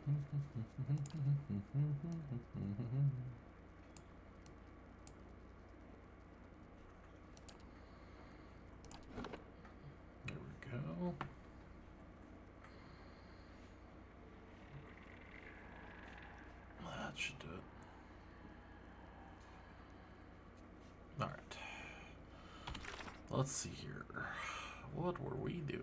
There we go. That should do it. Alright. Let's see here. What were we doing?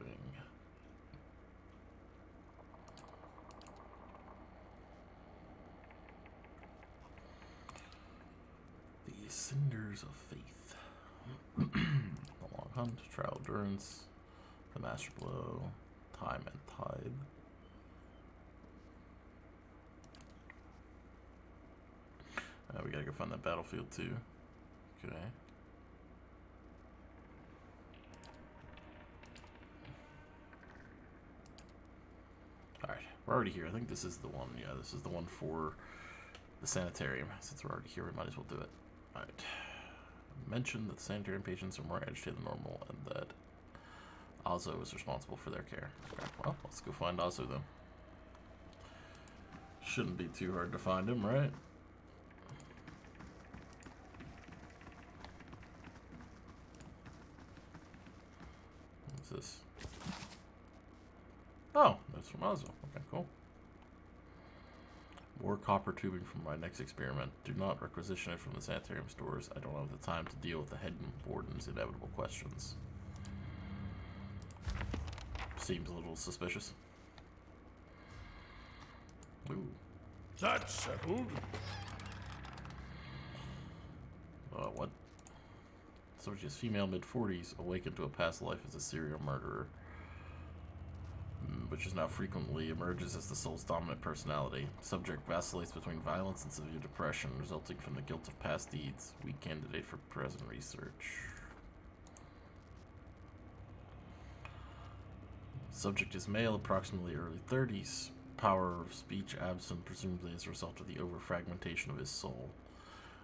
The Cinders of Faith. The Long Hunt, Trial Endurance, The Master Blow, Time and Tide. We gotta go find that battlefield too. Okay. Alright, we're already here. I think this is the one. Yeah, this is the one for the sanitarium. Since we're already here, we might as well do it. Alright. Mention that the sanitarium patients are more agitated than normal and that Azo is responsible for their care. Okay, well, let's go find Azo then. Shouldn't be too hard to find him, right? What's this? Oh, that's from Azo. Okay, cool. More copper tubing from my next experiment. Do not requisition it from the sanitarium stores. I don't have the time to deal with the head warden's inevitable questions. Seems a little suspicious. Ooh. That's settled. What? Subject is female, mid-40s, awakened to a past life as a serial murderer, which is now frequently emerges as the soul's dominant personality. Subject vacillates between violence and severe depression, resulting from the guilt of past deeds. Weak candidate for present research. Subject is male, approximately early 30s. Power of speech absent, presumably as a result of the overfragmentation of his soul.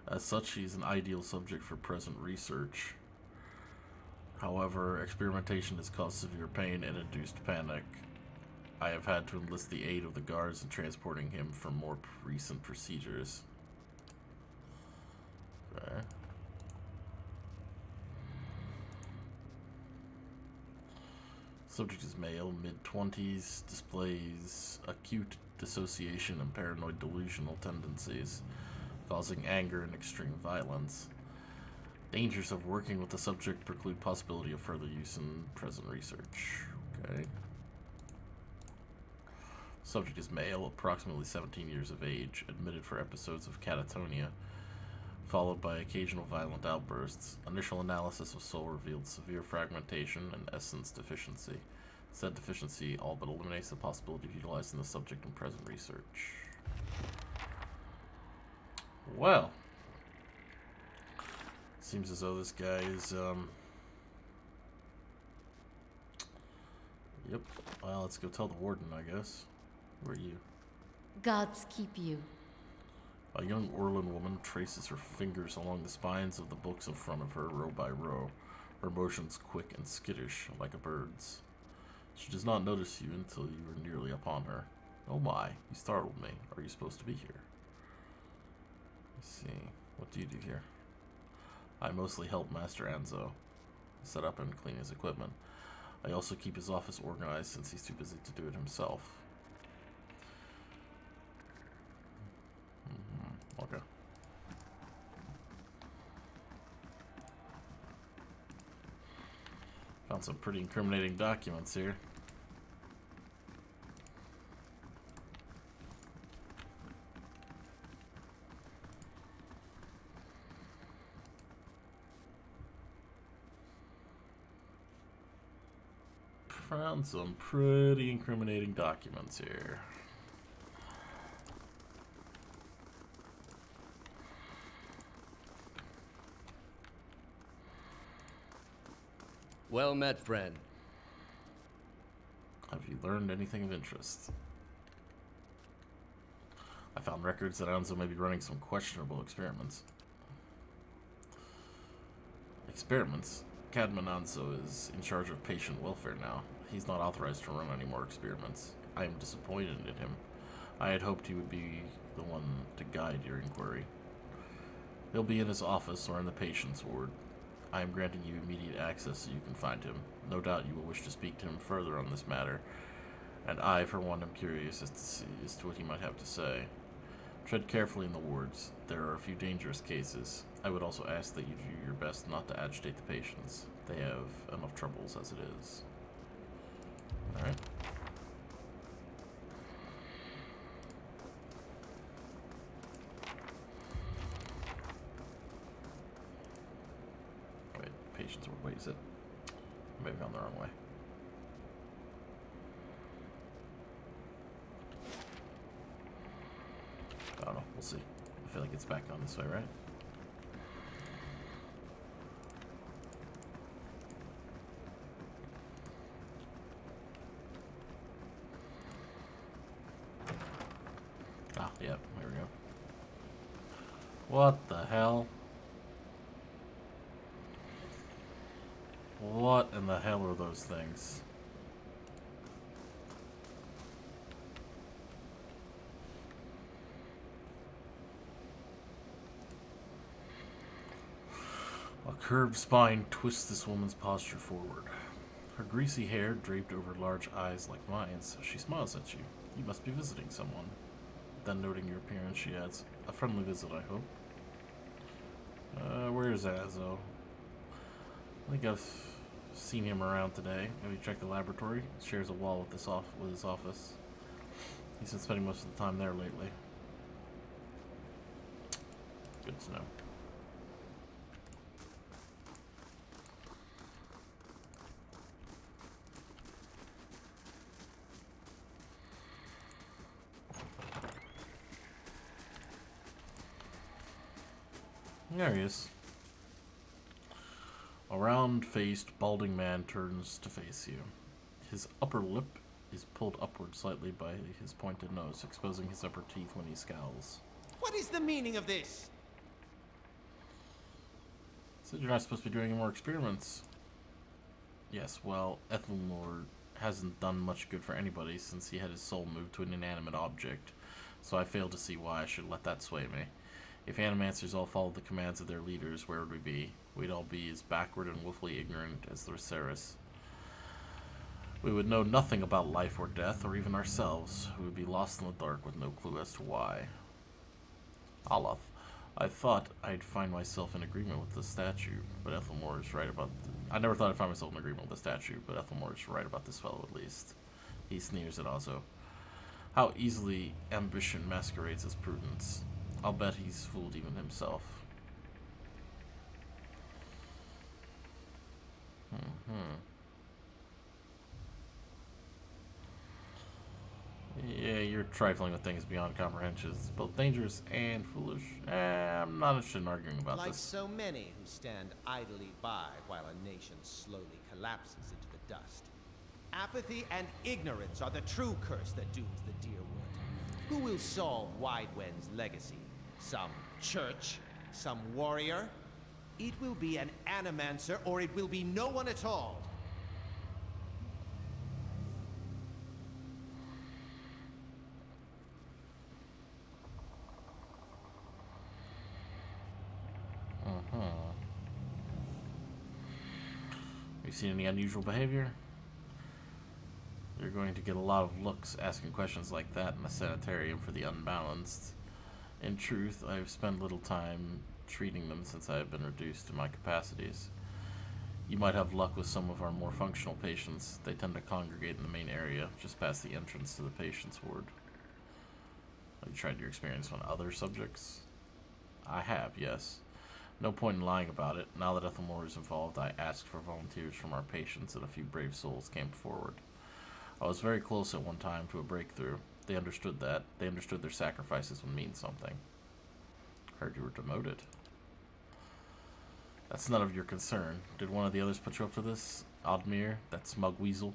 As such, he is an ideal subject for present research. However, experimentation has caused severe pain and induced panic. I have had to enlist the aid of the guards in transporting him for more recent procedures. Okay. Subject is male, mid-20s, displays acute dissociation and paranoid delusional tendencies, causing anger and extreme violence. Dangers of working with the subject preclude possibility of further use in present research. Okay. Subject is male, approximately 17 years of age, admitted for episodes of catatonia, followed by occasional violent outbursts. Initial analysis of soul revealed severe fragmentation and essence deficiency. Said deficiency all but eliminates the possibility of utilizing the subject in present research. Well, seems as though this guy is, yep. Well, let's go tell the warden, I guess. Who are you? Gods keep you. A young Orlan woman traces her fingers along the spines of the books in front of her, row by row, her motions quick and skittish, like a bird's. She does not notice you until you are nearly upon her. Oh my, you startled me. Are you supposed to be here? Let's see. What do you do here? I mostly help Master Anzo set up and clean his equipment. I also keep his office organized since he's too busy to do it himself. Okay. Found some pretty incriminating documents here. Found some pretty incriminating documents here. Well met, friend. Have you learned anything of interest? I found records that Anzo may be running some questionable experiments. Experiments? Cadman Anzo is in charge of patient welfare now. He's not authorized to run any more experiments. I am disappointed in him. I had hoped he would be the one to guide your inquiry. He'll be in his office or in the patient's ward. I am granting you immediate access so you can find him. No doubt you will wish to speak to him further on this matter, and I, for one, am curious as to what he might have to say. Tread carefully in the wards. There are a few dangerous cases. I would also ask that you do your best not to agitate the patients. They have enough troubles as it is. Alright. Wait, patients ward. Wait, is it? Maybe I'm the wrong way. I don't know. We'll see. I feel like it's back down this way, right? Ah, yeah. There we go. What the hell? What in the hell are those things? A curved spine twists this woman's posture forward. Her greasy hair draped over large eyes like vines. She smiles at you. You must be visiting someone. Then, noting your appearance, she adds, "A friendly visit, I hope." Where's Azo? I think I've seen him around today. Have you checked the laboratory? It shares a wall with his office. He's been spending most of the time there lately. Good to know. There he is. A round-faced, balding man turns to face you. His upper lip is pulled upward slightly by his pointed nose, exposing his upper teeth when he scowls. What is the meaning of this? Said you're not supposed to be doing any more experiments. Yes, well, Ethelmore hasn't done much good for anybody since he had his soul moved to an inanimate object, so I fail to see why I should let that sway me. If animancers all followed the commands of their leaders, where would we be? We'd all be as backward and willfully ignorant as the Viserys. We would know nothing about life or death, or even ourselves. We would be lost in the dark with no clue as to why. Olaf, I thought I'd find myself in agreement with the statue, but Ethelmore is right about... I never thought I'd find myself in agreement with the statue, but Ethelmore is right about this fellow at least. He sneers at Ozzo. How easily ambition masquerades as prudence. I'll bet he's fooled even himself. Yeah, you're trifling with things beyond comprehension. It's both dangerous and foolish. I'm not interested in arguing about Like this. so many who stand idly by while a nation slowly collapses into the dust. Apathy and ignorance are the true curse that dooms the dear wood. Who will solve Widewen's legacy? Some church? Some warrior? It will be an animancer, or it will be no one at all. You seen any unusual behavior? You're going to get a lot of looks asking questions like that in a sanitarium for the unbalanced. In truth, I've spent little time treating them since I have been reduced to my capacities. You might have luck with some of our more functional patients. They tend to congregate in the main area, just past the entrance to the patient's ward. Have you tried your experience on other subjects? I have, yes. No point in lying about it. Now that Ethelmore is involved, I asked for volunteers from our patients, and a few brave souls came forward. I was very close at one time to a breakthrough. They understood that. They understood their sacrifices would mean something. Heard you were demoted. That's none of your concern. Did one of the others put you up to this? Oddmere? That smug weasel?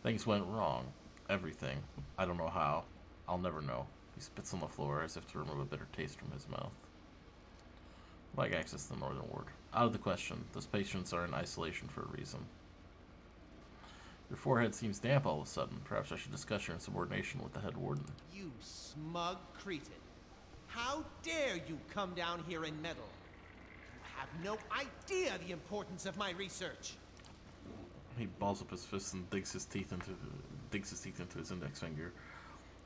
Things went wrong. Everything. I don't know how. I'll never know. He spits on the floor as if to remove a bitter taste from his mouth. Like access to the northern ward. Out of the question. Those patients are in isolation for a reason. Your forehead seems damp all of a sudden. Perhaps I should discuss your insubordination with the head warden. You smug cretin. How dare you come down here and meddle? You have no idea the importance of my research. He balls up his fist and digs his teeth into his index finger.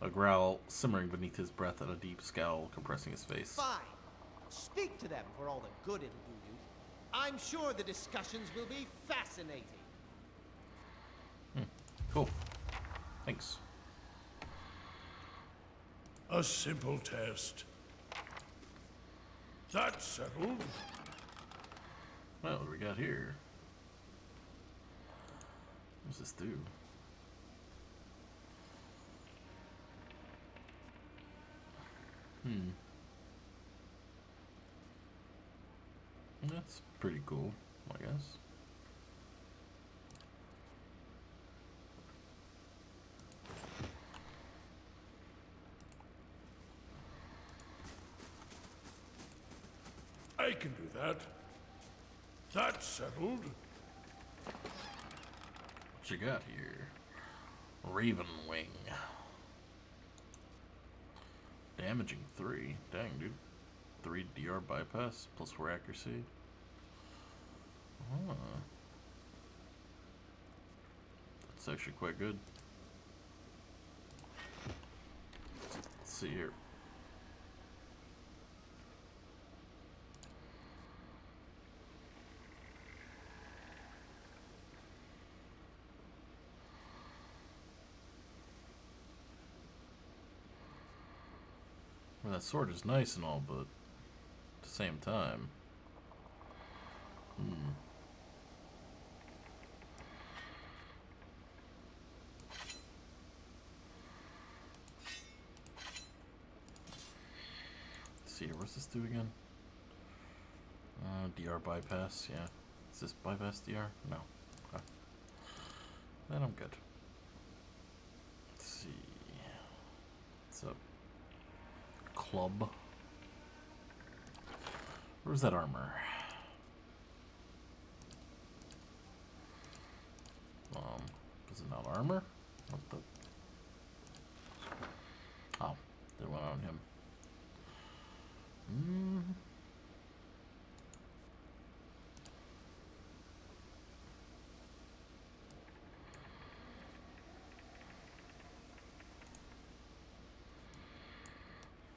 A growl simmering beneath his breath and a deep scowl compressing his face. Fine. Speak to them for all the good it'll do you. I'm sure the discussions will be fascinating. Cool. Thanks. A simple test. That's settled. Well, what do we got here? What does this do? That's pretty cool, I guess. I can do that. That's settled. What you got here? Raven Wing. Damaging 3. Dang, dude. 3 DR bypass, plus 4 accuracy. Huh. That's actually quite good. Let's see here. Well, that sword is nice and all, but at the same time, let's see here, what's this do again? DR bypass, yeah. Is this bypass DR? No. Okay. Then I'm good. Let's see. What's up? Club. Where's that armor? Is it not armor? What the? Oh, they went on him.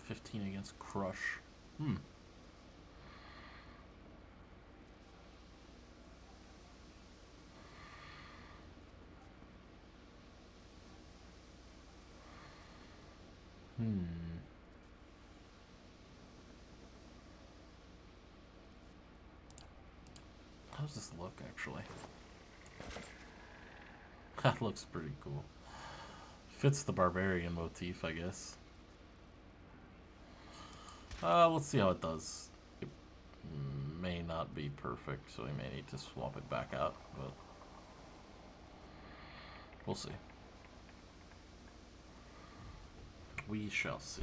15 against Crush. How does this look, actually? That looks pretty cool. Fits the Barbarian motif, I guess. Let's see how it does. It may not be perfect, so we may need to swap it back out, but we'll see. We shall see.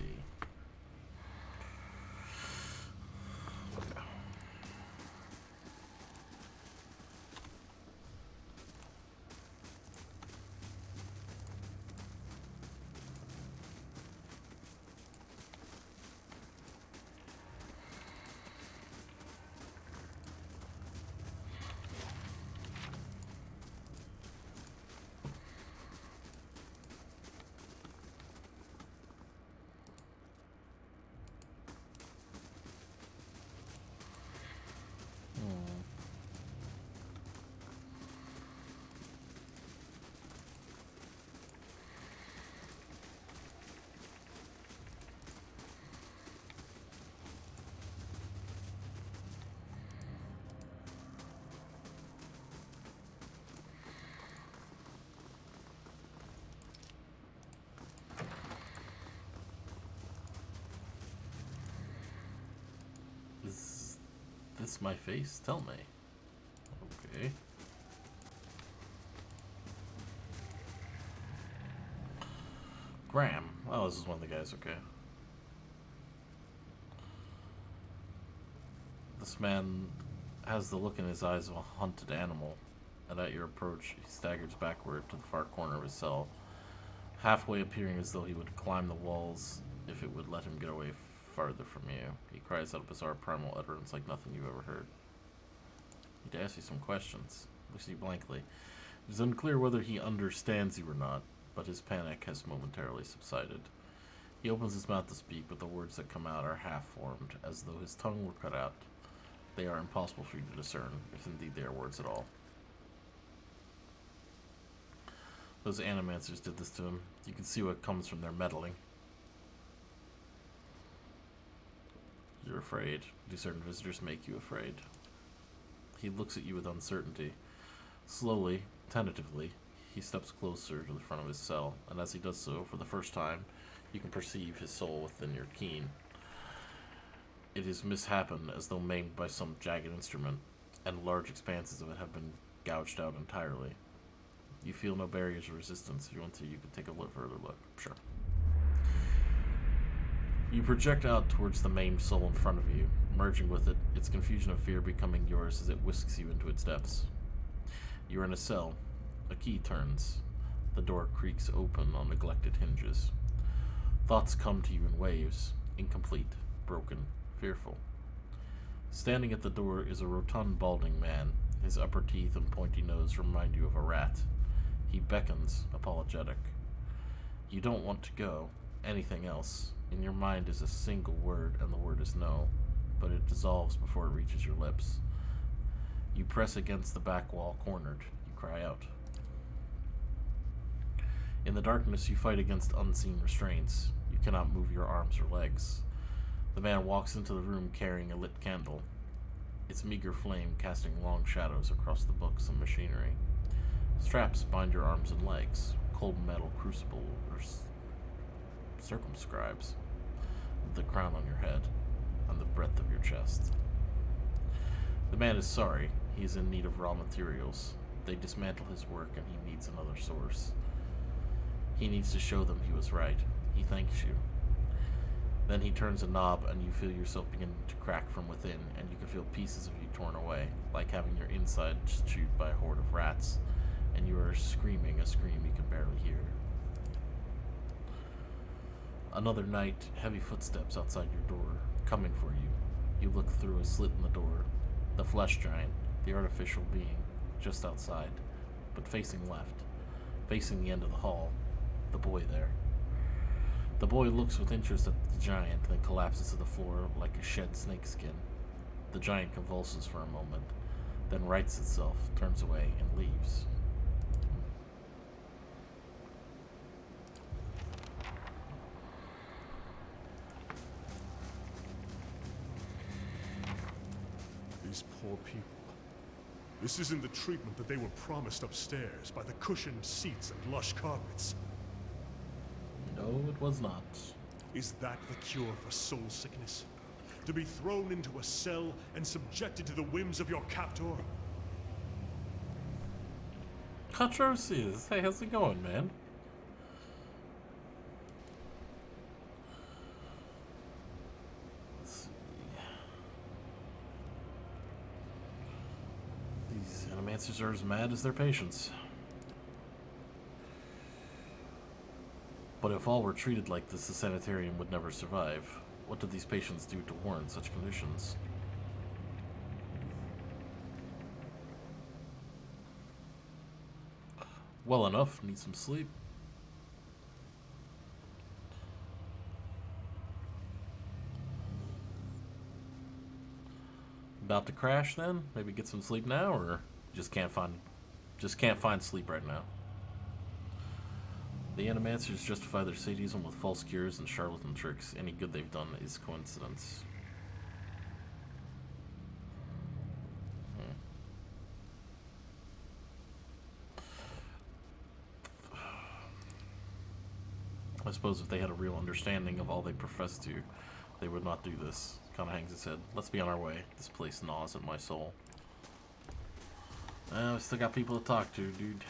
Is this my face? Tell me. Okay. Graham. Oh, this is one of the guys, okay. This man has the look in his eyes of a hunted animal. and at your approach, he staggers backward to the far corner of his cell, halfway appearing as though he would climb the walls if it would let him get away farther from you. He cries out a bizarre primal utterance like nothing you've ever heard. He'd ask you some questions. Looks at you blankly. It is unclear whether he understands you or not, but his panic has momentarily subsided. He opens his mouth to speak, but the words that come out are half-formed, as though his tongue were cut out. They are impossible for you to discern, if indeed they are words at all. Those animancers did this to him. You can see what comes from their meddling. You're afraid. Do certain visitors make you afraid? He looks at you with uncertainty. Slowly, tentatively, he steps closer to the front of his cell, and as he does so, for the first time, you can perceive his soul within your keen. It is misshapen as though maimed by some jagged instrument, and large expanses of it have been gouged out entirely. You feel no barriers or resistance. If you want to, you can take a further look. Sure. You project out towards the maimed soul in front of you, merging with it, its confusion of fear becoming yours as it whisks you into its depths. You are in a cell. A key turns. The door creaks open on neglected hinges. Thoughts come to you in waves, incomplete, broken, fearful. Standing at the door is a rotund, balding man. His upper teeth and pointy nose remind you of a rat. He beckons, apologetic. You don't want to go. Anything else. In your mind is a single word, and the word is no, but it dissolves before it reaches your lips. You press against the back wall, cornered. You cry out. In the darkness, you fight against unseen restraints. You cannot move your arms or legs. The man walks into the room carrying a lit candle, its meager flame casting long shadows across the books and machinery. Straps bind your arms and legs. Cold metal crucible circumscribes the crown on your head and the breadth of your chest. The man is sorry. He is in need of raw materials. They dismantle his work and he needs another source. He needs to show them he was right. He thanks you. Then he turns a knob and you feel yourself begin to crack from within, and you can feel pieces of you torn away, like having your insides chewed by a horde of rats, and you are screaming a scream you can barely hear. Another night, heavy footsteps outside your door, coming for you. You look through a slit in the door. The flesh giant, the artificial being, just outside, but facing left, facing the end of the hall, the boy there. The boy looks with interest at the giant, then collapses to the floor like a shed snakeskin. The giant convulses for a moment, then rights itself, turns away, and leaves. These poor people. This isn't the treatment that they were promised upstairs by the cushioned seats and lush carpets. No, it was not. Is that the cure for soul sickness? To be thrown into a cell and subjected to the whims of your captor? Controversies. Hey, how's it going, man? Let's see. These animancers are as mad as their patients. But if all were treated like this, the sanitarium would never survive. What did these patients do to warrant such conditions? Well enough, need some sleep. About to crash then? Maybe get some sleep now, or just can't find sleep right now. The animancers justify their sadism with false cures and charlatan tricks. Any good they've done is coincidence. I suppose if they had a real understanding of all they profess to, they would not do this. Kind of hangs its head. Let's be on our way. This place gnaws at my soul. We still got people to talk to, dude.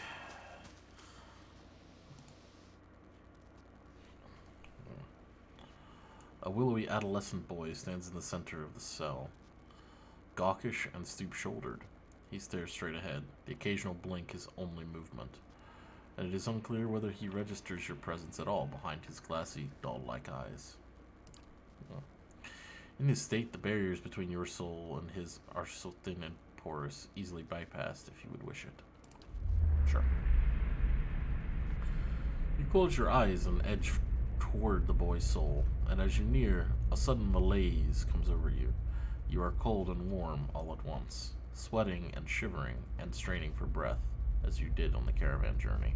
A willowy adolescent boy stands in the center of the cell. Gawkish and stoop-shouldered, He stares straight ahead. The occasional blink his only movement, and it is unclear whether he registers your presence at all behind his glassy, doll-like eyes. In his state, the barriers between your soul and his are so thin and porous, easily bypassed if you would wish it. Sure. You close your eyes and edge toward the boy's soul, and as you near, a sudden malaise comes over you. You are cold and warm all at once, sweating and shivering and straining for breath, as you did on the caravan journey.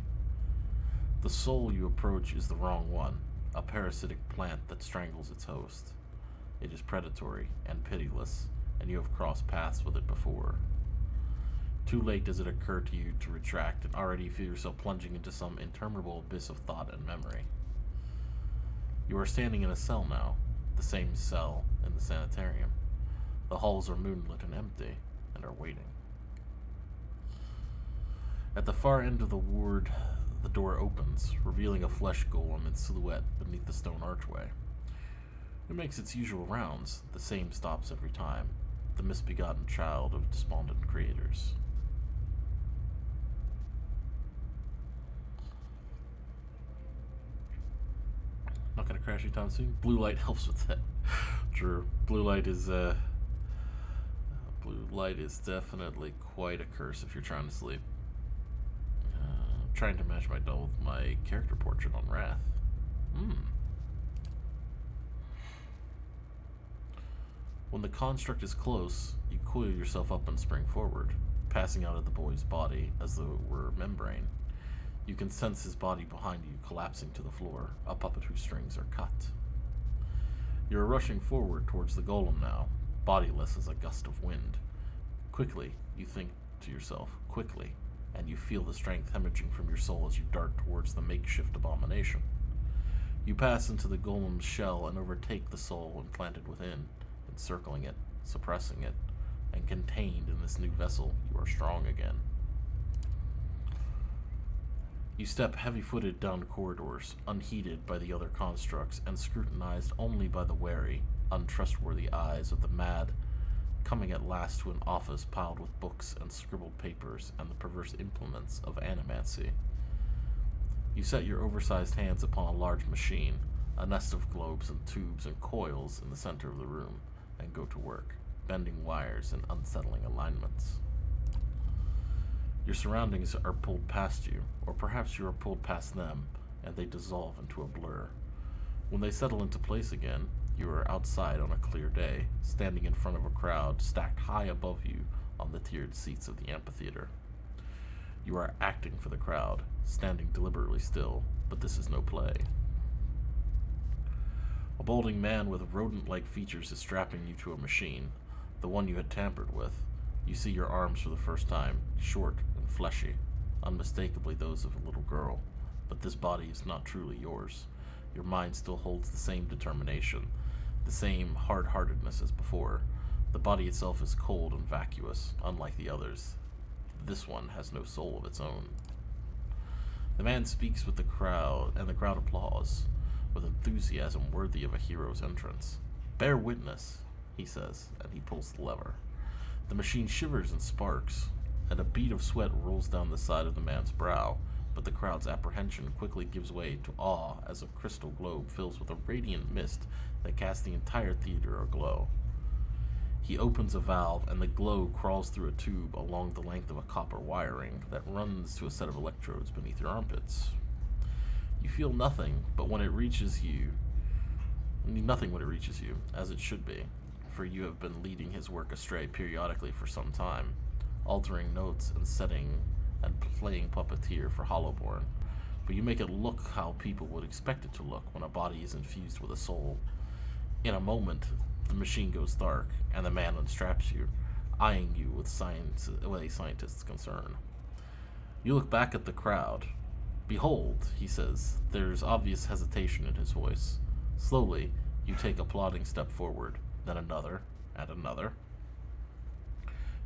The soul you approach is the wrong one, a parasitic plant that strangles its host. It is predatory and pitiless, and you have crossed paths with it before. Too late does it occur to you to retract, and already you feel yourself plunging into some interminable abyss of thought and memory. You are standing in a cell now, the same cell in the sanitarium. The halls are moonlit and empty, and are waiting. At the far end of the ward, the door opens, revealing a flesh golem in silhouette beneath the stone archway. It makes its usual rounds, the same stops every time, the misbegotten child of despondent creators. Not gonna crash anytime soon. Blue light helps with that. True. Blue light is definitely quite a curse if you're trying to sleep. I'm trying to match my doll with my character portrait on Wrath. When the construct is close, you coil yourself up and spring forward, passing out of the boy's body as though it were a membrane. You can sense his body behind you collapsing to the floor, a puppet whose strings are cut. You are rushing forward towards the golem now, bodiless as a gust of wind. Quickly, you think to yourself, quickly, and you feel the strength hemorrhaging from your soul as you dart towards the makeshift abomination. You pass into the golem's shell and overtake the soul implanted within, encircling it, suppressing it, and contained in this new vessel, you are strong again. You step heavy-footed down corridors, unheeded by the other constructs and scrutinized only by the wary, untrustworthy eyes of the mad, coming at last to an office piled with books and scribbled papers and the perverse implements of animancy. You set your oversized hands upon a large machine, a nest of globes and tubes and coils in the center of the room, and go to work, bending wires and unsettling alignments. Your surroundings are pulled past you, or perhaps you are pulled past them, and they dissolve into a blur. When they settle into place again, you are outside on a clear day, standing in front of a crowd stacked high above you on the tiered seats of the amphitheater. You are acting for the crowd, standing deliberately still, but this is no play. A balding man with rodent-like features is strapping you to a machine, the one you had tampered with. You see your arms for the first time, short and fleshy, unmistakably those of a little girl, but this body is not truly yours. Your mind still holds the same determination, the same hard-heartedness as before. The body itself is cold and vacuous, unlike the others. This one has no soul of its own. The man speaks with the crowd, and the crowd applauds, with enthusiasm worthy of a hero's entrance. "Bear witness," he says, and he pulls the lever. The machine shivers and sparks, and a bead of sweat rolls down the side of the man's brow, but the crowd's apprehension quickly gives way to awe as a crystal globe fills with a radiant mist that casts the entire theater aglow. He opens a valve, and the glow crawls through a tube along the length of a copper wiring that runs to a set of electrodes beneath your armpits. You feel nothing, but when it reaches you, as it should be, for you have been leading his work astray periodically for some time, altering notes and setting and playing puppeteer for Hollowborn, but you make it look how people would expect it to look when a body is infused with a soul. In a moment, the machine goes dark, and the man unstraps you, eyeing you with a scientist's concern. You look back at the crowd. "Behold," he says. There's obvious hesitation in his voice. Slowly, you take a plodding step forward, then another, and another.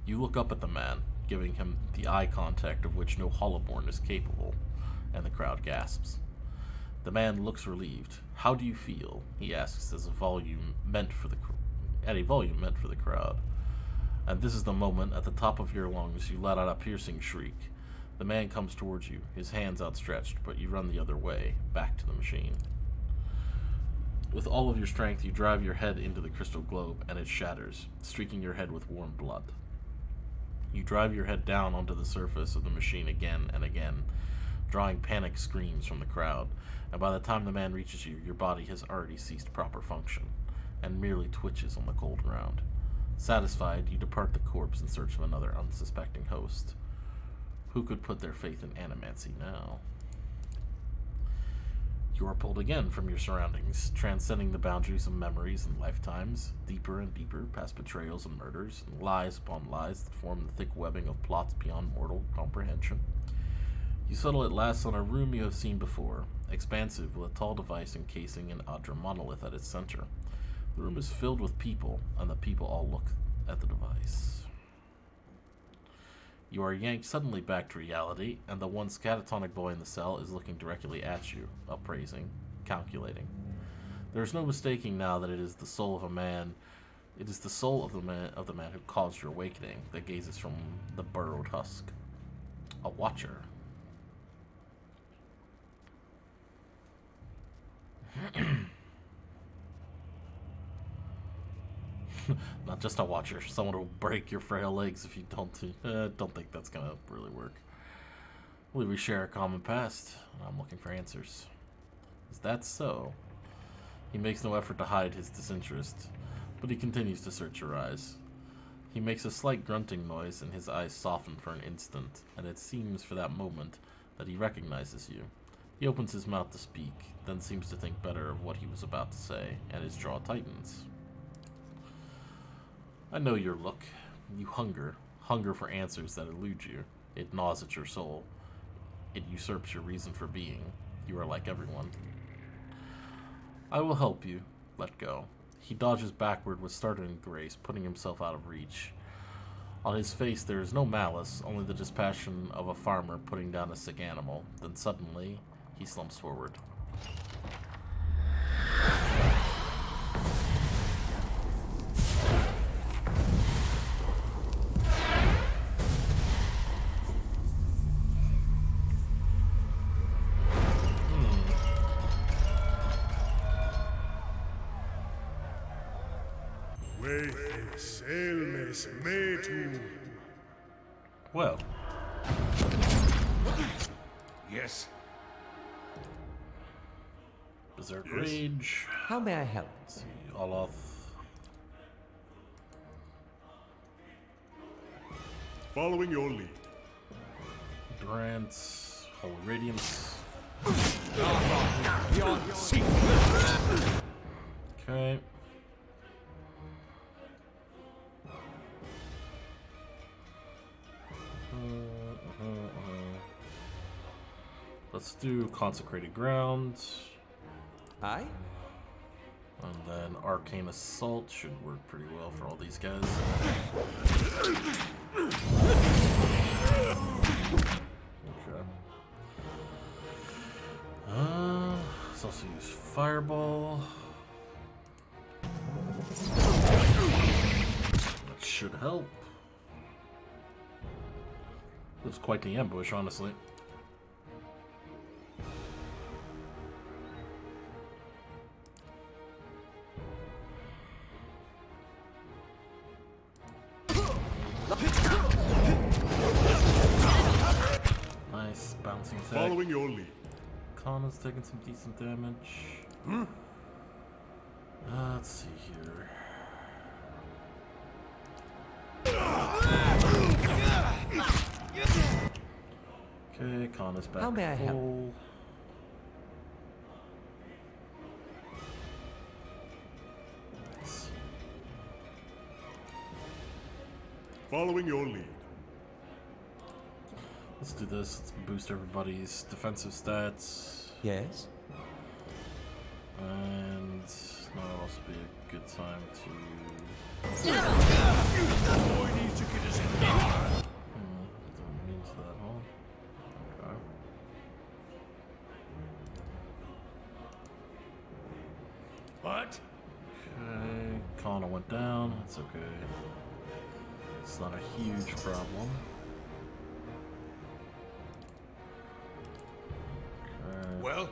You look up at the man, giving him the eye contact of which no Hollowborn is capable, and the crowd gasps. The man looks relieved. "How do you feel?" he asks at a volume meant for the crowd. And this is the moment, at the top of your lungs, you let out a piercing shriek. The man comes towards you, his hands outstretched, but you run the other way, back to the machine. With all of your strength, you drive your head into the crystal globe, and it shatters, streaking your head with warm blood. You drive your head down onto the surface of the machine again and again, drawing panic screams from the crowd, and by the time the man reaches you, your body has already ceased proper function, and merely twitches on the cold ground. Satisfied, you depart the corpse in search of another unsuspecting host. Who could put their faith in animancy now? You are pulled again from your surroundings, transcending the boundaries of memories and lifetimes, deeper and deeper, past betrayals and murders, and lies upon lies that form the thick webbing of plots beyond mortal comprehension. You settle at last on a room you have seen before, expansive with a tall device encasing an Adra monolith at its center. The room is filled with people, and the people all look at the device. You are yanked suddenly back to reality, and the one catatonic boy in the cell is looking directly at you, appraising, calculating. There is no mistaking now that it is the soul of a man. It is the soul of the man who caused your awakening that gazes from the burrowed husk. A watcher. Not just a watcher. Someone will break your frail legs if you don't think that's gonna really work. I believe we share a common past, and I'm looking for answers. Is that so? He makes no effort to hide his disinterest, but he continues to search your eyes. He makes a slight grunting noise, and his eyes soften for an instant, and it seems for that moment that he recognizes you. He opens his mouth to speak, then seems to think better of what he was about to say, and his jaw tightens. I know your look. You hunger for answers that elude you. It gnaws at your soul. It usurps your reason for being. You are like everyone. I will help you. Let go. He dodges backward with startling grace, putting himself out of reach. On his face there is no malice, only the dispassion of a farmer putting down a sick animal. Then suddenly, he slumps forward. Well. Yes. Berserk Rage. How may I help? Let's see, Oloth. Following your lead. Durance. Holy Radiance. Okay. Let's do Consecrated Ground. Aye? And then Arcane Assault should work pretty well for all these guys. Okay. Let's also use Fireball. That should help. It was quite the ambush, honestly. Nice bouncing attack. Following your lead. Kana's taking some decent damage. Let's see here. Okay, Kana's back. How may I help? full. Let's see. Following your lead. Let's do this. Let's boost everybody's defensive stats. Yes? And now will also be a good time to... Boy needs to get his head down. Don't mean to that, huh? Okay. What? Okay, Kana went down. That's okay. It's not a huge problem. Okay. Well?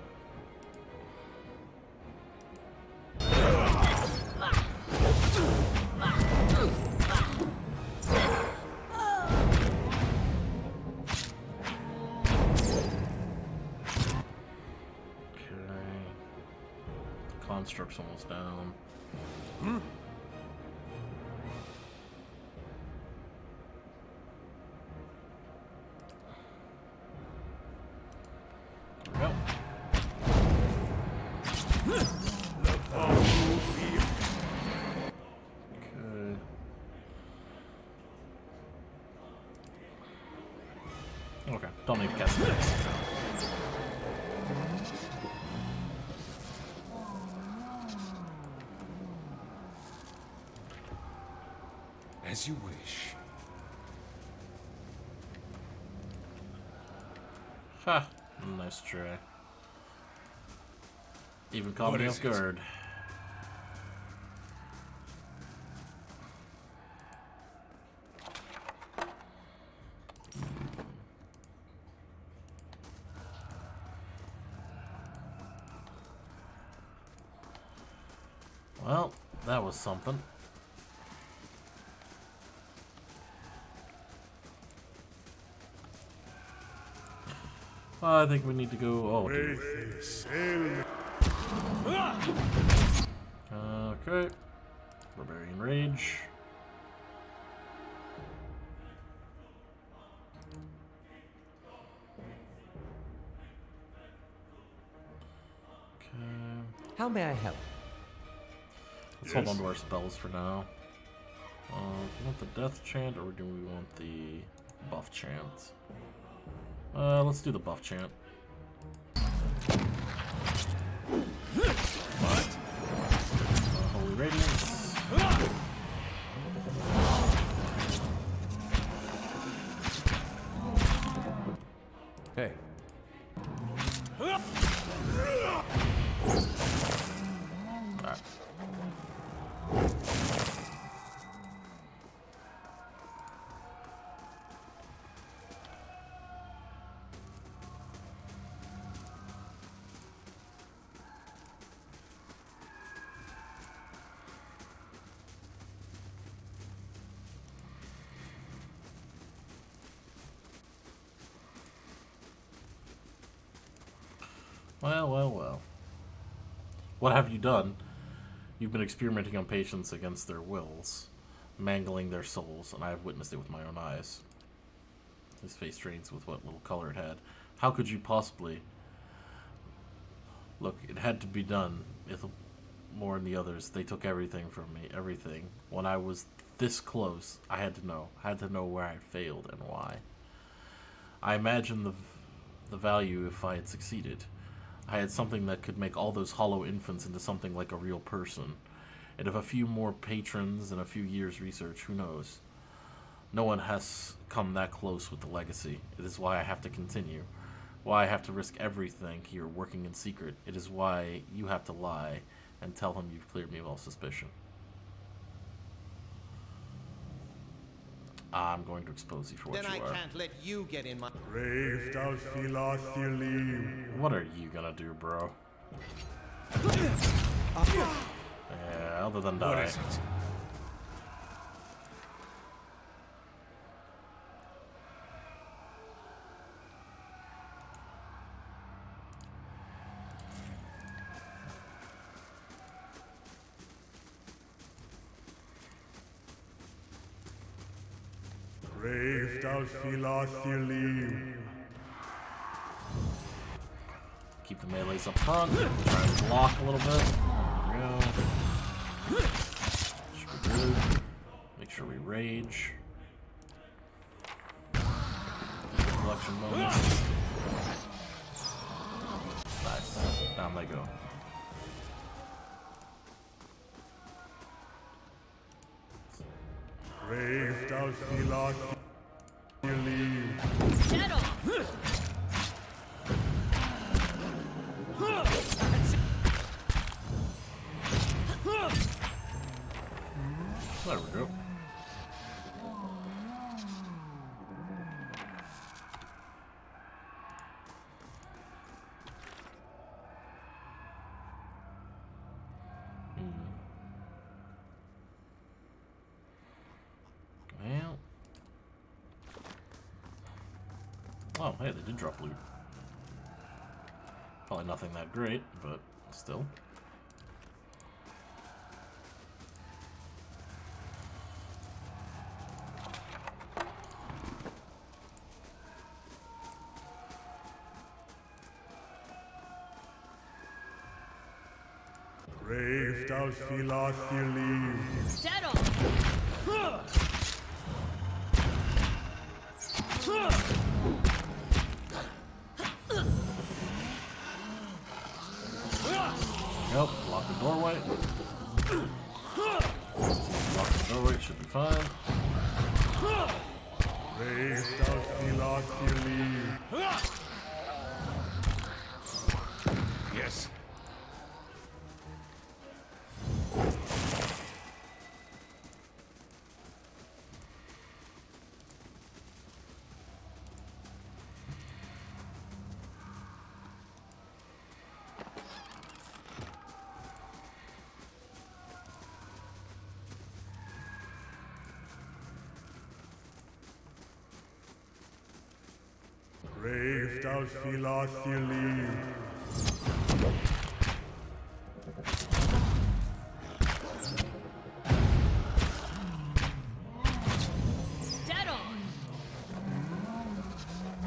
Construct's almost down. There we go. Okay. Okay, don't need to cast it. As you wish. Ha! Nice try. Even caught me off guard. Well, that was something. I think we need to go. Oh, dude. Okay. Barbarian Rage. Okay. How may I help? Let's hold on to our spells for now. Do we want the death chant or do we want the buff chant? Let's do the buff chant. What? Holy Radiance. Hey. Alright. Well, well, well. What have you done? You've been experimenting on patients against their wills, mangling their souls, and I have witnessed it with my own eyes. His face drains with what little color it had. How could you possibly... Look, it had to be done. More than the others, they took everything from me, everything. When I was this close, I had to know. I had to know where I failed and why. I imagined the value if I had succeeded. I had something that could make all those hollow infants into something like a real person. And if a few more patrons and a few years' research, who knows? No one has come that close with the legacy. It is why I have to continue. Why I have to risk everything here working in secret. It is why you have to lie and tell him you've cleared me of all suspicion. I'm going to expose you for what Then you I are. can't let you get in my... What are you gonna do, bro? Yeah, other than What die. is it? Keep the melees up front. Try and block a little bit. There we go. Should be good. Make sure we rage. Collection bonus. Nice. Down they go. There we go. Oh, hey, they did drop loot. Probably nothing that great, but still. Brave Dalfilathili. Yep, lock the doorway. Lock the doorway, should be fine. Brave Dalfilathili. Yes. Brave Dalfilathili.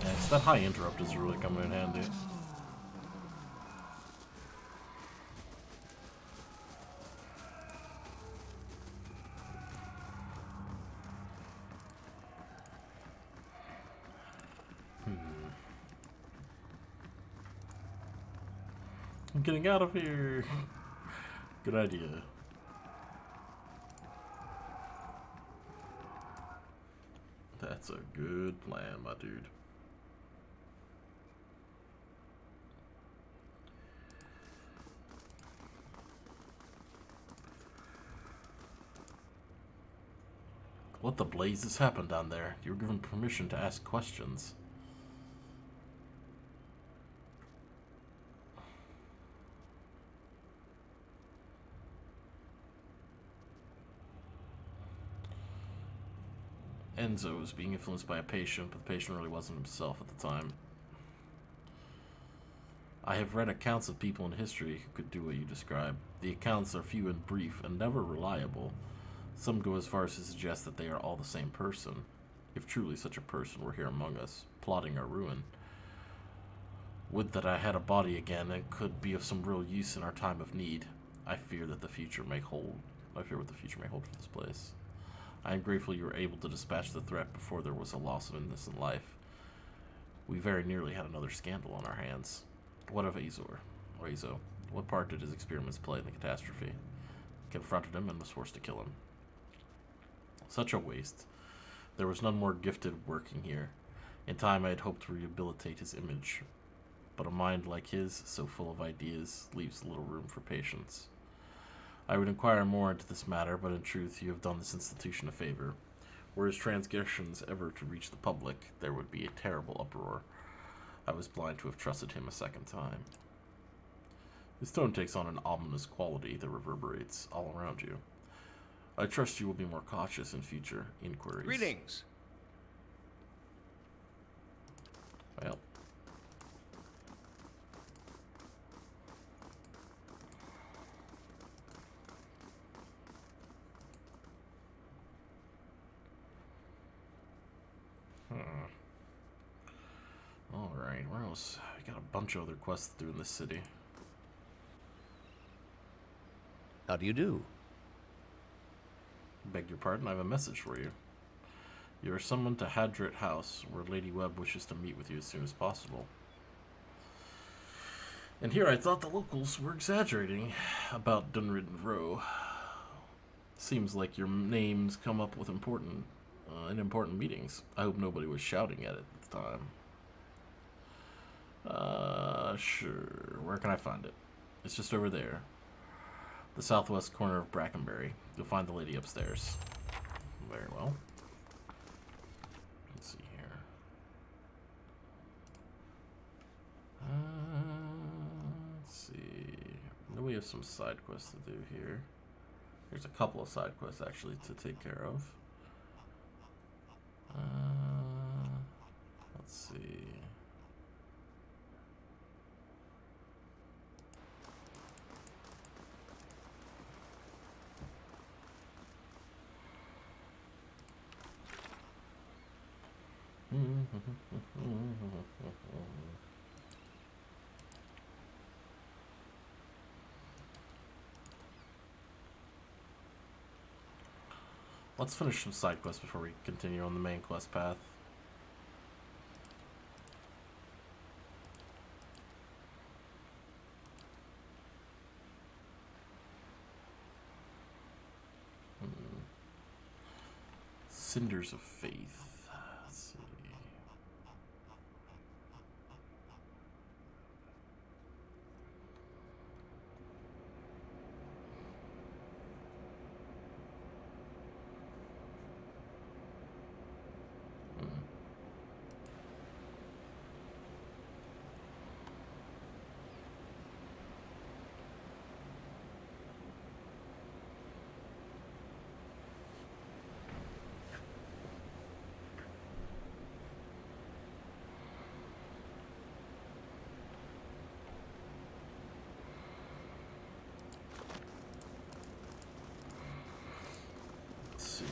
Yes, that high interrupt is really coming in handy. I'm getting out of here. Good idea. That's a good plan, my dude. What the blazes happened down there? You were given permission to ask questions. Enzo was being influenced by a patient, but the patient really wasn't himself at the time. I have read accounts of people in history who could do what you describe. The accounts are few and brief and never reliable. Some go as far as to suggest that they are all the same person, if truly such a person were here among us, plotting our ruin. Would that I had a body again and could be of some real use in our time of need. I fear what the future may hold for this place. I am grateful you were able to dispatch the threat before there was a loss of innocent life. We very nearly had another scandal on our hands. What of Azo? What part did his experiments play in the catastrophe? Confronted him and was forced to kill him. Such a waste. There was none more gifted working here. In time I had hoped to rehabilitate his image. But a mind like his, so full of ideas, leaves little room for patience. I would inquire more into this matter, but in truth you have done this institution a favor. Were his transgressions ever to reach the public, there would be a terrible uproar. I was blind to have trusted him a second time. His tone takes on an ominous quality that reverberates all around you. I trust you will be more cautious in future inquiries. Greetings. Well. Alright, where else? We got a bunch of other quests to do in this city. How do you do? Beg your pardon, I have a message for you. You are summoned to Hadrit House, where Lady Webb wishes to meet with you as soon as possible. And here I thought the locals were exaggerating about Dunridden Row. Seems like your names come up with important meetings. I hope nobody was shouting at it at the time. Sure. Where can I find it? It's just over there. The southwest corner of Brackenbury. You'll find the lady upstairs. Very well. Let's see here. Let's see. Then we have some side quests to do here. There's a couple of side quests actually to take care of. Let's see. Let's finish some side quests before we continue on the main quest path. Cinders of Faith. Let's see.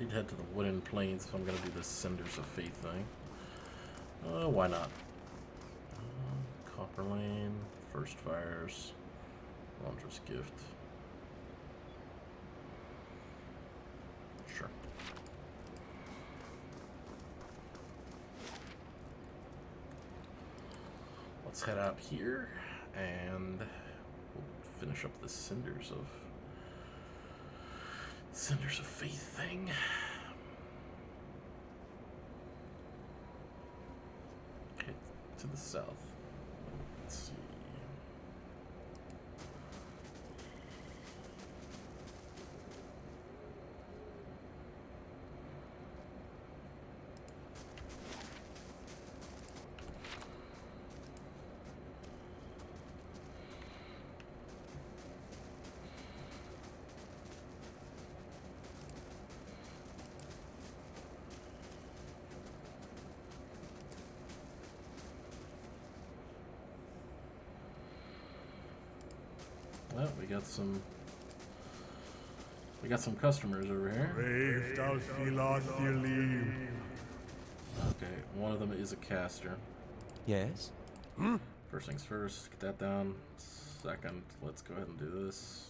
Need to head to the Wooden Plains if I'm gonna do this Cinders of Faith thing. Why not? Copper Lane, First Fires, Launder's Gift. Sure. Let's head out here and we'll finish up the Cinders of Faith thing. Okay, to the south. Let's see. Well, we got some customers over here. Okay, one of them is a caster. Yes? First things first, get that down. Second, let's go ahead and do this.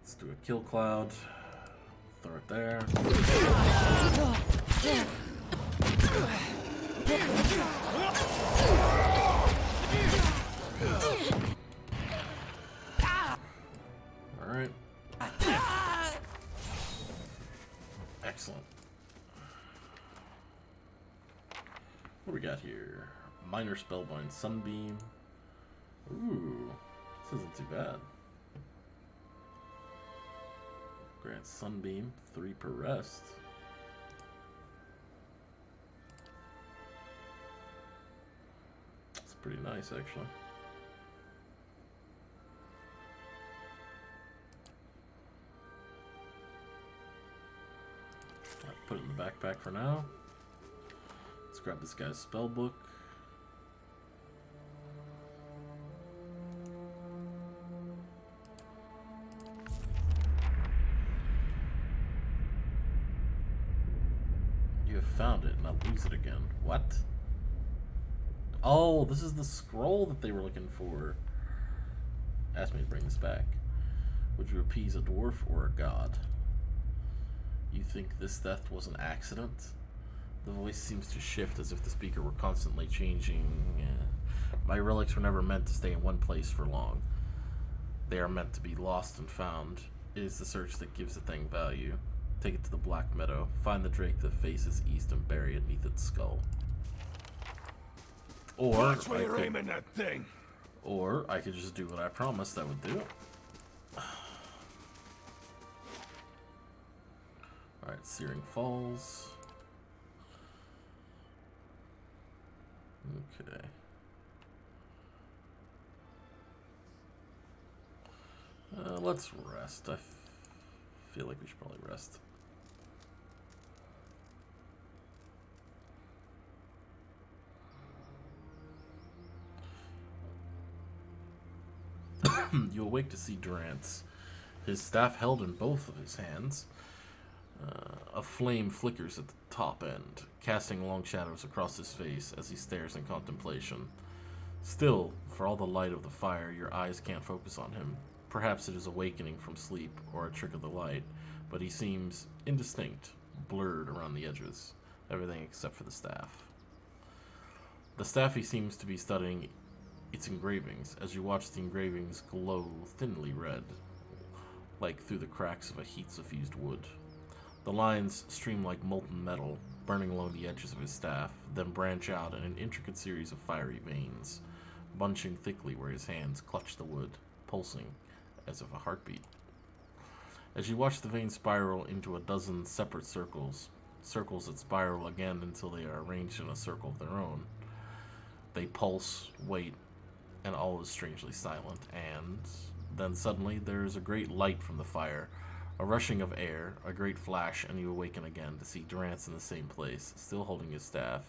Let's do a kill cloud. Throw it there. Alright. Excellent. What do we got here? Minor Spellbind Sunbeam. Ooh, this isn't too bad. Grant Sunbeam, 3 per rest. It's pretty nice, actually. Put it in the backpack for now. Let's grab this guy's spell book. You have found it, and I'll lose it again. What? Oh, this is the scroll that they were looking for. Asked me to bring this back. Would you appease a dwarf or a god? You think this theft was an accident? The voice seems to shift as if the speaker were constantly changing. My relics were never meant to stay in one place for long. They are meant to be lost and found. It is the search that gives the thing value. Take it to the Black Meadow. Find the drake that faces east and bury it beneath its skull. Or I could just do what I promised I would do. Alright, Searing Falls. Okay. Let's rest. I feel like we should probably rest. You awake to see Durant's his staff held in both of his hands. A flame flickers at the top end, casting long shadows across his face as he stares in contemplation. Still, for all the light of the fire, your eyes can't focus on him. Perhaps it is awakening from sleep or a trick of the light, but he seems indistinct, blurred around the edges, everything except for the staff. The staff he seems to be studying its engravings, as you watch the engravings glow thinly red, like through the cracks of a heat-suffused wood. The lines stream like molten metal, burning along the edges of his staff, then branch out in an intricate series of fiery veins, bunching thickly where his hands clutch the wood, pulsing as if a heartbeat. As you watch the veins spiral into a dozen separate circles that spiral again until they are arranged in a circle of their own, they pulse, wait, and all is strangely silent, and then suddenly there is a great light from the fire, a rushing of air, a great flash, and you awaken again to see Durance in the same place, still holding his staff,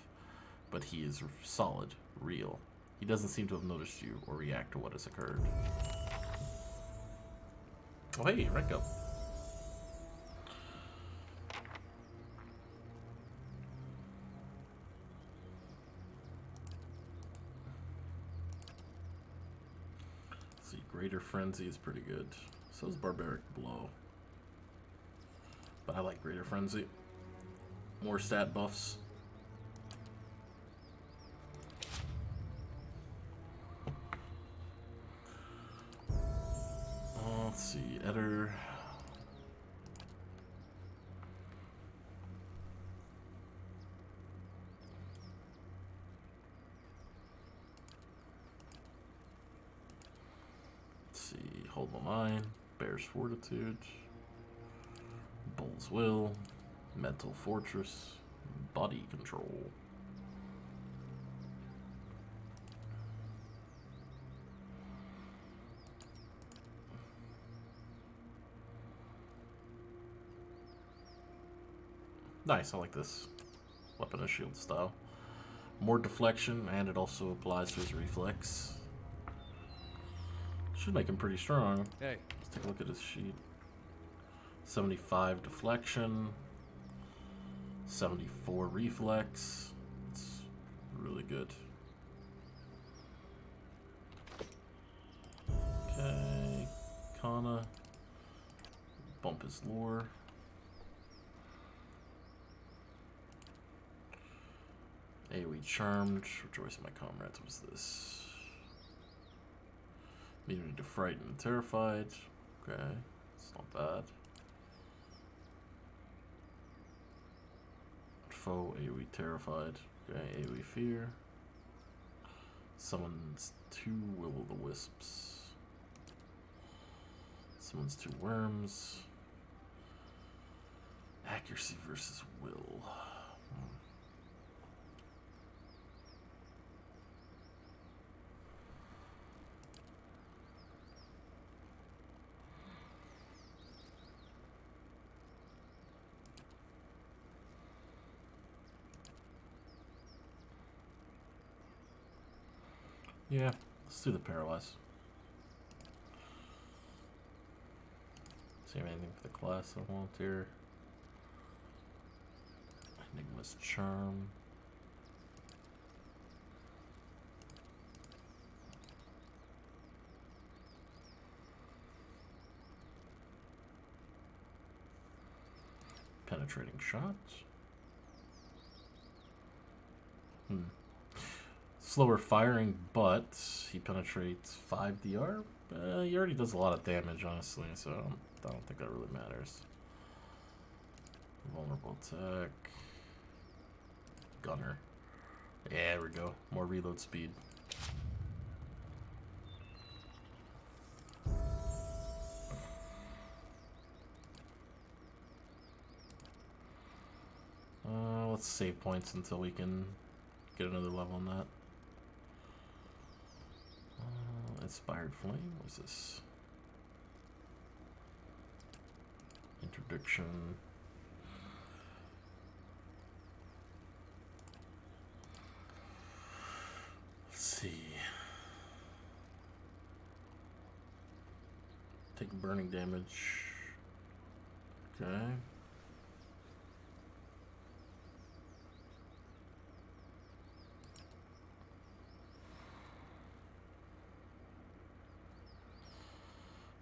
but he is solid, real. He doesn't seem to have noticed you or react to what has occurred. Oh hey, rank up. See, Greater Frenzy is pretty good. So is Barbaric Blow. But I like Greater Frenzy. More stat buffs. Let's see, Eder. Let's see, Hold the Line, Bear's Fortitude, Bull's Will, Mental Fortress, Body Control. Nice, I like this weapon and shield style. More deflection, and it also applies to his reflex. Should make him pretty strong. Hey. Let's take a look at his sheet. 75 deflection, 74 reflex. It's really good. Okay, Kana. Bump his lore. AoE Charmed. Rejoice my comrades. What's this? Immunity to Frightened and Terrified. Okay, it's not bad. Foe AoE Terrified. Okay, AoE Fear. Summons 2 Will-o'-the-Wisps. Summons 2 Worms. Accuracy versus Will. Yeah, let's do the Paralyze. See anything for the class I want here. Enigma's Charm. Penetrating Shot. Slower firing, but he penetrates 5 DR. He already does a lot of damage, honestly, so I don't think that really matters. Vulnerable attack. Gunner. Yeah, there we go. More reload speed. Let's save points until we can get another level on that. Inspired Flame, what's this? Interdiction. Let's see. Take burning damage. Okay.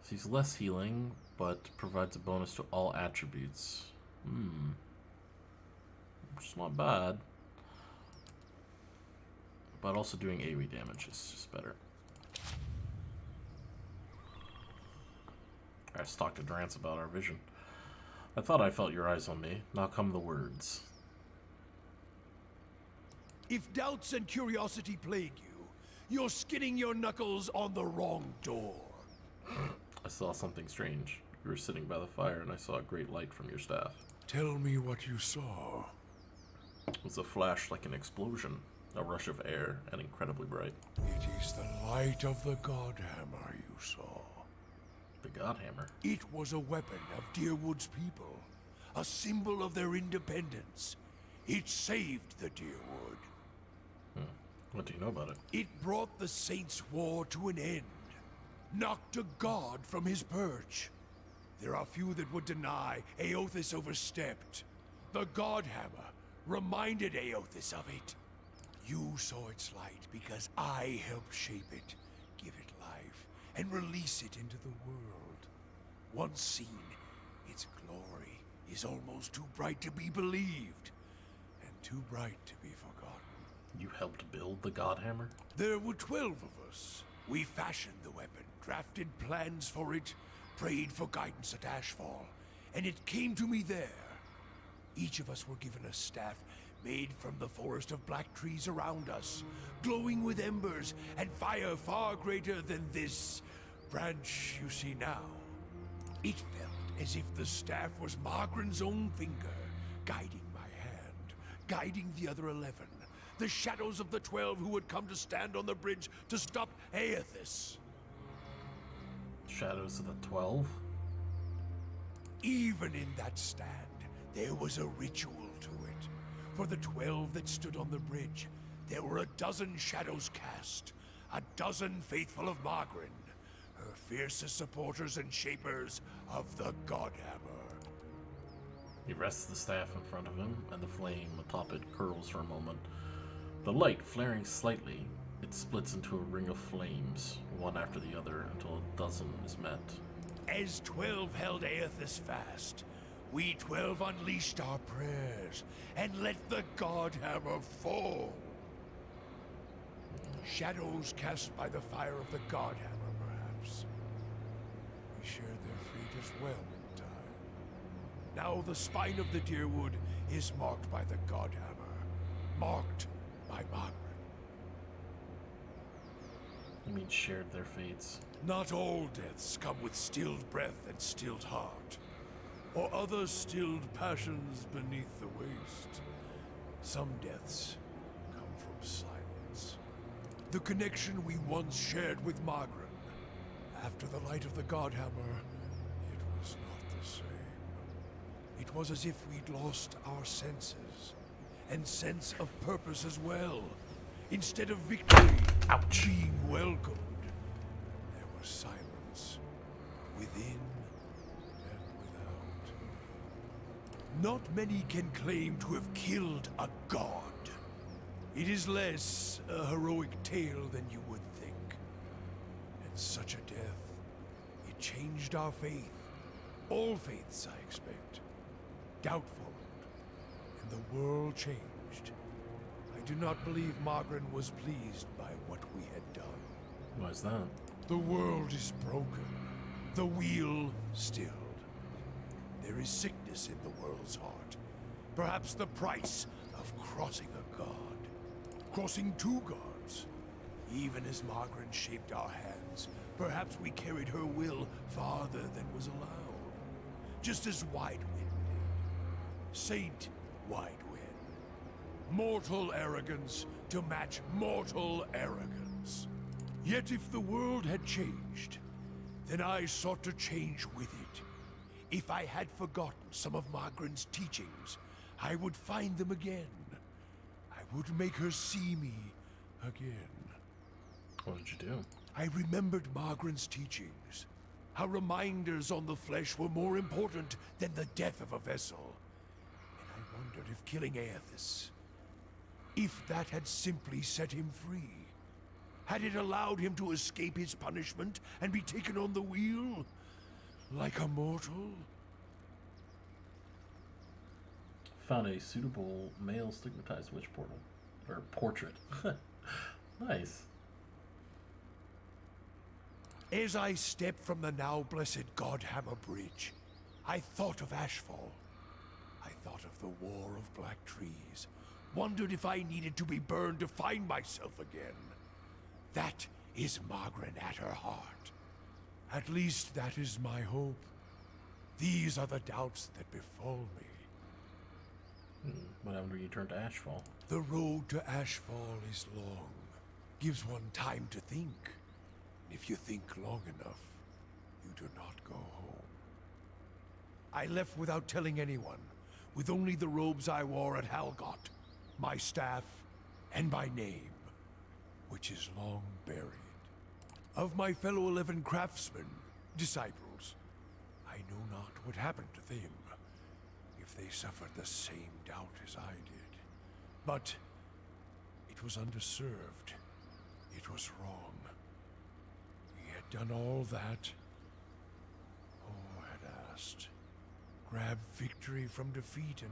Sees less healing, but provides a bonus to all attributes. Which is not bad. But also doing AoE damage is just better. I talked to Drance about our vision. I thought I felt your eyes on me. Now come the words. If doubts and curiosity plague you, you're skinning your knuckles on the wrong door. I saw something strange. You were sitting by the fire and I saw a great light from your staff. Tell me what you saw. It was a flash like an explosion, a rush of air, and incredibly bright. It is the light of the Godhammer you saw. The Godhammer. It was a weapon of Deerwood's people, a symbol of their independence. It saved the Deerwood. What do you know about it? It brought the Saints' War to an end, knocked a god from his perch. There are few that would deny Eothas overstepped. The Godhammer reminded Eothas of it. You saw its light because I helped shape it, give it life, and release it into the world. Once seen, its glory is almost too bright to be believed, and too bright to be forgotten. You helped build the Godhammer? There were 12 of us. We fashioned the weapon, drafted plans for it, prayed for guidance at Ashfall, and it came to me there. Each of us were given a staff made from the forest of black trees around us, glowing with embers and fire far greater than this branch you see now. It felt as if the staff was Margaren's own finger, guiding my hand, guiding the other 11, the shadows of the 12 who would come to stand on the bridge to stop Eothas. Shadows of the 12? Even in that stand, there was a ritual to it. For the 12 that stood on the bridge, there were a dozen shadows cast, a dozen faithful of Margren, her fiercest supporters and shapers of the Godhammer. He rests the staff in front of him, and the flame atop it curls for a moment. The light flaring slightly, it splits into a ring of flames, one after the other, until a dozen is met. As 12 held Eothas fast, we 12 unleashed our prayers and let the Godhammer fall. Shadows cast by the fire of the Godhammer, perhaps. We shared their fate as well in time. Now the spine of the Deerwood is marked by the Godhammer, marked by Margaret. You mean shared their fates? Not all deaths come with stilled breath and stilled heart, or other stilled passions beneath the waste. Some deaths come from silence. The connection we once shared with Margaret, after the light of the Godhammer, it was not the same. It was as if we'd lost our senses, and sense of purpose as well. Instead of victory, being welcomed, there was silence, within and without. Not many can claim to have killed a god. It is less a heroic tale than you would think. And such a death, it changed our faith. All faiths, I expect. Doubt followed, and the world changed. I do not believe Margaret was pleased by what we had done. Why is that? The world is broken. The wheel stilled. There is sickness in the world's heart. Perhaps the price of crossing a god. Crossing two gods. Even as Margaret shaped our hands, perhaps we carried her will farther than was allowed. Just as Widewind did. Saint Widewind. Mortal arrogance to match mortal arrogance. Yet if the world had changed, then I sought to change with it. If I had forgotten some of Margaret's teachings, I would find them again. I would make her see me again. What did you do? I remembered Margaret's teachings. How reminders on the flesh were more important than the death of a vessel. And I wondered if killing Aethys, if that had simply set him free. Had it allowed him to escape his punishment and be taken on the wheel? Like a mortal? Found a suitable male stigmatized witch portal. Or portrait. Nice. As I stepped from the now blessed Godhammer Bridge, I thought of Ashfall. I thought of the War of Black Trees. Wondered if I needed to be burned to find myself again. That is Margaret at her heart. At least that is my hope. These are the doubts that befall me. What happened when you turned to Ashfall? The road to Ashfall is long. Gives one time to think. If you think long enough, you do not go home. I left without telling anyone, with only the robes I wore at Halgot, my staff, and my name, which is long buried. Of my fellow 11 craftsmen, disciples, I know not what happened to them, if they suffered the same doubt as I did. But it was underserved. It was wrong. We had done all that. Oh, had asked. Grab victory from defeat and...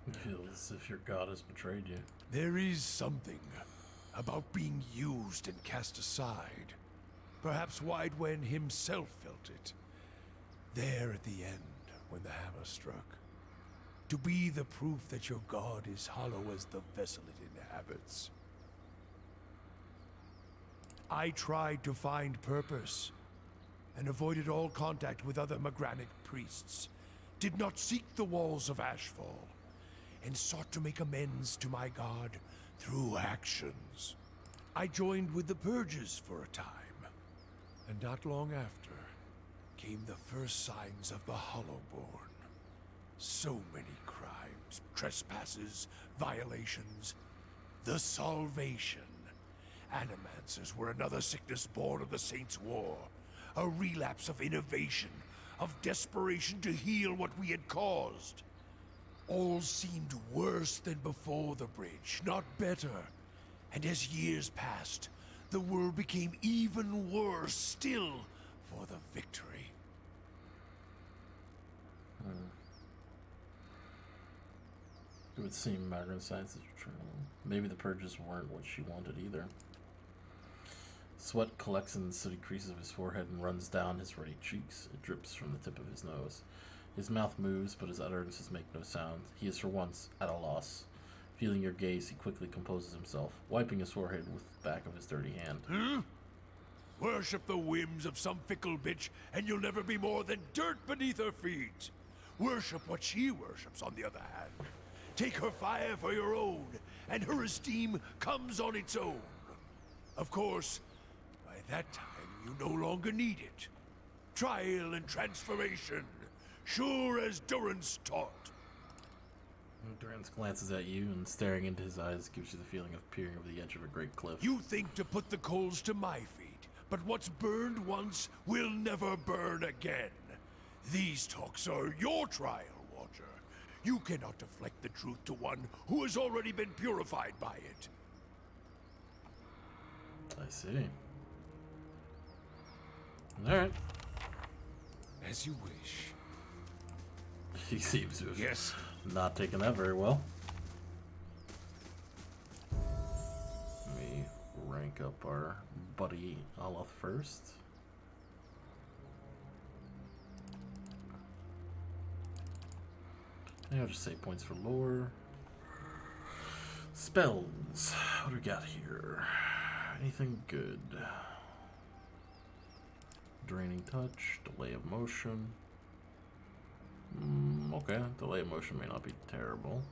It feels as if your god has betrayed you. There is something about being used and cast aside. Perhaps Widewen himself felt it. There at the end, when the hammer struck. To be the proof that your god is hollow as the vessel it inhabits. I tried to find purpose, and avoided all contact with other Magranic priests. Did not seek the walls of Ashfall, and sought to make amends to my god through actions. I joined with the Purges for a time, and not long after came the first signs of the Hollowborn. So many crimes, trespasses, violations. The Salvation. Animancers were another sickness born of the Saints' War. A relapse of innovation, of desperation to heal what we had caused. All seemed worse than before the bridge, not better. And as years passed, the world became even worse still for the victory. It would seem Margaret's signs are true. Maybe the purges weren't what she wanted either. Sweat collects in the sooty creases of his forehead and runs down his ruddy cheeks. It drips from the tip of his nose. His mouth moves, but his utterances make no sound. He is for once at a loss. Feeling your gaze, he quickly composes himself, wiping his forehead with the back of his dirty hand. Worship the whims of some fickle bitch, and you'll never be more than dirt beneath her feet. Worship what she worships, on the other hand. Take her fire for your own, and her esteem comes on its own. Of course, by that time, you no longer need it. Trial and transformation, sure as Durance taught. Durance glances at you, and staring into his eyes gives you the feeling of peering over the edge of a great cliff. You think to put the coals to my feet, but what's burned once will never burn again. These talks are your trial, Watcher. You cannot deflect the truth to one who has already been purified by it. I see. Alright. As you wish. He seems to have Yes. not taken that very well. Let me rank up our buddy Aloth first. And I'll just say points for lore. Spells. What do we got here? Anything good? Draining touch, delay of motion. Okay, delay of motion may not be terrible.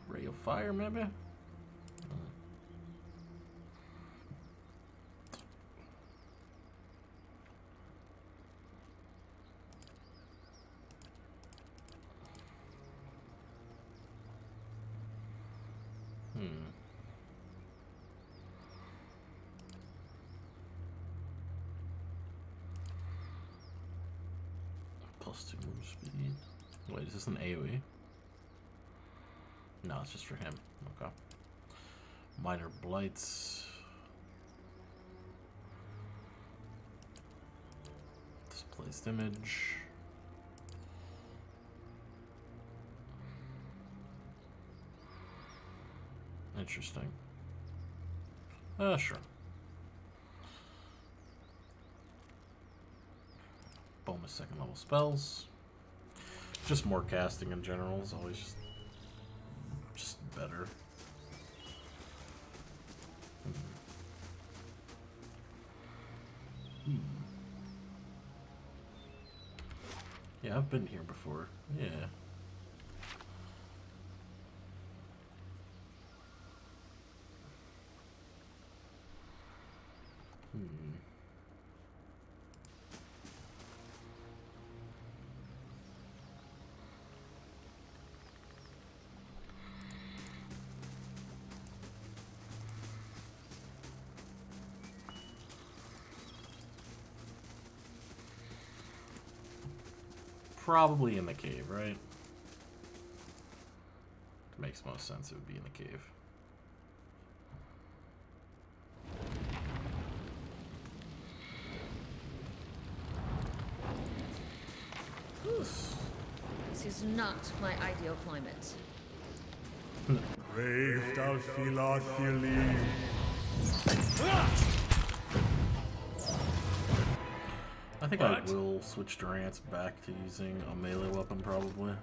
Ray of fire, maybe? +2 move speed. Wait, is this an AoE? No, it's just for him. Okay. Minor blights. Displaced image. Interesting. Sure. Bonus second level spells. Just more casting in general is always just better. Yeah, I've been here before. Yeah. Probably in the cave, right? Makes most sense it would be in the cave. This is not my ideal climate. Brave thou Philothili. I think I will switch Durant's back to using a melee weapon, probably.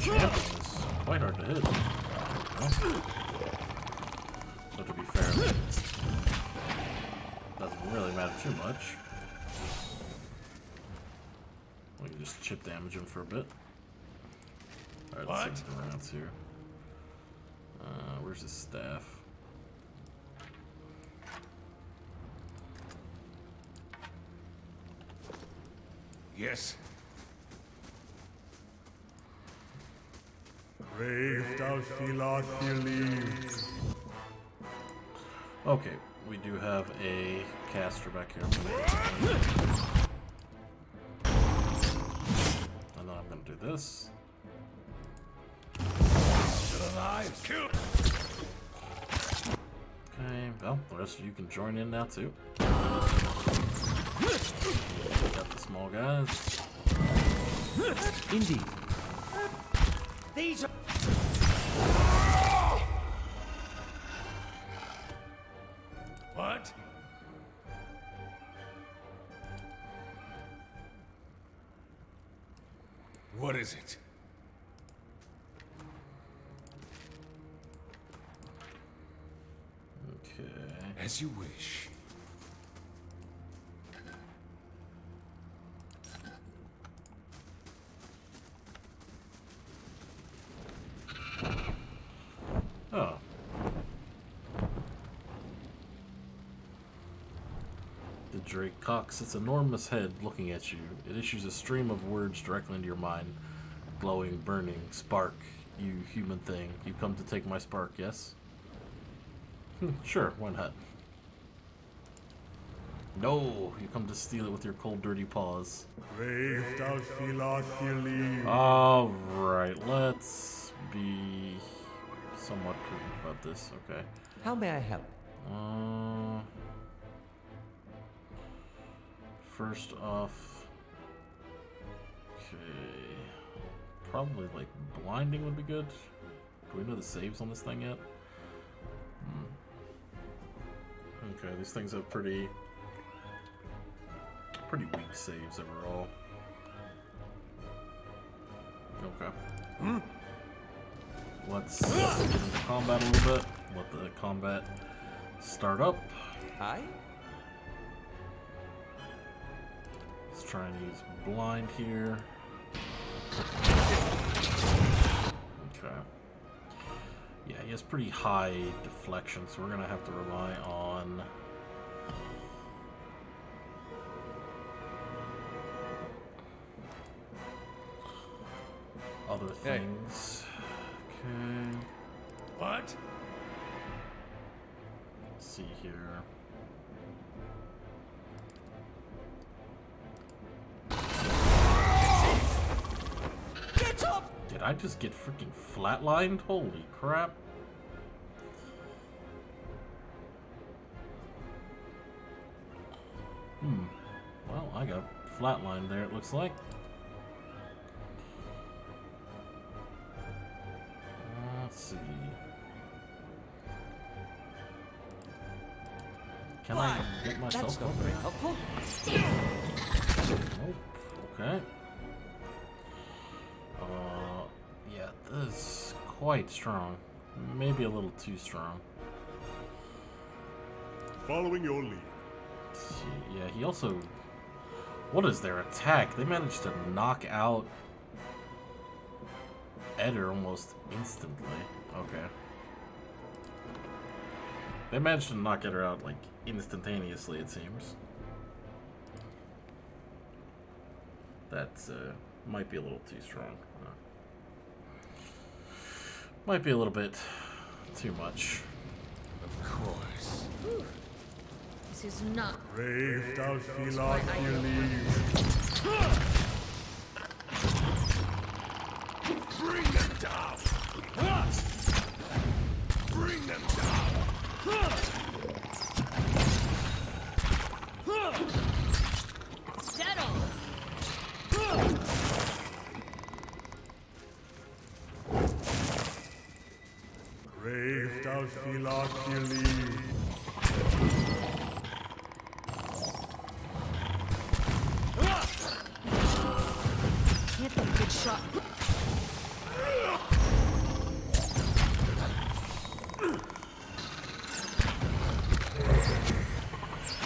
Champions, quite hard to hit. So to be fair, doesn't really matter too much. We can just chip damage him for a bit. Alright, let's see the rounds here. Where's his staff? Yes. Brave thou Philothili. Okay, we do have a caster back here. And then I'm gonna do this. Still alive. Kill. Okay, well, the rest of you can join in now too. Got the small guys. Indeed. These are... What? What is it? Okay. As you wish. Oh. The Drake cocks its enormous head looking at you. It issues a stream of words directly into your mind. Glowing, burning, spark. You human thing. You come to take my spark, yes? Sure, why not? No, you come to steal it with your cold, dirty paws. Brave thou Philothili. Alright, let's be somewhat prudent about this, okay. How may I help? First off, okay, probably like blinding would be good. Do we know the saves on this thing yet? Okay, these things have pretty weak saves overall. Okay. Let's get into combat a little bit. Let the combat start up. Aye? Let's try and use blind here. Okay. Yeah, he has pretty high deflection, so we're gonna have to rely on other things. Okay. What? Let's see here. Get up! Did I just get freaking flatlined? Holy crap. Well, I got flatlined there, it looks like. Let's see. Can I get myself over there? Helpful? Nope. Okay. Yeah, this is quite strong. Maybe a little too strong. Following your lead. Let's see. Yeah, he also... What is their attack? They managed to knock out Eder almost instantly. Okay. They managed to knock Eder out, like, instantaneously, it seems. That might be a little too strong. Might be a little bit too much. Of course. Whew. This is not Brave thou feel my our ideal Bring them down! Bring them down! settle. Brave thou feel our Can't be a good shot.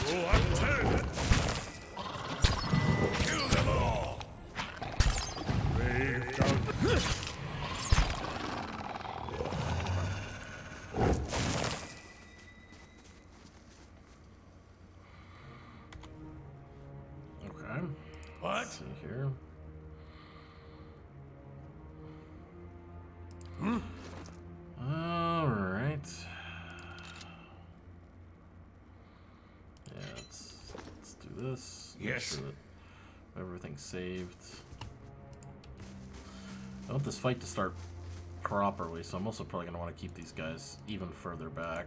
Oh, I'm telling you! Kill them all! Brave thou... Okay. What? Let's see here. Alright. Yeah, let's do this. Make Yes. sure that everything's saved. I want this fight to start properly, so I'm also probably going to want to keep these guys even further back.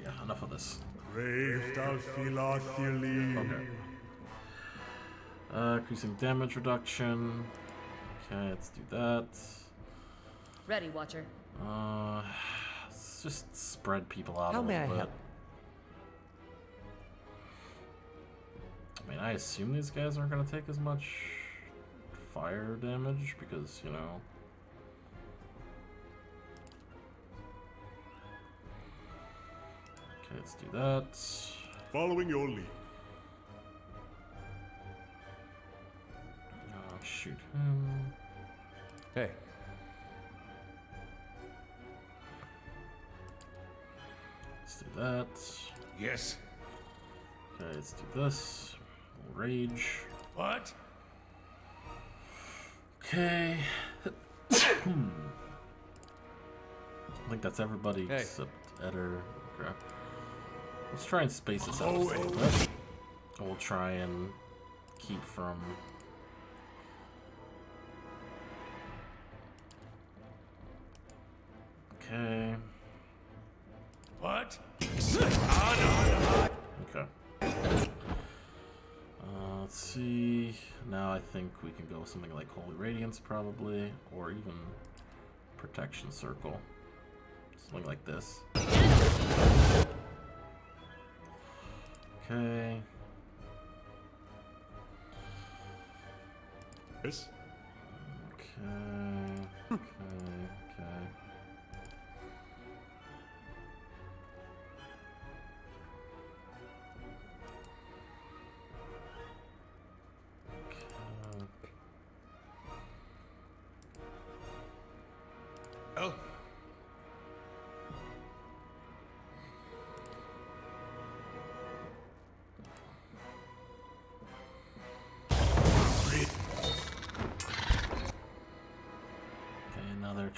Yeah, enough of this. Brave thou feel our Okay. Increasing damage reduction. Okay, let's do that. Ready, Watcher. Let's just spread people out How a may little I bit. help? I mean, I assume these guys aren't going to take as much fire damage because, you know... Okay, let's do that. Following your lead. Shoot him. Hey. Let's do that. Yes. Okay, let's do this. Rage. What? Okay. I think that's everybody Hey. except Eder. Let's try and space this out just a little bit. We'll try and keep from... Okay. What? Okay. Let's see. Now I think we can go with something like Holy Radiance probably, or even Protection Circle. Something like this. Okay. Yes. Okay. Okay.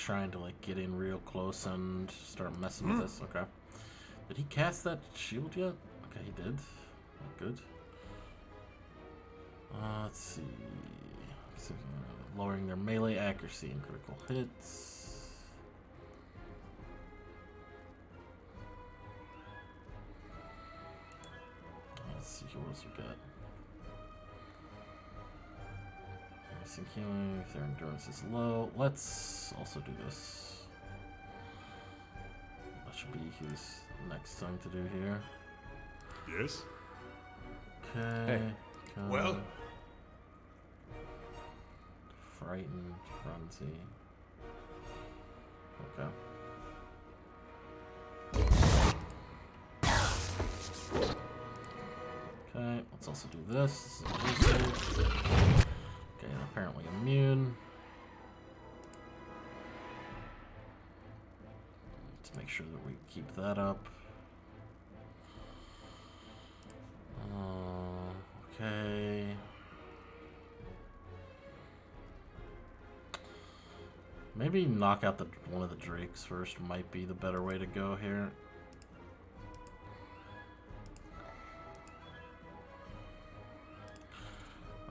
trying to like get in real close and start messing with this. Okay. Did he cast that shield yet? Okay, he did. Good. Let's see. So, lowering their melee accuracy and critical hits. Let's see what else we got. Missing healing if their endurance is low. Let's also do this. That should be his next thing to do here. Yes? Okay. Hey. Well? Frightened, frenzy. Okay. Okay, let's also do this. This is elusive. Okay, and apparently immune. Let's make sure that we keep that up. Okay. Maybe knock out one of the drakes first might be the better way to go here.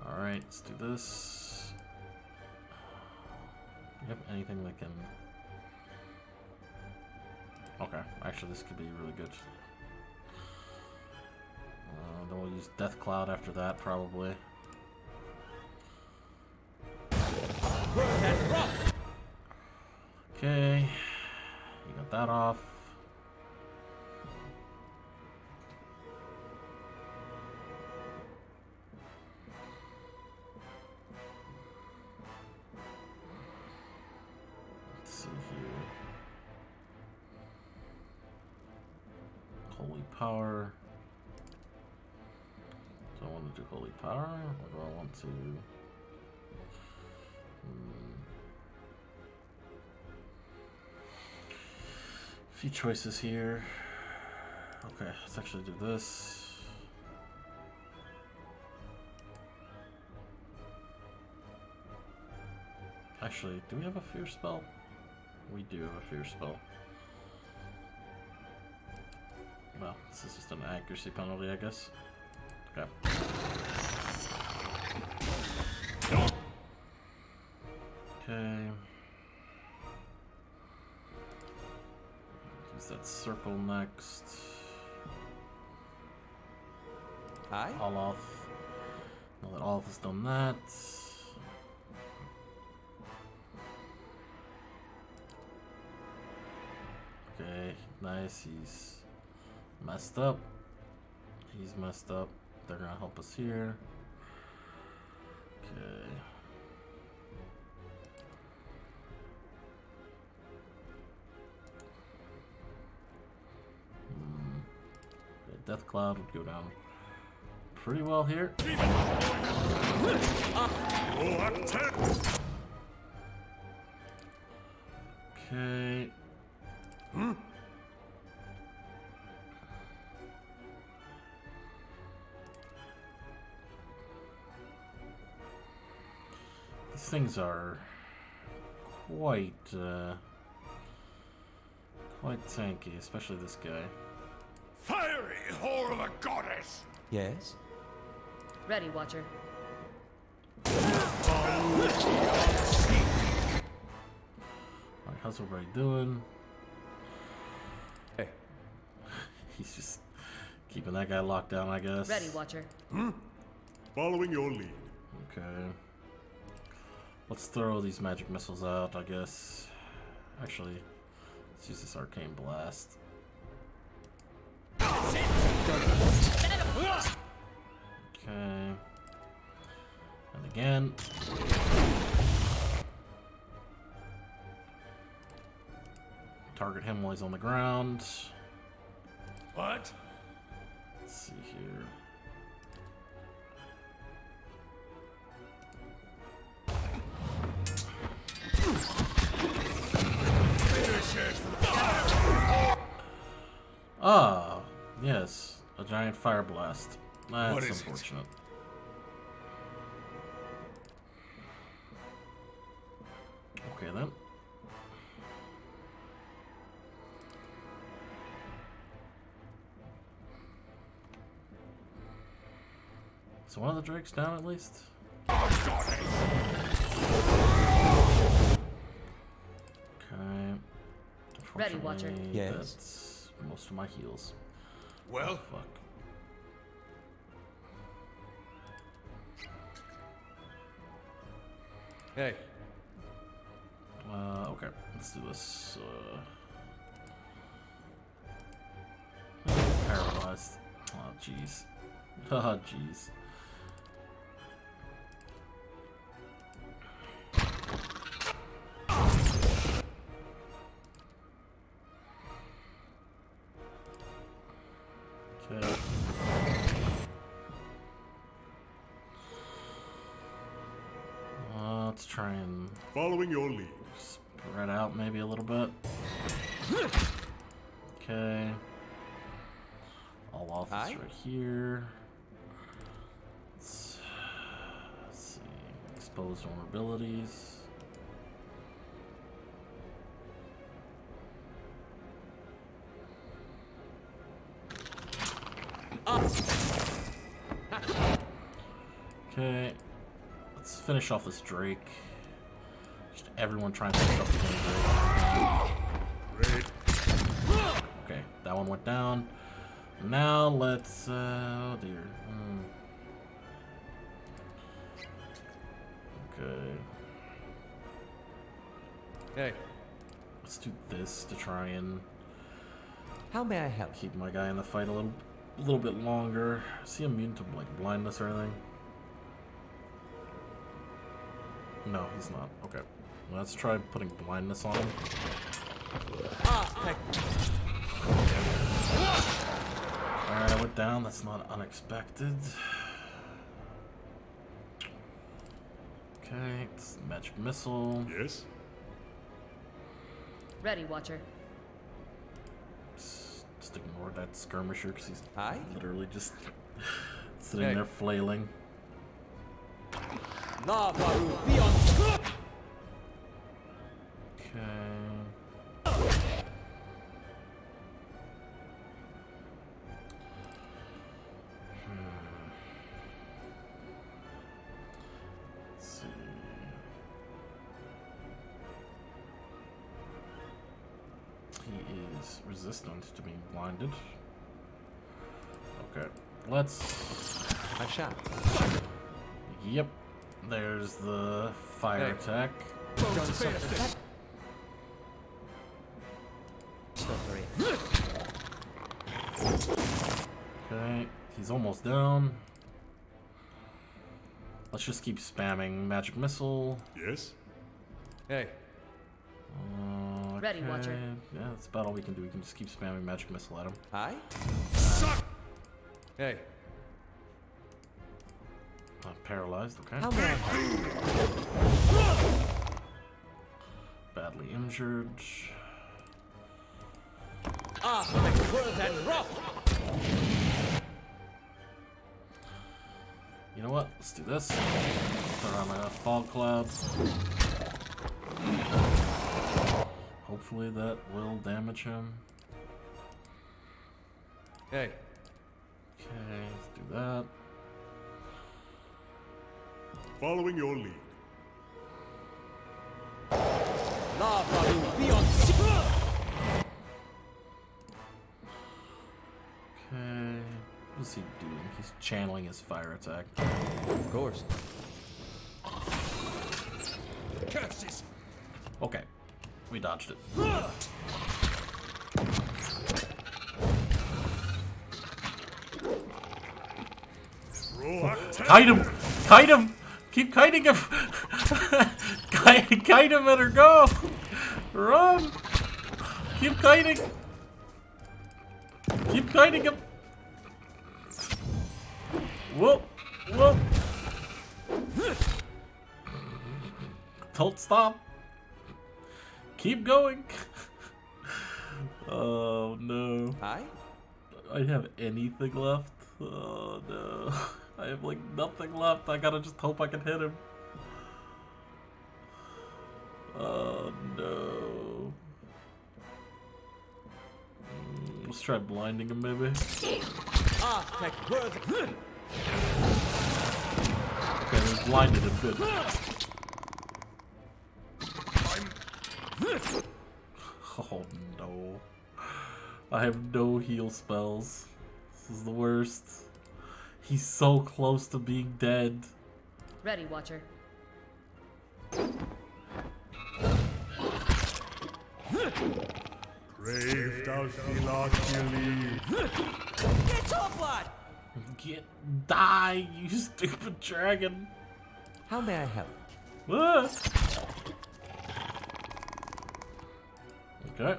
Alright, let's do this. Do you have anything that can... Okay, actually this could be really good. Then we'll use Death Cloud after that, probably. Okay, you got that off. Let's see here. Holy Power. Do I want to do Holy Power, or do I want to... Few choices here. Okay, let's actually do this. Actually, do we have a fear spell? We do have a fear spell. Well, this is just an accuracy penalty, I guess. Okay. Okay. Use that circle next. Hi. Olaf. Now that Olaf has done that. Okay, nice. He's messed up. He's messed up. They're gonna help us here. Okay. Okay, Death Cloud would go down pretty well here. Okay. These things are quite tanky, especially this guy. Fiery whore of a goddess! Yes? Ready, Watcher. Alright, how's everybody doing? Hey. He's just keeping that guy locked down, I guess. Ready, Watcher. Following your lead. Okay. Let's throw these magic missiles out, I guess. Actually, let's use this arcane blast. Okay. And again. Target him while he's on the ground. What? Let's see here. Ah, yes, a giant fire blast. That's What is it? unfortunate. Okay then. So one of the drakes down at least? Okay. Ready, Watcher. Unfortunately, Yes? that's most of my heals. Well, Oh, fuck. Hey. Okay, let's do this. Paralyzed. Oh, jeez. Oh, jeez. Okay. Let's try and Following your lead. spread out maybe a little bit. Okay. All off Aye. right here. Let's see. Exposed vulnerabilities. Okay. Let's finish off this Drake. Just everyone trying to finish off the Drake. Great. Okay, that one went down. Now let's, oh dear. Okay, Hey. let's do this to try and How may I help? keep my guy in the fight a little bit longer. Is he immune to like blindness or anything? No, he's not. Okay, let's try putting blindness on him. Alright, I went down. That's not unexpected. Okay, it's magic missile. Yes? Ready, Watcher. Just ignore that skirmisher because he's Aye? literally just sitting Hey. there flailing. Okay. Let's see. He is resistant to being blinded. Okay, let's. I shall. Yep, there's the fire Hey. attack. Done something. Slippery. Okay, he's almost down. Let's just keep spamming magic missile. Yes? Hey. Ready, Watcher. Yeah, that's about all we can do. We can just keep spamming magic missile at him. Aye? Hey. Paralyzed, okay. How may I help? Badly injured. You know what? Let's do this. Throw on a fog cloud. Hopefully that will damage him. Hey. Okay, let's do that. Following your lead. Okay. What's he doing? He's channeling his fire attack. Of course. curses! Okay. We dodged it. Kite him! Kite him! Keep kiting him! Kite him, let her go! Run! Keep kiting! Keep kiting him! Whoop! Whoop! Don't stop! Keep going! Oh no. Aye? I have anything left? Oh no. I have like nothing left. I gotta just hope I can hit him. Oh no. Let's try blinding him maybe. he was blinded and good. Oh no. I have no heal spells. This is the worst. He's so close to being dead. Ready, Watcher. Brave thou Philoculi. Get your blood! Die, you stupid dragon. How may I help? Ah. Okay.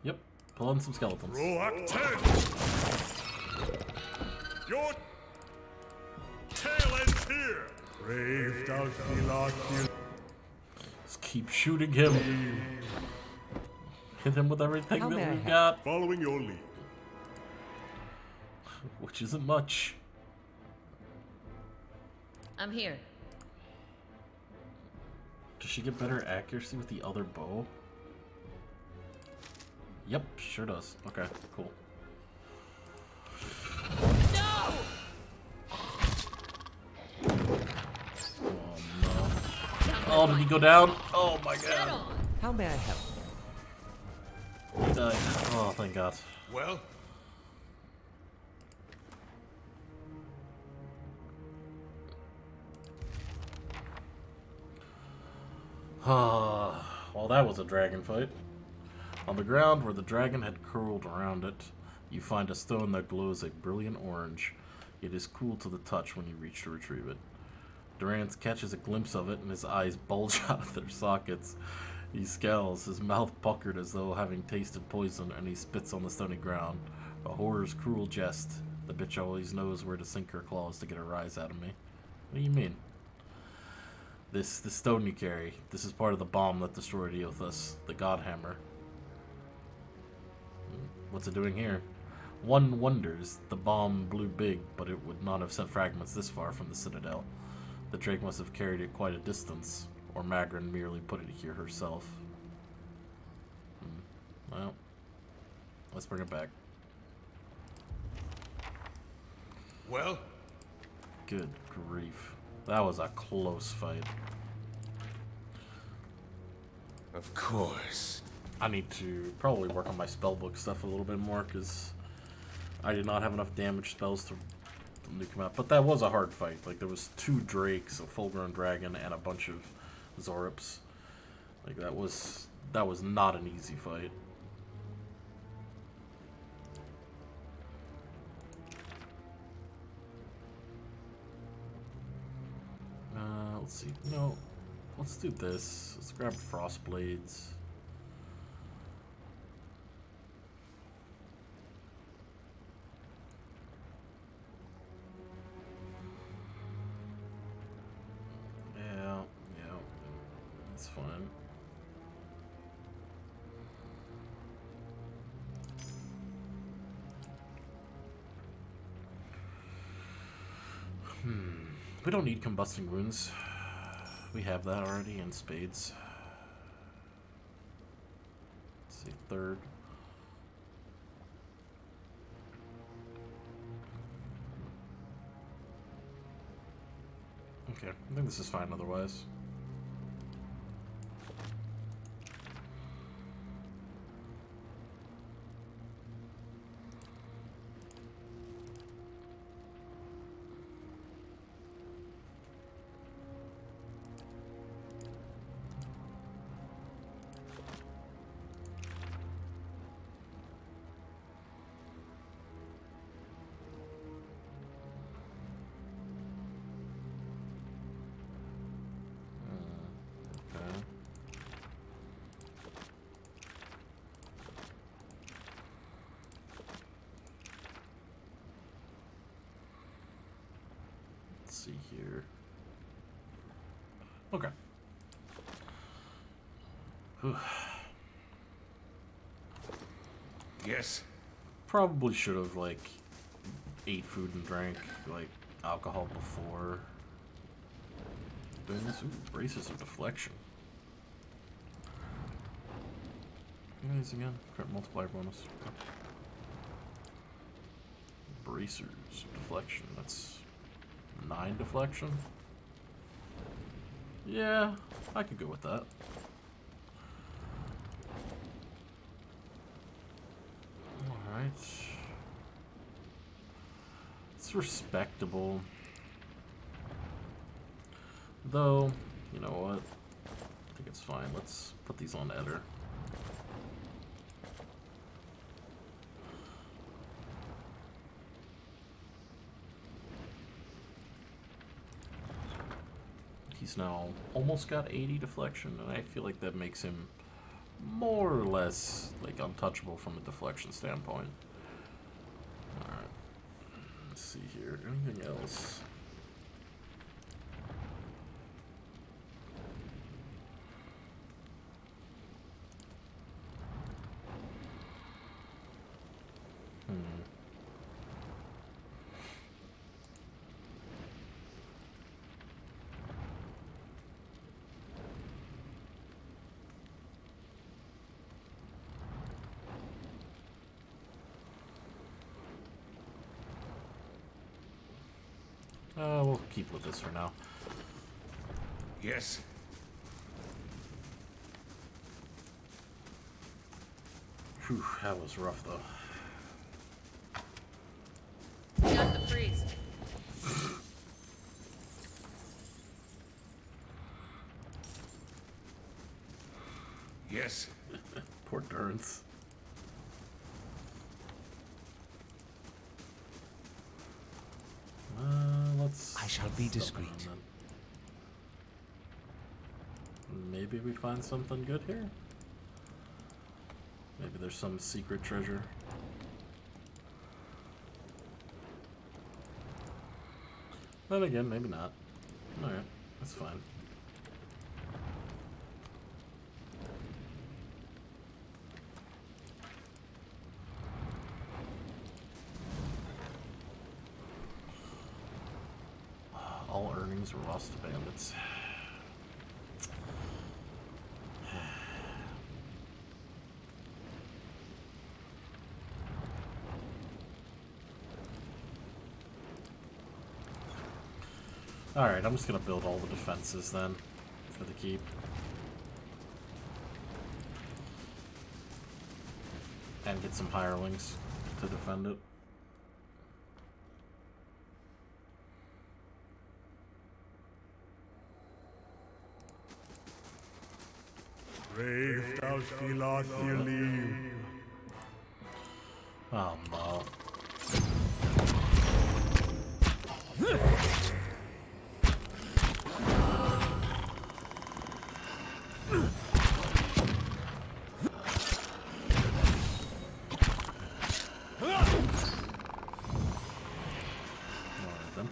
Yep. Pull in some skeletons. Roak 10. Your tail ends here. Brave thou Philoculi. Just keep shooting him. Hit him with everything How may I that we've help? got. Following your lead. Which isn't much. I'm here. Does she get better accuracy with the other bow? Yep, sure does. Okay, cool. No! Oh no. Oh, did he go down? Oh my Get god. on! How may I help? He died. Oh, thank god. Well, Well, that was a dragon fight. On the ground where the dragon had curled around it, you find a stone that glows a brilliant orange. It is cool to the touch when you reach to retrieve it. Durance catches a glimpse of it and his eyes bulge out of their sockets. He scowls, his mouth puckered as though having tasted poison, and he spits on the stony ground. A horror's cruel jest. The bitch always knows where to sink her claws to get a rise out of me. What do you mean? This stone you carry, this is part of the bomb that destroyed Eothas, the God Hammer. What's it doing here? One wonders. The bomb blew big, but it would not have sent fragments this far from the Citadel. The Drake must have carried it quite a distance, or Magrin merely put it here herself. Well, let's bring it back. well, Good grief. That was a close fight. of course. I need to probably work on my spellbook stuff a little bit more, because I did not have enough damage spells to nuke him out. But that was a hard fight. Like, there was 2 drakes, a full-grown dragon, and a bunch of Zorips. Like, that was not an easy fight. Let's see. No, let's do this. Let's grab Frost Blades. Yeah, that's fine. We don't need combusting wounds. We have that already in spades. Let's see, 3rd. Okay, I think this is fine otherwise. Okay. Let's see here. Okay. Whew. Yes. Probably should have, like, ate food and drank, like, alcohol before doing this. Ooh, braces of deflection. These again. Crit multiplier bonus. Okay. bracers of deflection. That's 9 deflection. Yeah, I could go with that. Alright. It's respectable. Though, you know what? I think it's fine. Let's put these on Eder. He's now almost got 80 deflection, and I feel like that makes him more or less like untouchable from a deflection standpoint. Alright. Let's see here. Anything else? We'll keep with this for now. Yes. Whew, that was rough though. Got the priest. Yes. Poor Durance. Let's. I shall be stop discreet. on then. Maybe we find something good here. Maybe there's some secret treasure. Then again, maybe not. Alright, that's fine. All earnings were lost to bandits. Alright, I'm just gonna build all the defenses then for the keep. And get some hirelings to defend it. Brave thou Philothelim. Oh no. Alright then.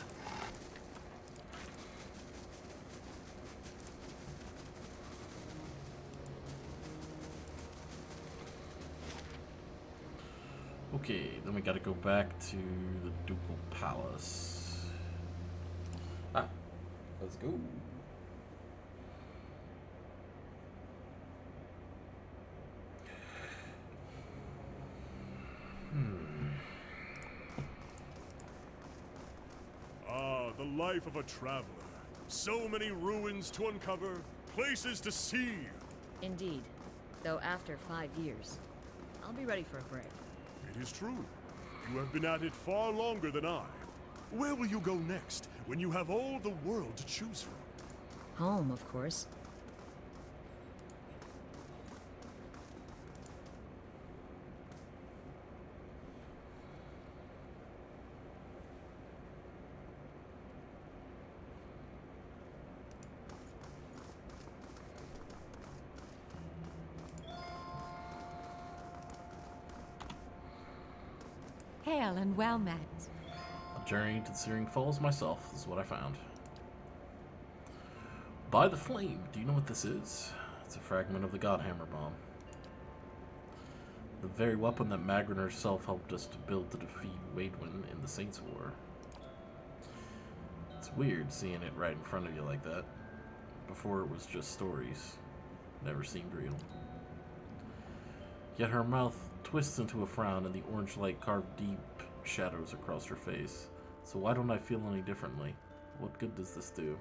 Okay, then we gotta go back to the Ducal Palace. Ah, let's go. Ah, the life of a traveler. So many ruins to uncover, places to see. Indeed. Though after 5 years. I'll be ready for a break. It is true. You have been at it far longer than I. Where will you go next, when you have all the world to choose from? Home, of course. Hail and well met. A journey to the Searing Falls myself is what I found. By the Flame, do you know what this is? It's a fragment of the Godhammer bomb. The very weapon that Magrin herself helped us to build to defeat Waidwin in the Saints' War. It's weird seeing it right in front of you like that. Before it was just stories. Never seemed real. Yet her mouth twists into a frown and the orange light carved deep shadows across her face. So why don't I feel any differently? What good does this do?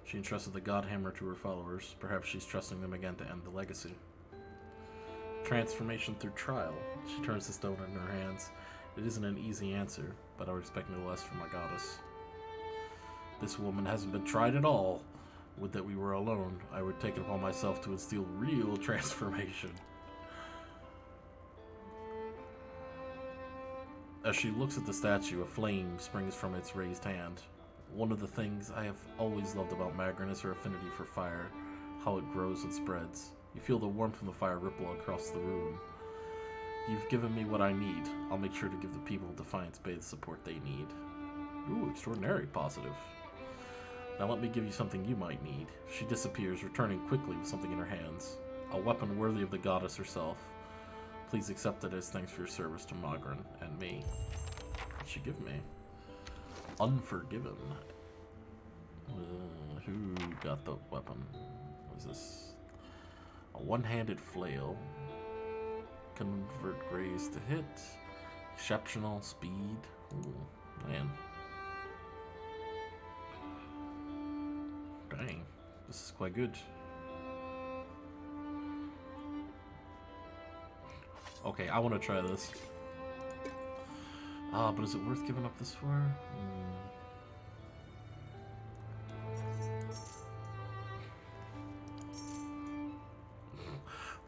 She entrusted the God Hammer to her followers. Perhaps she's trusting them again to end the legacy. Transformation through trial. She turns the stone in her hands. It isn't an easy answer, but I would expect no less from my goddess. This woman hasn't been tried at all. Would that we were alone. I would take it upon myself to instill real transformation. As she looks at the statue, a flame springs from its raised hand. One of the things I have always loved about Magrin is her affinity for fire, how it grows and spreads. You feel the warmth from the fire ripple across the room. You've given me what I need. I'll make sure to give the people of Defiance Bay the support they need. Ooh, extraordinary positive. Now let me give you something you might need. She disappears, returning quickly with something in her hands. A weapon worthy of the goddess herself. Please accept it as thanks for your service to Magrin and me. What'd she give me? Unforgiven. Who got the weapon? What is this? A one-handed flail. Convert graze to hit. Exceptional speed. Ooh, man. Dang. This is quite good. Okay, I want to try this. Ah, but is it worth giving up this for?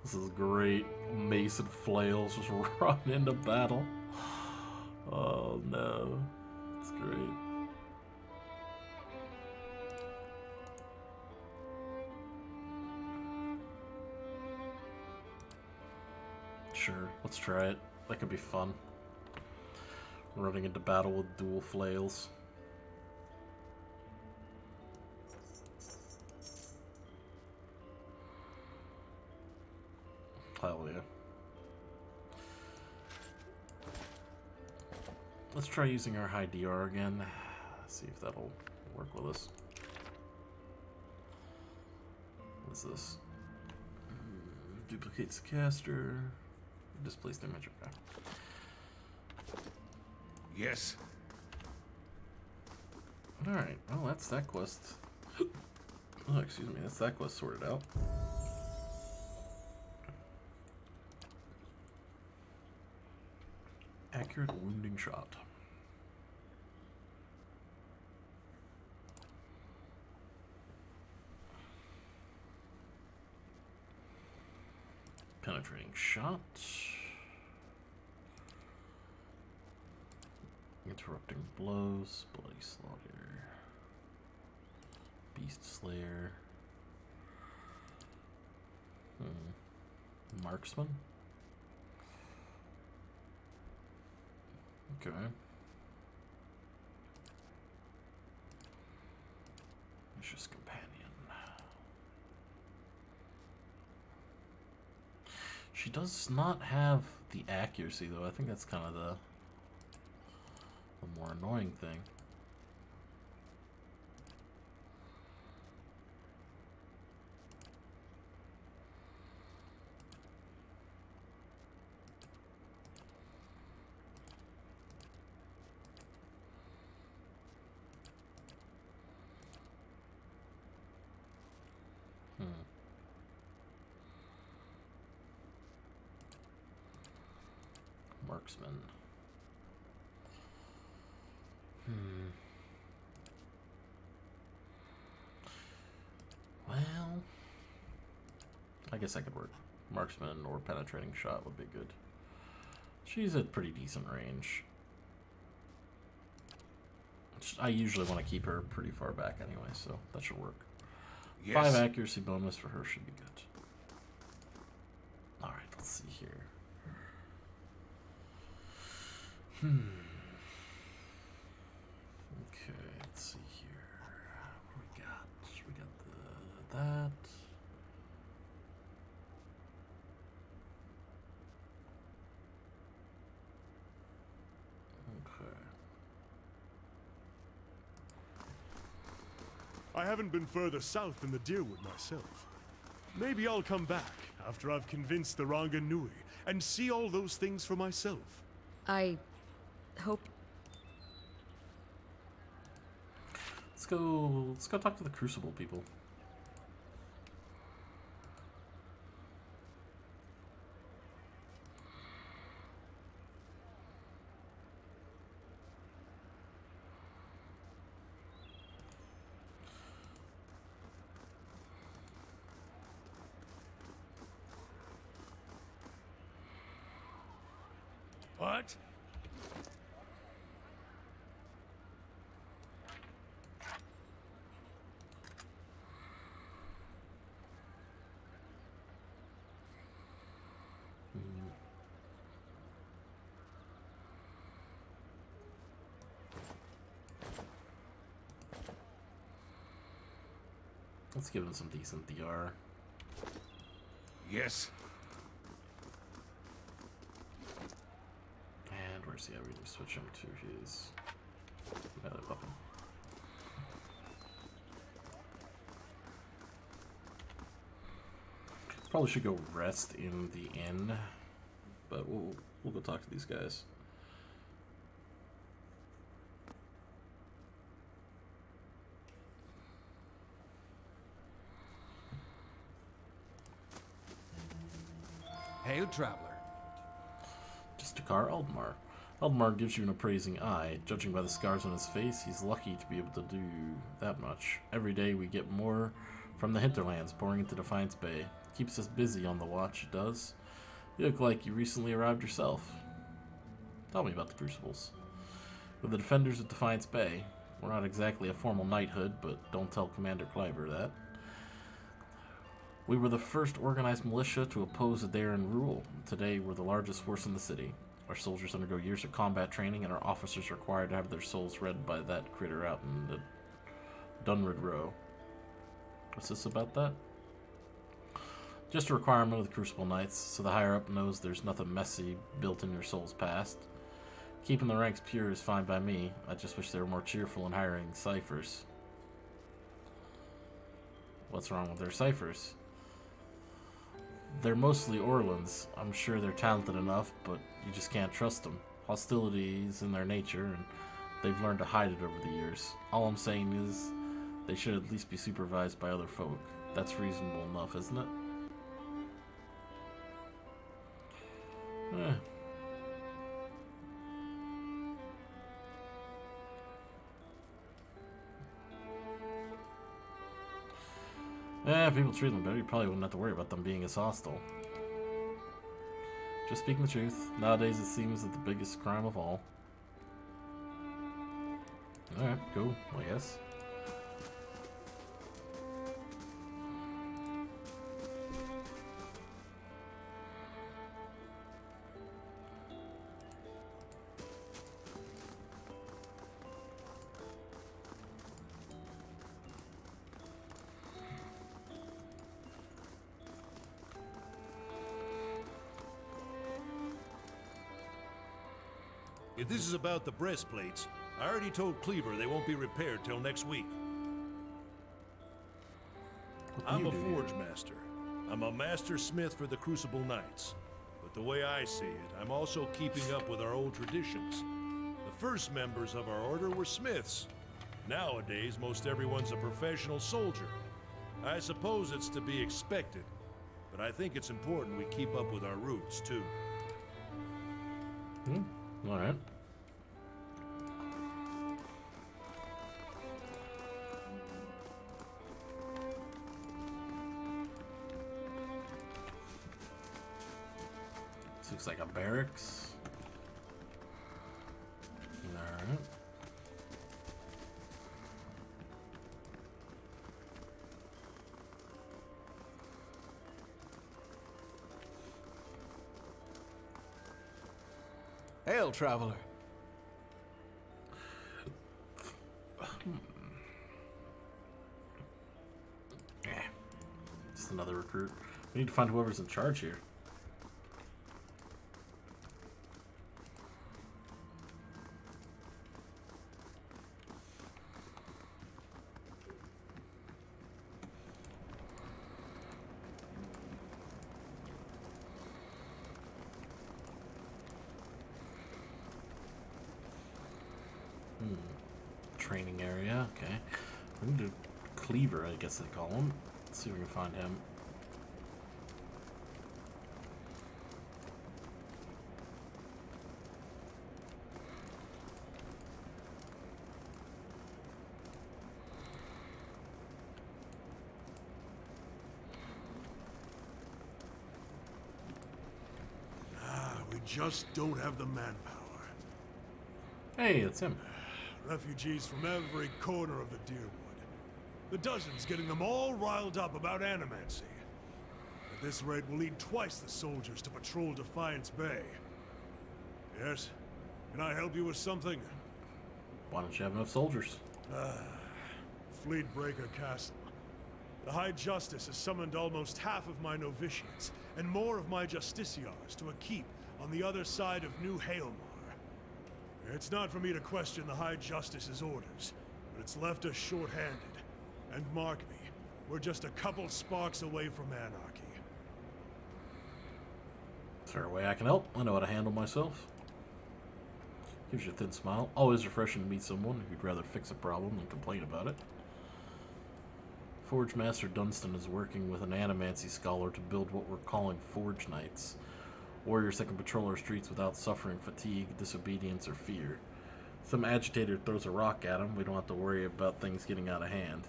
This is great. Mace and flails just run into battle. Oh no. It's great. Sure, let's try it. That could be fun. Running into battle with dual flails. Hell yeah. Let's try using our high DR again. See if that'll work with us. What's this? Duplicates the caster. Displace the image. Okay. Yes. Alright, well that's that quest. Oh, excuse me, that's that quest sorted out. Accurate wounding shot. Penetrating shot. Interrupting blows. Bloody slaughter. Beast slayer. Marksman. Okay. Vicious companion. She does not have the accuracy though. I think that's kind of the more annoying thing. Marksman. Well, I guess I could work. Marksman or penetrating shot would be good. She's at pretty decent range. I usually want to keep her pretty far back anyway, so that should work. Yes. 5 accuracy bonus for her should be good. Alright, let's see here. Okay, let's see here. What do we got? We got that. Okay. I haven't been further south than the Deerwood myself. Maybe I'll come back after I've convinced the Ranganui and see all those things for myself. I hope. Let's go talk to the Crucible people. What? Let's give him some decent DR. Yes. And where's he at? We can switch him to his other weapon. Probably should go rest in the inn, but we'll go talk to these guys. Hail, traveler. Just Dakar Aldmar. Aldmar gives you an appraising eye. Judging by the scars on his face, he's lucky to be able to do that much. Every day we get more from the hinterlands pouring into Defiance Bay. Keeps us busy on the watch, it does. You look like you recently arrived yourself. Tell me about the Crucibles. We're the defenders of Defiance Bay. We're not exactly a formal knighthood, but don't tell Commander Cliver that. We were the first organized militia to oppose Adaran rule. Today, we're the largest force in the city. Our soldiers undergo years of combat training, and our officers are required to have their souls read by that critter out in the Dunrid Row. What's this about that? Just a requirement of the Crucible Knights, so the higher-up knows there's nothing messy built in your soul's past. Keeping the ranks pure is fine by me. I just wish they were more cheerful in hiring ciphers. What's wrong with their ciphers? They're mostly Orlans. I'm sure they're talented enough, but you just can't trust them. Hostility is in their nature, and they've learned to hide it over the years. All I'm saying is, they should at least be supervised by other folk. That's reasonable enough, isn't it? If people treat them better, you probably wouldn't have to worry about them being as hostile. Just speaking the truth, nowadays it seems that the biggest crime of all. Alright, cool, I guess. If this is about the breastplates, I already told Cleaver they won't be repaired till next week. I'm a forge master. I'm a master smith for the Crucible Knights. But the way I see it, I'm also keeping up with our old traditions. The first members of our order were smiths. Nowadays, most everyone's a professional soldier. I suppose it's to be expected, but I think it's important we keep up with our roots, too. Alright. This looks like a barracks. Alright. Hail, traveler. Just another recruit. We need to find whoever's in charge here. Training area, okay. We can do Cleaver, I guess they call him. Let's see if we can find him. We just don't have the manpower. Hey, it's him. Refugees from every corner of the Deerwood. The dozens getting them all riled up about animancy. At this rate, we'll need twice the soldiers to patrol Defiance Bay. Yes? Can I help you with something? Why don't you have enough soldiers? Fleetbreaker Castle. The High Justice has summoned almost half of my novitiates, and more of my justiciars to a keep on the other side of New Hailmar. It's not for me to question the High Justice's orders, but it's left us short-handed. And mark me, we're just a couple sparks away from anarchy. Is there a way I can help? I know how to handle myself. Gives you a thin smile. Always refreshing to meet someone who'd rather fix a problem than complain about it. Forge Master Dunstan is working with an animancy scholar to build what we're calling Forge Knights. Warriors that can patrol our streets without suffering fatigue, disobedience, or fear. Some agitator throws a rock at him, we don't have to worry about things getting out of hand.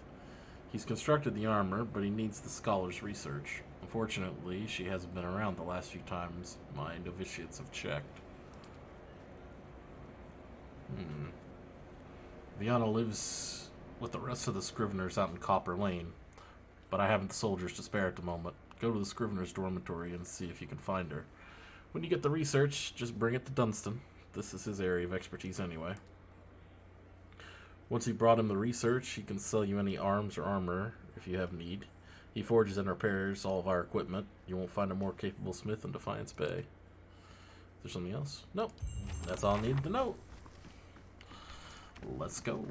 He's constructed the armor, but he needs the scholar's research. Unfortunately, she hasn't been around the last few times my novitiates have checked. Viana lives with the rest of the Scriveners out in Copper Lane, but I haven't the soldiers to spare at the moment. Go to the Scrivener's dormitory and see if you can find her. When you get the research, just bring it to Dunstan. This is his area of expertise anyway. Once you've brought him the research, he can sell you any arms or armor if you have need. He forges and repairs all of our equipment. You won't find a more capable smith in Defiance Bay. Is there something else? Nope. That's all I needed to know. Let's go.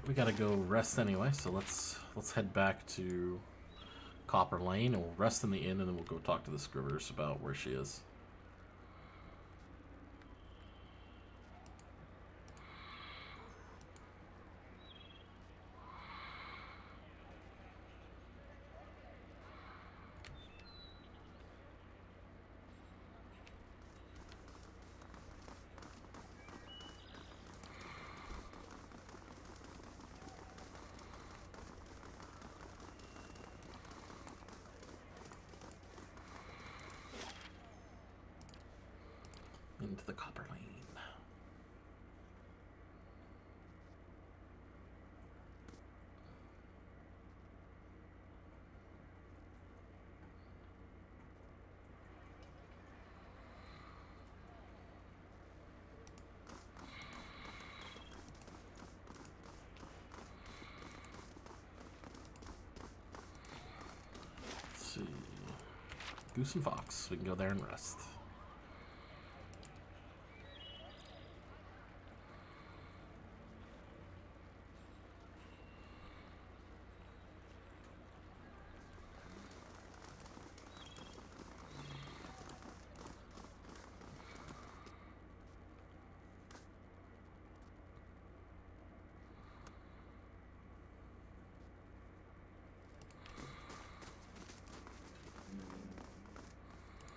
We gotta go rest anyway, so let's head back to Copper Lane, and we'll rest in the inn, and then we'll go talk to the Scriveners about where she is. Into the Copper Lane. Let's see. Goose and Fox. We can go there and rest.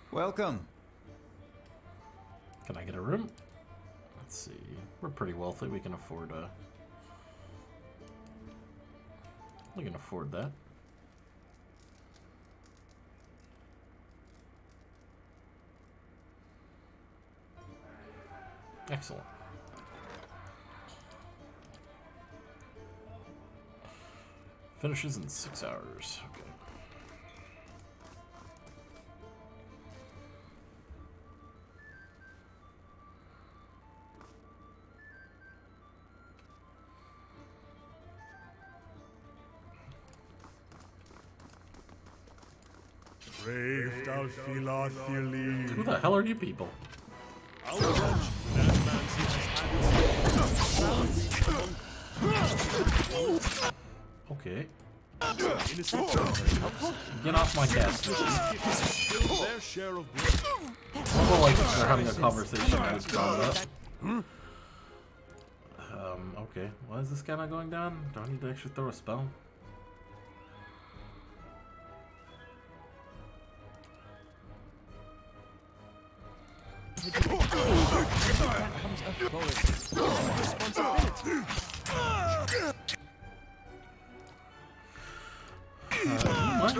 Welcome. Can I get a room? Let's see. We're pretty wealthy. We can afford that. Excellent. Finishes in 6 hours. Okay. Who the hell are you people? I'll grant you that man's Okay. innocent. Get off my cast. Their share of blood. Well, like they're having a conversation I just brought up. Okay. Why is this guy not going down? Do I need to actually throw a spell? What?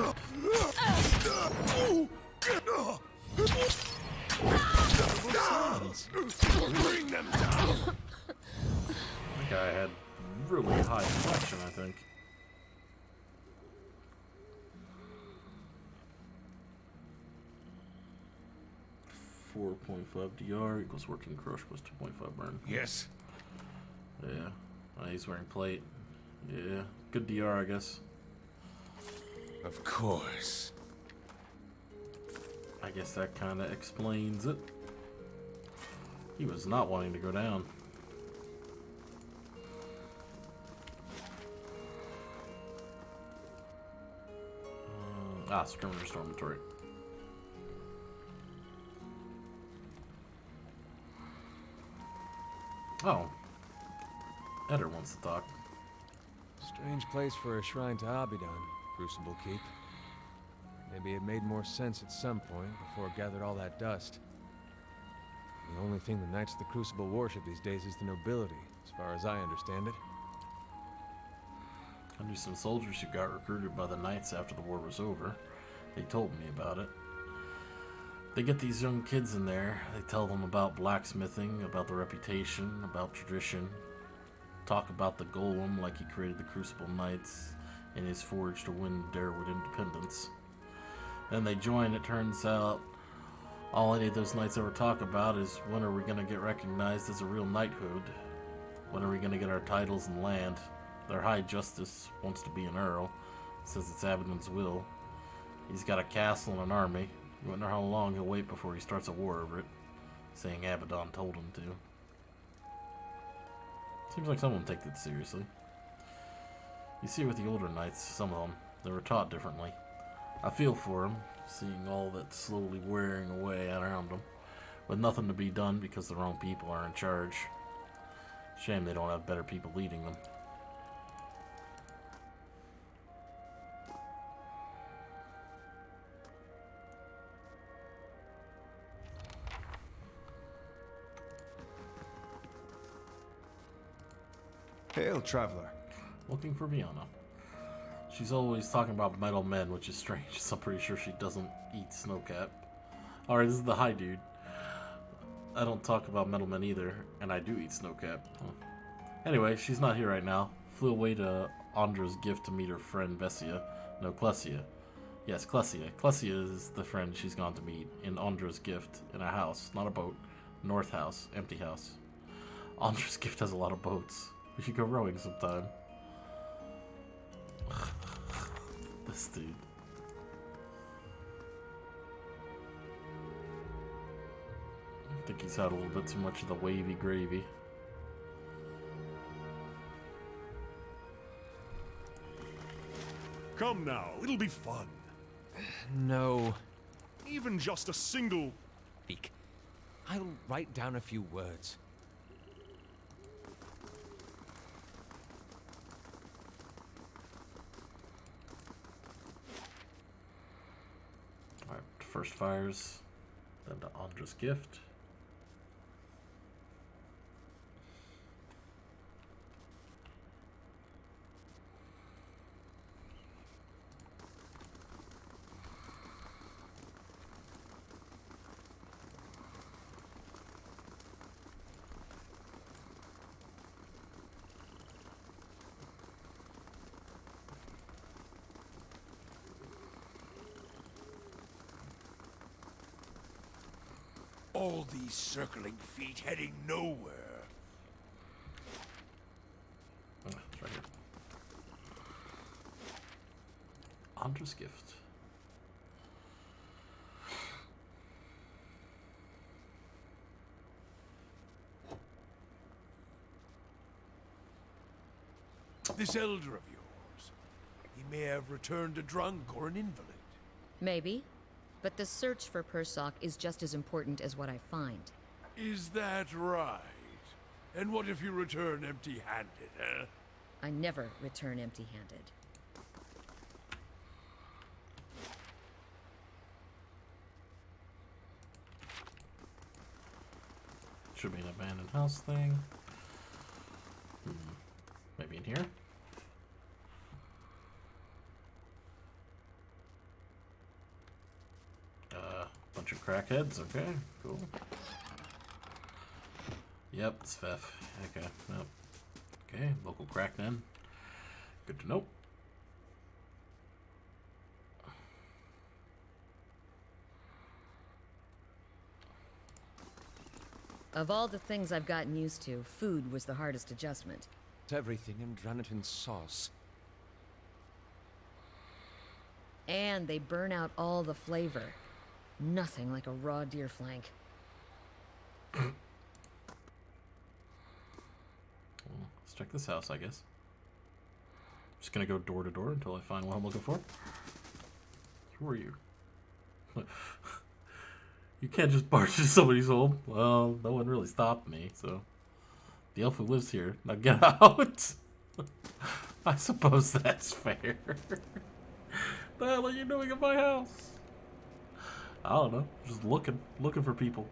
Bring them down. That guy had really high deflection, I think. .5 DR equals working crush plus 2.5 burn. Yes. Yeah. He's wearing plate. Yeah. Good DR, I guess. Of course. I guess that kind of explains it. He was not wanting to go down. Skirmisher Dormitory. Oh. Eder wants to talk. Strange place for a shrine to Abaddon, Crucible Keep. Maybe it made more sense at some point before it gathered all that dust. The only thing the Knights of the Crucible worship these days is the nobility, as far as I understand it. I knew some soldiers who got recruited by the Knights after the war was over. They told me about it. They get these young kids in there. They tell them about blacksmithing, about the reputation, about tradition. Talk about the golem like he created the Crucible Knights in his forge to win Darewood independence. Then they join. It turns out all any of those knights ever talk about is when are we going to get recognized as a real knighthood? When are we going to get our titles and land? Their High Justice wants to be an earl. Says it's Abaddon's will. He's got a castle and an army. You wonder how long he'll wait before he starts a war over it. Saying Abaddon told him to. Seems like someone take it seriously. You see with the older knights, some of them, they were taught differently. I feel for them, seeing all that slowly wearing away around them, with nothing to be done because the wrong people are in charge. Shame they don't have better people leading them. Hail, traveler. Looking for Viana. She's always talking about metal men, which is strange. So I'm pretty sure she doesn't eat snowcap. Alright, this is the high dude. I don't talk about metal men either, and I do eat snowcap. Anyway, she's not here right now. Flew away to Andra's gift to meet her friend Bessia. No, Klesia. Yes, Klesia. Klesia is the friend she's gone to meet in Andra's gift in a house, not a boat. North house, empty house. Andra's gift has a lot of boats. We should go rowing sometime. This dude. I think he's had a little bit too much of the wavy gravy. Come now, it'll be fun. No. Even just a single... Speak. I'll write down a few words. Alright, first fires, then to Andra's gift. All these circling feet heading nowhere. It's right here. Andra's gift. This elder of yours, he may have returned a drunk or an invalid. Maybe. But the search for Persock is just as important as what I find. Is that right? And what if you return empty-handed, huh? I never return empty-handed. Should be an abandoned house thing. Maybe in here? Bunch of crackheads, okay, cool. Yep, it's Fef. Okay, yep. Okay, local crackden. Good to know. Of all the things I've gotten used to, food was the hardest adjustment. Everything in Dranitin sauce. And they burn out all the flavor. Nothing like a raw deer flank. Let's check this house, I guess. Just gonna go door to door until I find what I'm looking for. Who are you? You can't just barge into somebody's home. Well, no one really stopped me, so... The elf who lives here. Now get out! I suppose that's fair. The hell are you doing in my house? I don't know. Just looking for people.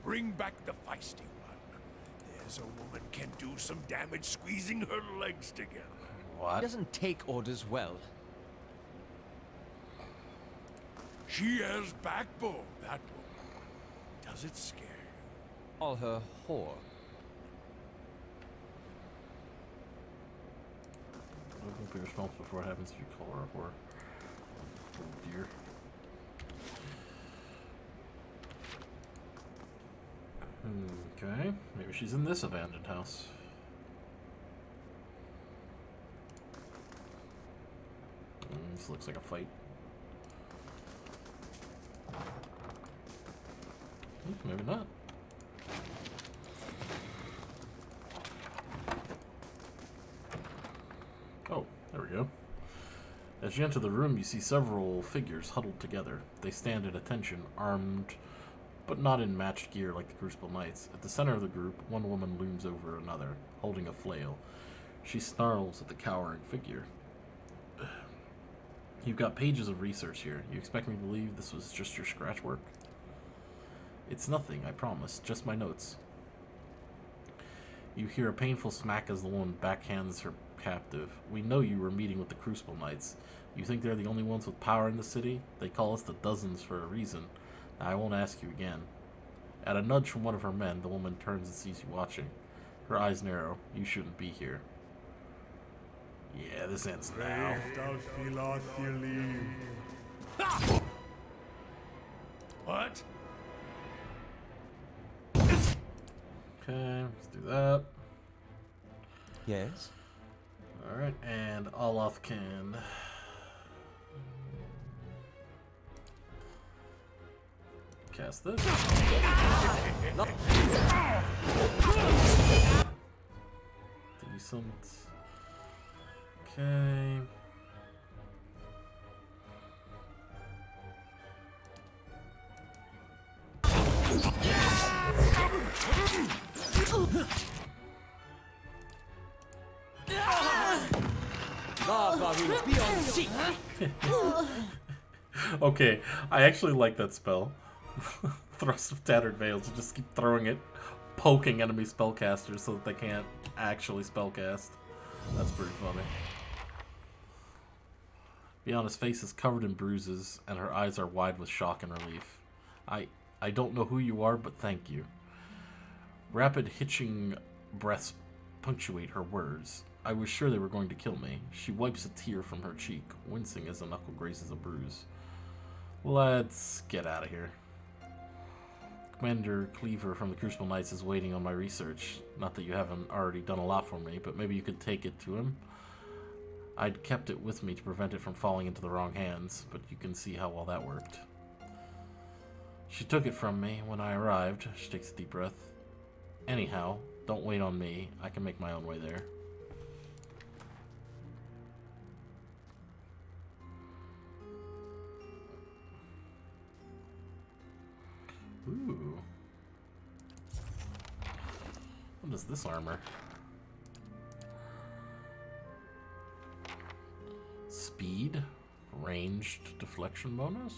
Bring back the feisty one. There's a woman can do some damage squeezing her legs together. He doesn't take orders well. She has backbone, that woman. Does it scare you? All her whore. Don't be responsible for what happens if you call her a whore. Oh dear. Okay, maybe she's in this abandoned house. This looks like a fight. Maybe not. Oh, there we go. As you enter the room, you see several figures huddled together. They stand at attention, armed, but not in matched gear like the Crucible Knights. At the center of the group, one woman looms over another, holding a flail. She snarls at the cowering figure. You've got pages of research here. You expect me to believe this was just your scratch work? It's nothing, I promise. Just my notes. You hear a painful smack as the woman backhands her captive. We know you were meeting with the Crucible Knights. You think they're the only ones with power in the city? They call us the Dozens for a reason. Now, I won't ask you again. At a nudge from one of her men, the woman turns and sees you watching. Her eyes narrow. You shouldn't be here. Yeah, this ends now. What? Okay, let's do that. Yes? Alright, and Olaf can... cast this. Decent. Okay. Okay, I actually like that spell. Thrust of Tattered Veils. You just keep throwing it, poking enemy spellcasters so that they can't actually spellcast. That's pretty funny. Bianna's face is covered in bruises, and her eyes are wide with shock and relief. I don't know who you are, but thank you. Rapid, hitching breaths punctuate her words. I was sure they were going to kill me. She wipes a tear from her cheek, wincing as a knuckle grazes a bruise. Let's get out of here. Commander Cleaver from the Crucible Knights is waiting on my research. Not that you haven't already done a lot for me, but maybe you could take it to him. I'd kept it with me to prevent it from falling into the wrong hands, but you can see how well that worked. She took it from me when I arrived. She takes a deep breath. Anyhow, Don't wait on me. I can make my own way there. Ooh. What is this armor? Speed, ranged deflection bonus,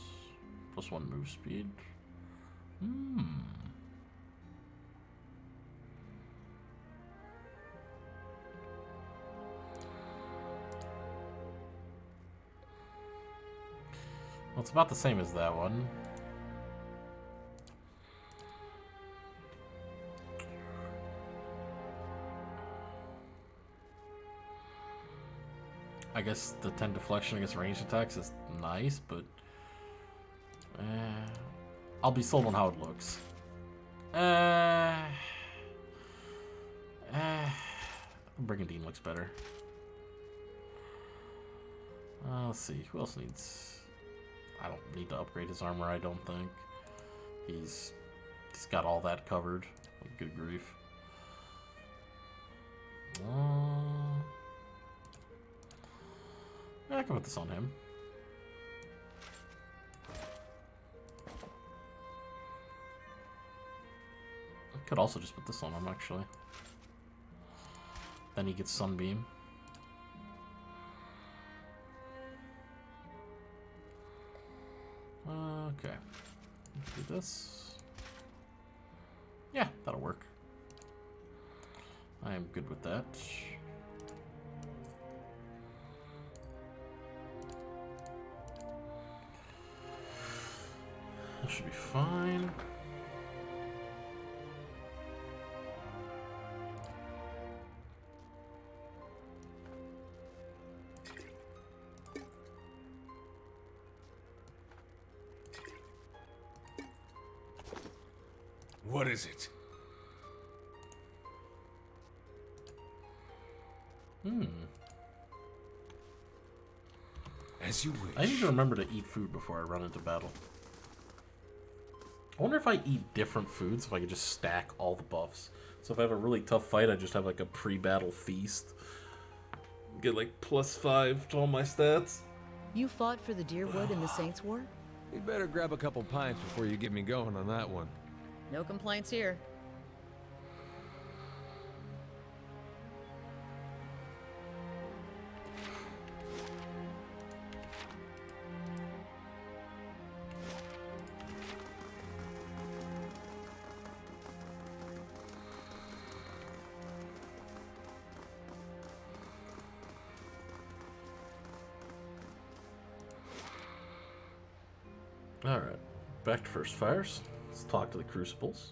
+1 move speed. Well, it's about the same as that one. I guess the 10 deflection against ranged attacks is nice, but I'll be sold on how it looks. Brigandine looks better. Let's see, who else needs... I don't need to upgrade his armor, I don't think. He's got all that covered. Like, good grief. Yeah, I can put this on him. I could also just put this on him, actually. Then he gets Sunbeam. Okay. Let's do this. Yeah, that'll work. I am good with that. That should be fine. What is it? As you wish. I need to remember to eat food before I run into battle. I wonder if I eat different foods, if I could just stack all the buffs. So if I have a really tough fight, I just have like a pre-battle feast. Get like +5 to all my stats. You fought for the Deerwood in the Saints' War? You'd better grab a couple pints before you get me going on that one. No complaints here. Alright, back to first fires. Let's talk to the Crucibles.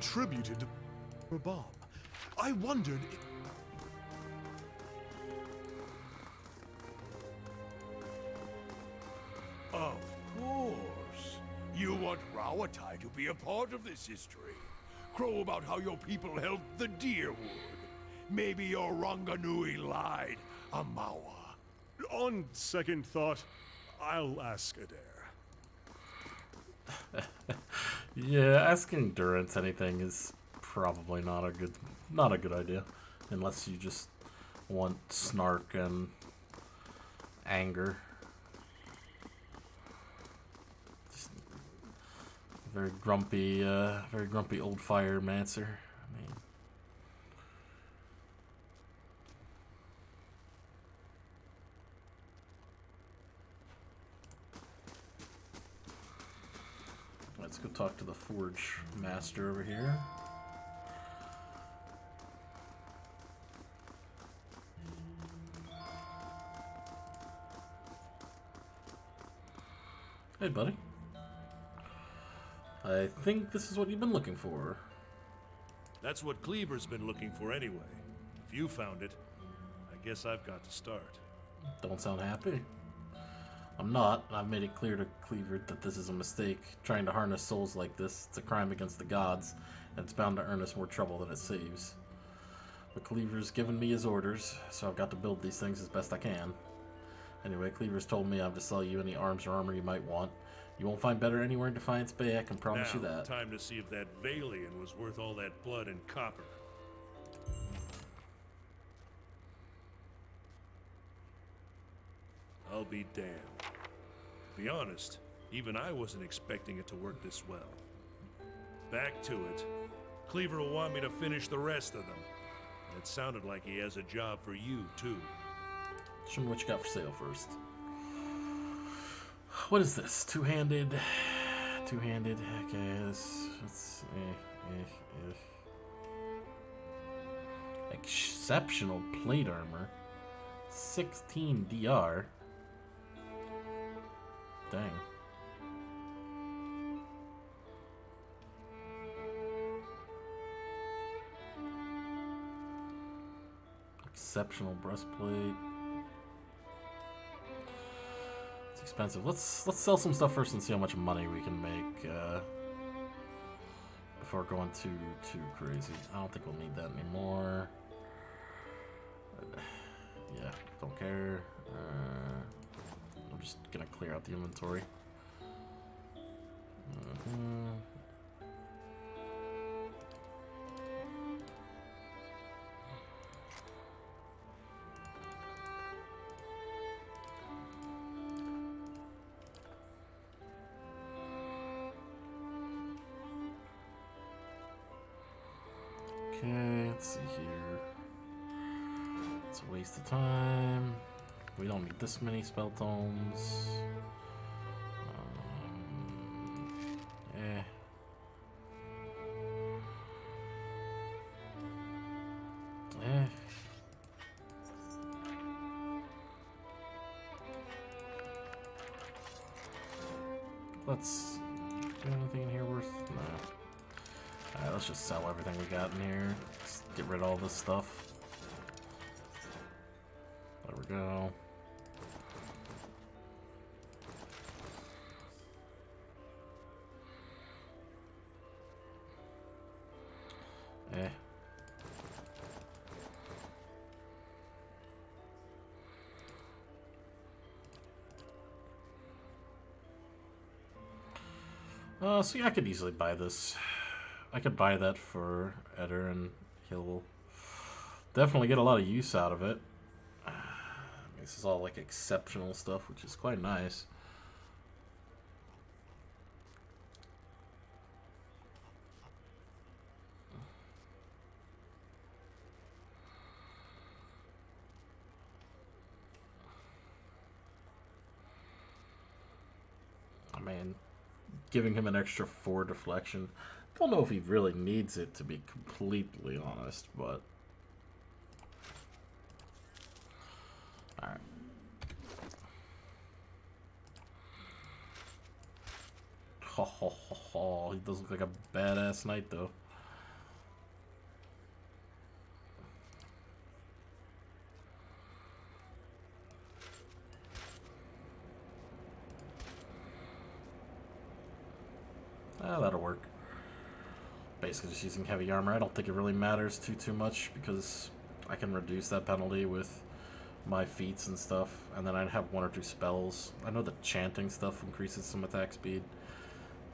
Tributed to Bob. I wondered. Of course. You want Rawatai to be a part of this history. Crow about how your people helped the Deerwood. Maybe your Ranganui lied, Amawa. On second thought, I'll ask Adair. Yeah, asking Durance anything is probably not a good idea, unless you just want snark and anger. Just very grumpy old fire mancer. I mean, let's go talk to the Forge Master over here. Hey, buddy. I think this is what you've been looking for. That's what Cleaver's been looking for anyway. If you found it, I guess I've got to start. Don't sound happy. I'm not. I've made it clear to Cleaver that this is a mistake. Trying to harness souls like this, it's a crime against the gods, and it's bound to earn us more trouble than it saves. But Cleaver's given me his orders, so I've got to build these things as best I can. Anyway, Cleaver's told me I'm to sell you any arms or armor you might want. You won't find better anywhere in Defiance Bay, I can promise you that. Time to see if that Valian was worth all that blood and copper. I'll be damned. To be honest, even I wasn't expecting it to work this well. Back to it. Cleaver will want me to finish the rest of them. It sounded like he has a job for you, too. Show me what you got for sale first. What is this? Two-handed. Two-handed. Okay, that's exceptional plate armor. 16 DR. Dang. Exceptional breastplate. It's expensive. Let's sell some stuff first and see how much money we can make before going too crazy. I don't think we'll need that anymore. Yeah, don't care. I'm just gonna clear out the inventory. Okay, let's see here. It's a waste of time. We don't need this many spell tomes. Eh. Let's do anything in here worth? No. Alright, let's just sell everything we got in here. Just get rid of all this stuff. There we go. So yeah, I could easily buy this. I could buy that for Eder, and he'll definitely get a lot of use out of it. This is all like exceptional stuff, which is quite nice. I mean, giving him an extra 4 deflection. Don't know if he really needs it, to be completely honest, but alright. Ho ho ho ho, he does look like a badass knight though. That'll work. Basically just using heavy armor. I don't think it really matters too much because I can reduce that penalty with my feats and stuff, and then I'd have 1 or 2 spells. I know the chanting stuff increases some attack speed.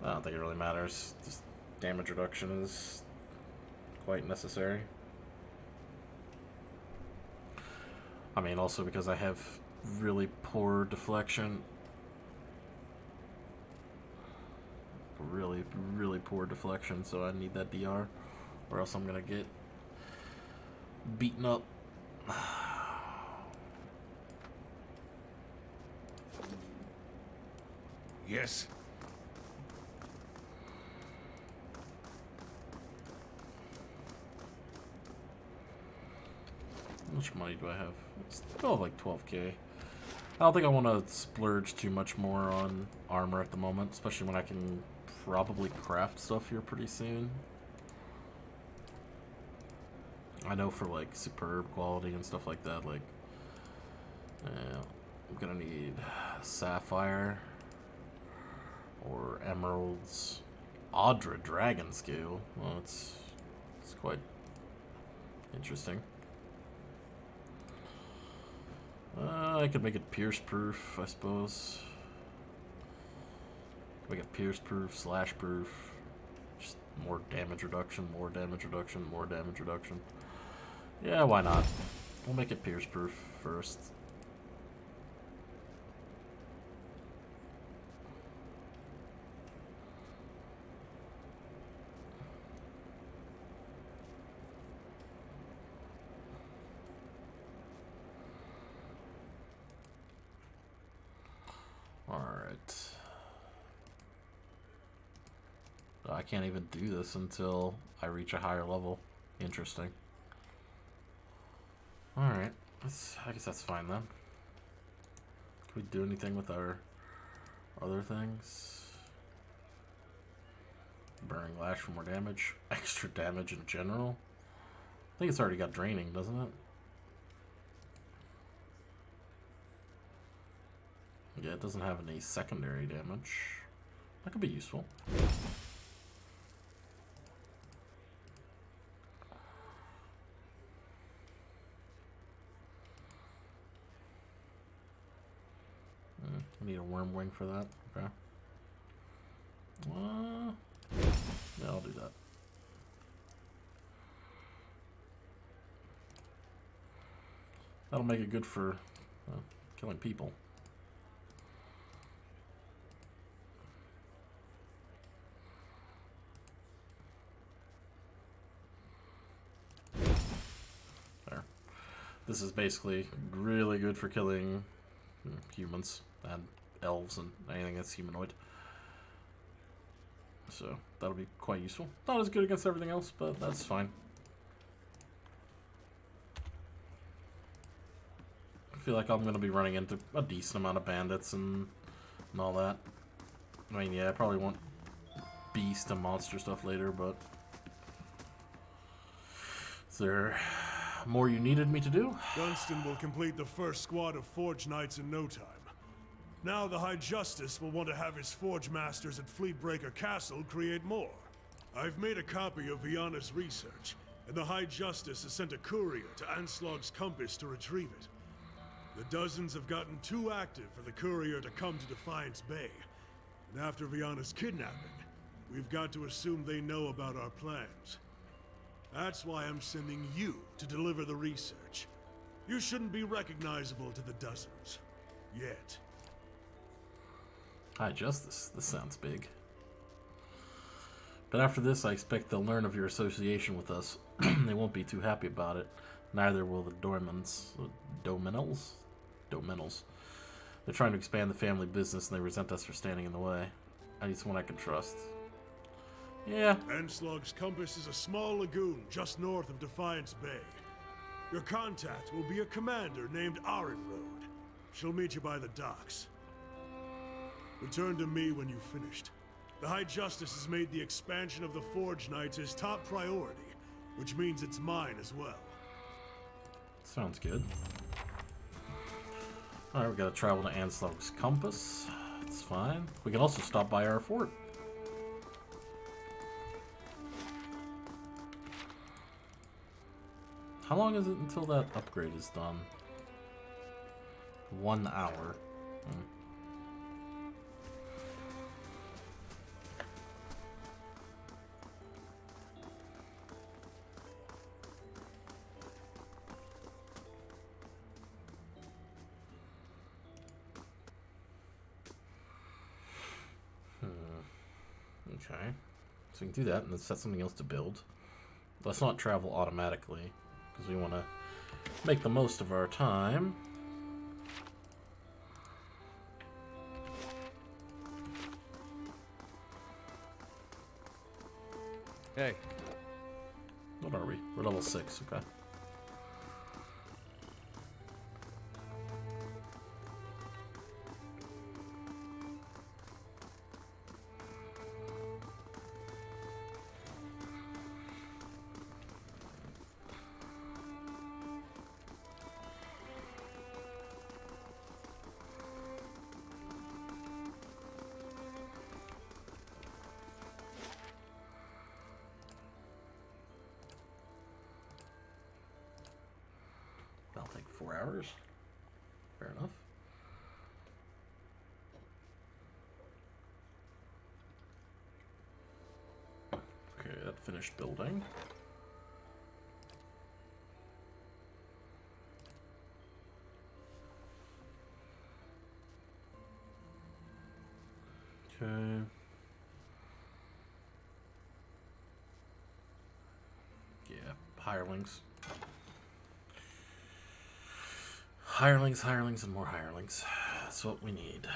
I don't think it really matters. Just damage reduction is quite necessary. I mean, also because I have really poor deflection. Really poor deflection, so I need that DR, or else I'm gonna get beaten up. Yes. How much money do I have? It's still like 12k. I don't think I want to splurge too much more on armor at the moment, especially when I can probably craft stuff here pretty soon. I know for like superb quality and stuff like that, like I'm gonna need sapphire or emeralds. Audra dragon scale. Well, it's quite Interesting. I could make it pierce proof, I suppose. Make it pierce proof, slash proof. Just more damage reduction, more damage reduction, more damage reduction. Yeah, why not? We'll make it pierce proof first. Alright. I can't even do this until I reach a higher level. Interesting. Alright. I guess that's fine then. Can we do anything with our other things? Burning Lash for more damage. Extra damage in general. I think it's already got Draining, doesn't it? Yeah, it doesn't have any secondary damage. That could be useful. I need a Worm Wing for that. Okay. Yeah, I'll do that. That'll make it good for killing people. There. This is basically really good for killing humans and elves and anything that's humanoid. So that'll be quite useful. Not as good against everything else, but that's fine. I feel like I'm going to be running into a decent amount of bandits and all that. I mean, yeah, I probably want beast and monster stuff later, but... Is there more you needed me to do? Dunstan will complete the first squad of Forge Knights in no time. Now the High Justice will want to have his Forge Masters at Fleetbreaker Castle create more. I've made a copy of Viana's research, and the High Justice has sent a courier to Anslog's Compass to retrieve it. The dozens have gotten too active for the courier to come to Defiance Bay. And after Viana's kidnapping, we've got to assume they know about our plans. That's why I'm sending you to deliver the research. You shouldn't be recognizable to the dozens. Yet. High Justice. This sounds big. But after this, I expect they'll learn of your association with us. They won't be too happy about it. Neither will the Dormans. Dominals? Dominals. They're trying to expand the family business and they resent us for standing in the way. I need someone I can trust. Yeah. Anslog's Compass is a small lagoon just north of Defiance Bay. Your contact will be a commander named Arenroad. She'll meet you by the docks. Return to me when you've finished. The High Justice has made the expansion of the Forge Knights his top priority, which means it's mine as well. Sounds good. Alright, we gotta travel to Anslog's Compass. It's fine. We can also stop by our fort. How long is it until that upgrade is done? 1 hour. Okay. So we can do that and then set something else to build. Let's not travel automatically, because we want to make the most of our time. Hey. What are we? We're level 6, okay. 4 hours. Fair enough. Okay, that finished building. Okay. Yeah, hirelings. Hirelings, hirelings, and more hirelings. That's what we need.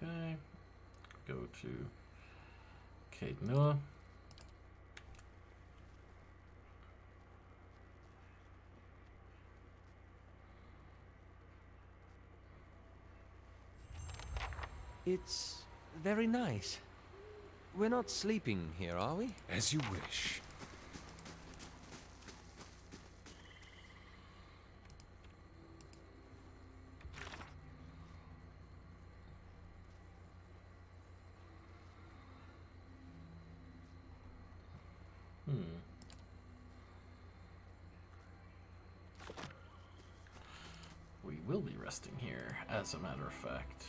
Okay. Go to Cape Noah. It's very nice. We're not sleeping here, are we? As you wish. We will be resting here, as a matter of fact.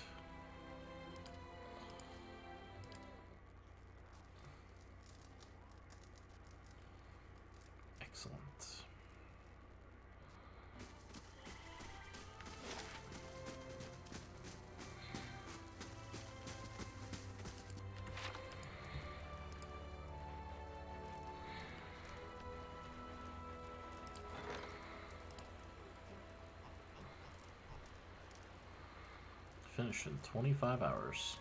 Excellent. Finish in 25 hours.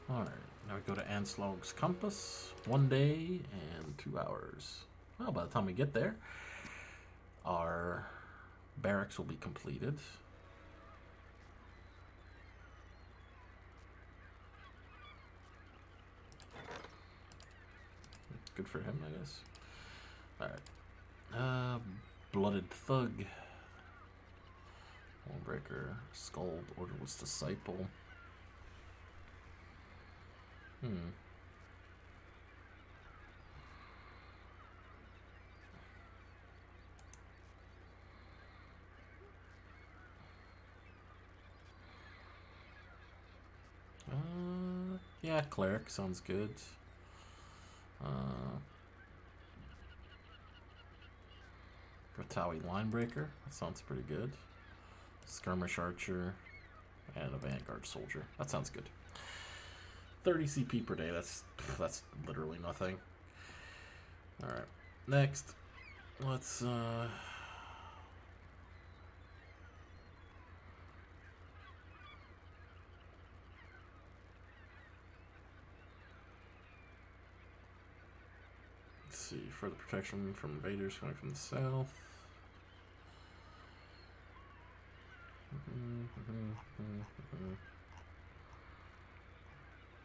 Alright, now we go to Anslog's Compass. 1 day and 2 hours. Well, by the time we get there, our barracks will be completed. Good for him, I guess. Alright. Blooded Thug. Wallbreaker. Scald. Orderless Disciple. Yeah, Cleric sounds good. Gratawi Linebreaker, that sounds pretty good. Skirmish Archer, and a Vanguard Soldier. That sounds good. 30 CP per day, that's literally nothing. Alright, next, let's see, further protection from invaders coming from the south.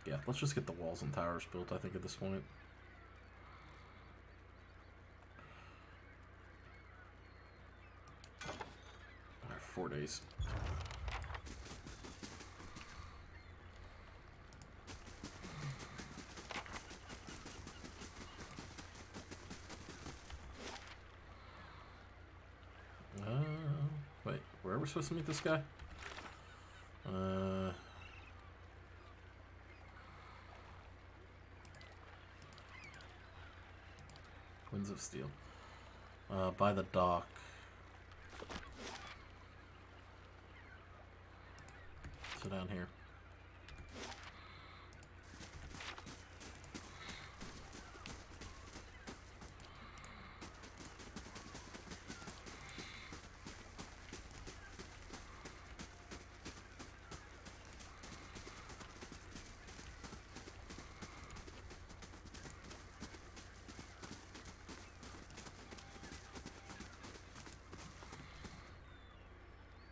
Yeah, let's just get the walls and towers built, I think, at this point. Alright, 4 days. Wait, where are we supposed to meet this guy? Winds of Steel. By the dock. So down here.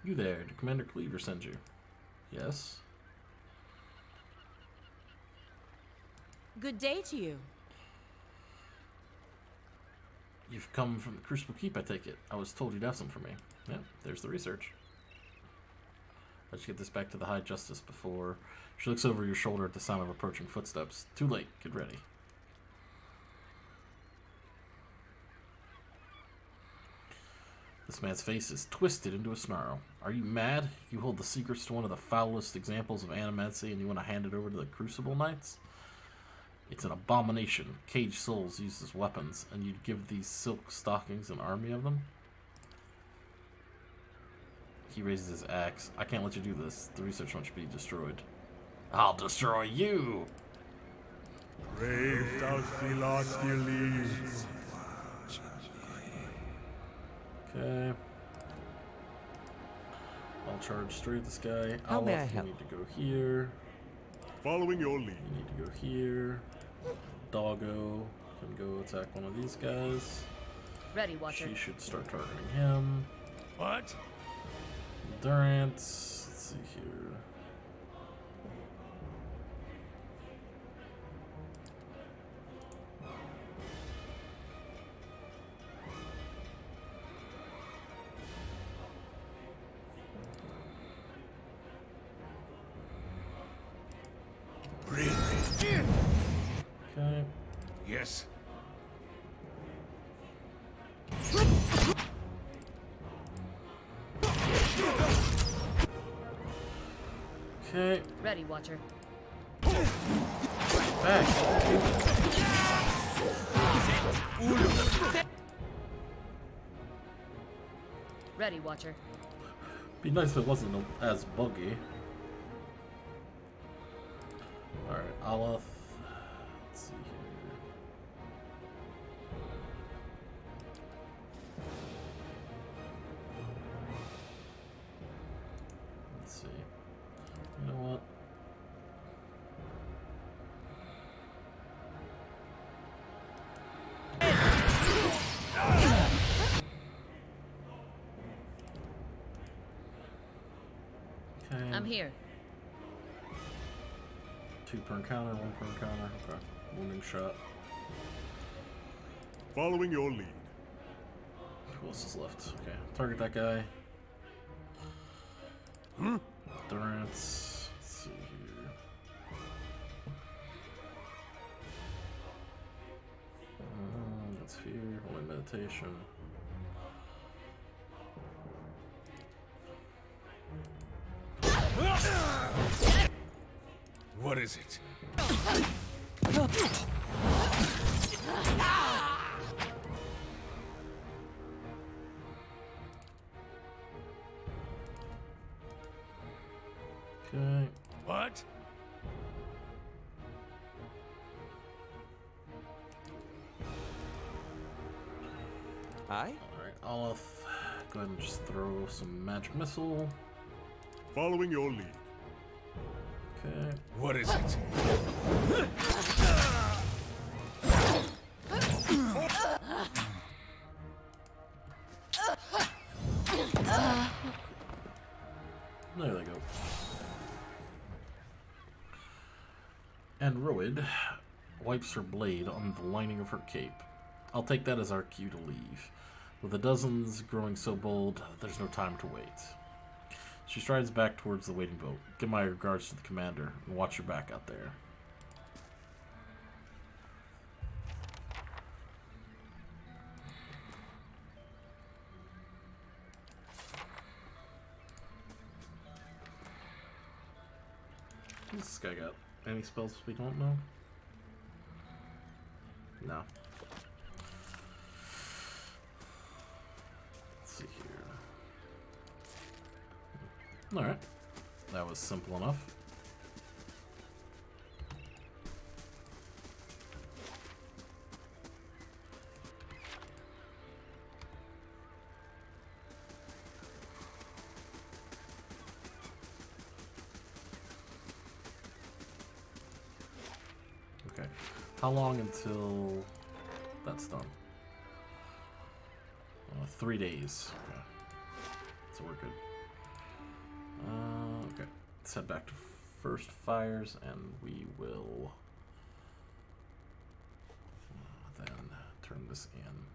You there, did Commander Cleaver send you? Yes? Good day to you. You've come from the Crucible Keep, I take it. I was told you'd have some for me. Yeah, there's the research. Let's get this back to the High Justice before... She looks over your shoulder at the sound of approaching footsteps. Too late. Get ready. This man's face is twisted into a snarl. Are you mad? You hold the secrets to one of the foulest examples of animancy and you want to hand it over to the Crucible Knights? It's an abomination. Caged souls used as weapons, and you'd give these silk stockings an army of them? He raises his axe. I can't let you do this. The research must be destroyed. I'll destroy you! Brave thou Philosteles. Okay. I'll charge straight at this guy. How may I Olaf, you help? need to go here. Following your lead. You need to go here. Doggo can go attack one of these guys. Ready, Watcher. She should start targeting him. What? Endurance. Let's see here. Bring it. Okay. Yes. Okay. Ready, Watcher. Back. Ready, Watcher. Be nice if it wasn't as buggy. Alright, Olaf. Let's see here. Let's see. You know what? Okay. I'm here. 2 per encounter, 1 per encounter. Okay. Wounding shot. Following your lead. Who else is left? Okay. Target that guy. Endurance. Let's see here. That's fear. Only meditation. What is it? Okay. What? Aye? Alright, Olaf. Go ahead and just throw some magic missile. Following your lead. Okay. What is it? There they go. And Roid wipes her blade on the lining of her cape. I'll take that as our cue to leave. With the dozens growing so bold, there's no time to wait. She strides back towards the waiting boat. Give my regards to the commander, and watch your back out there. What's this guy got? Any spells we don't know? No. Let's see here. Alright. That was simple enough. Okay. How long until that's done? 3 days. Okay. So we're good. Okay. Let's head back to first fires and we will then turn this in.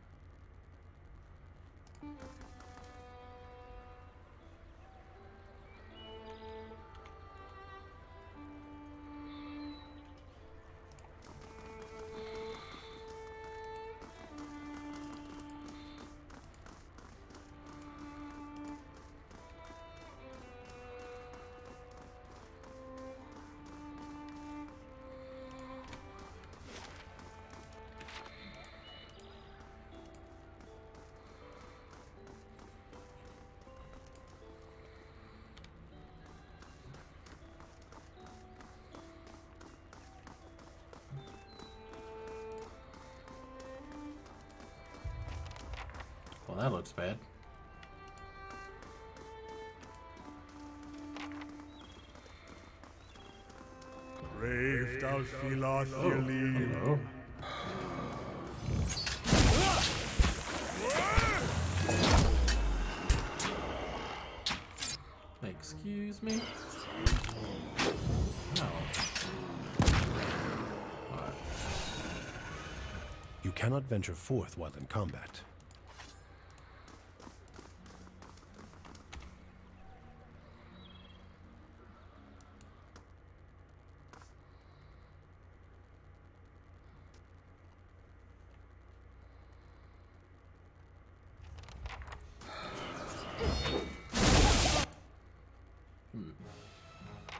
Well, that looks bad. Brave thou Philoth Hello. Excuse me? No. Alright. You cannot venture forth while in combat.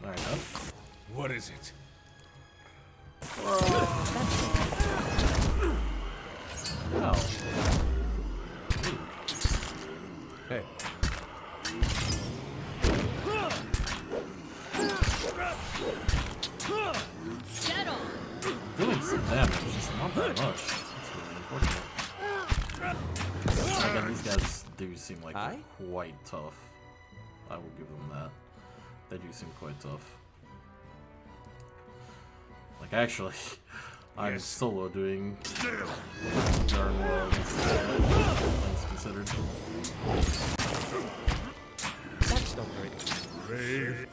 Alright, then. What is it? Oh. Hey, Get on! Doing some damage, just not that much. That's really unfortunate. Again, these guys do seem like they're quite tough. I will give them that. They do seem quite tough. Like, actually, I'm solo doing darn well, things considered. that's not very good. Brave.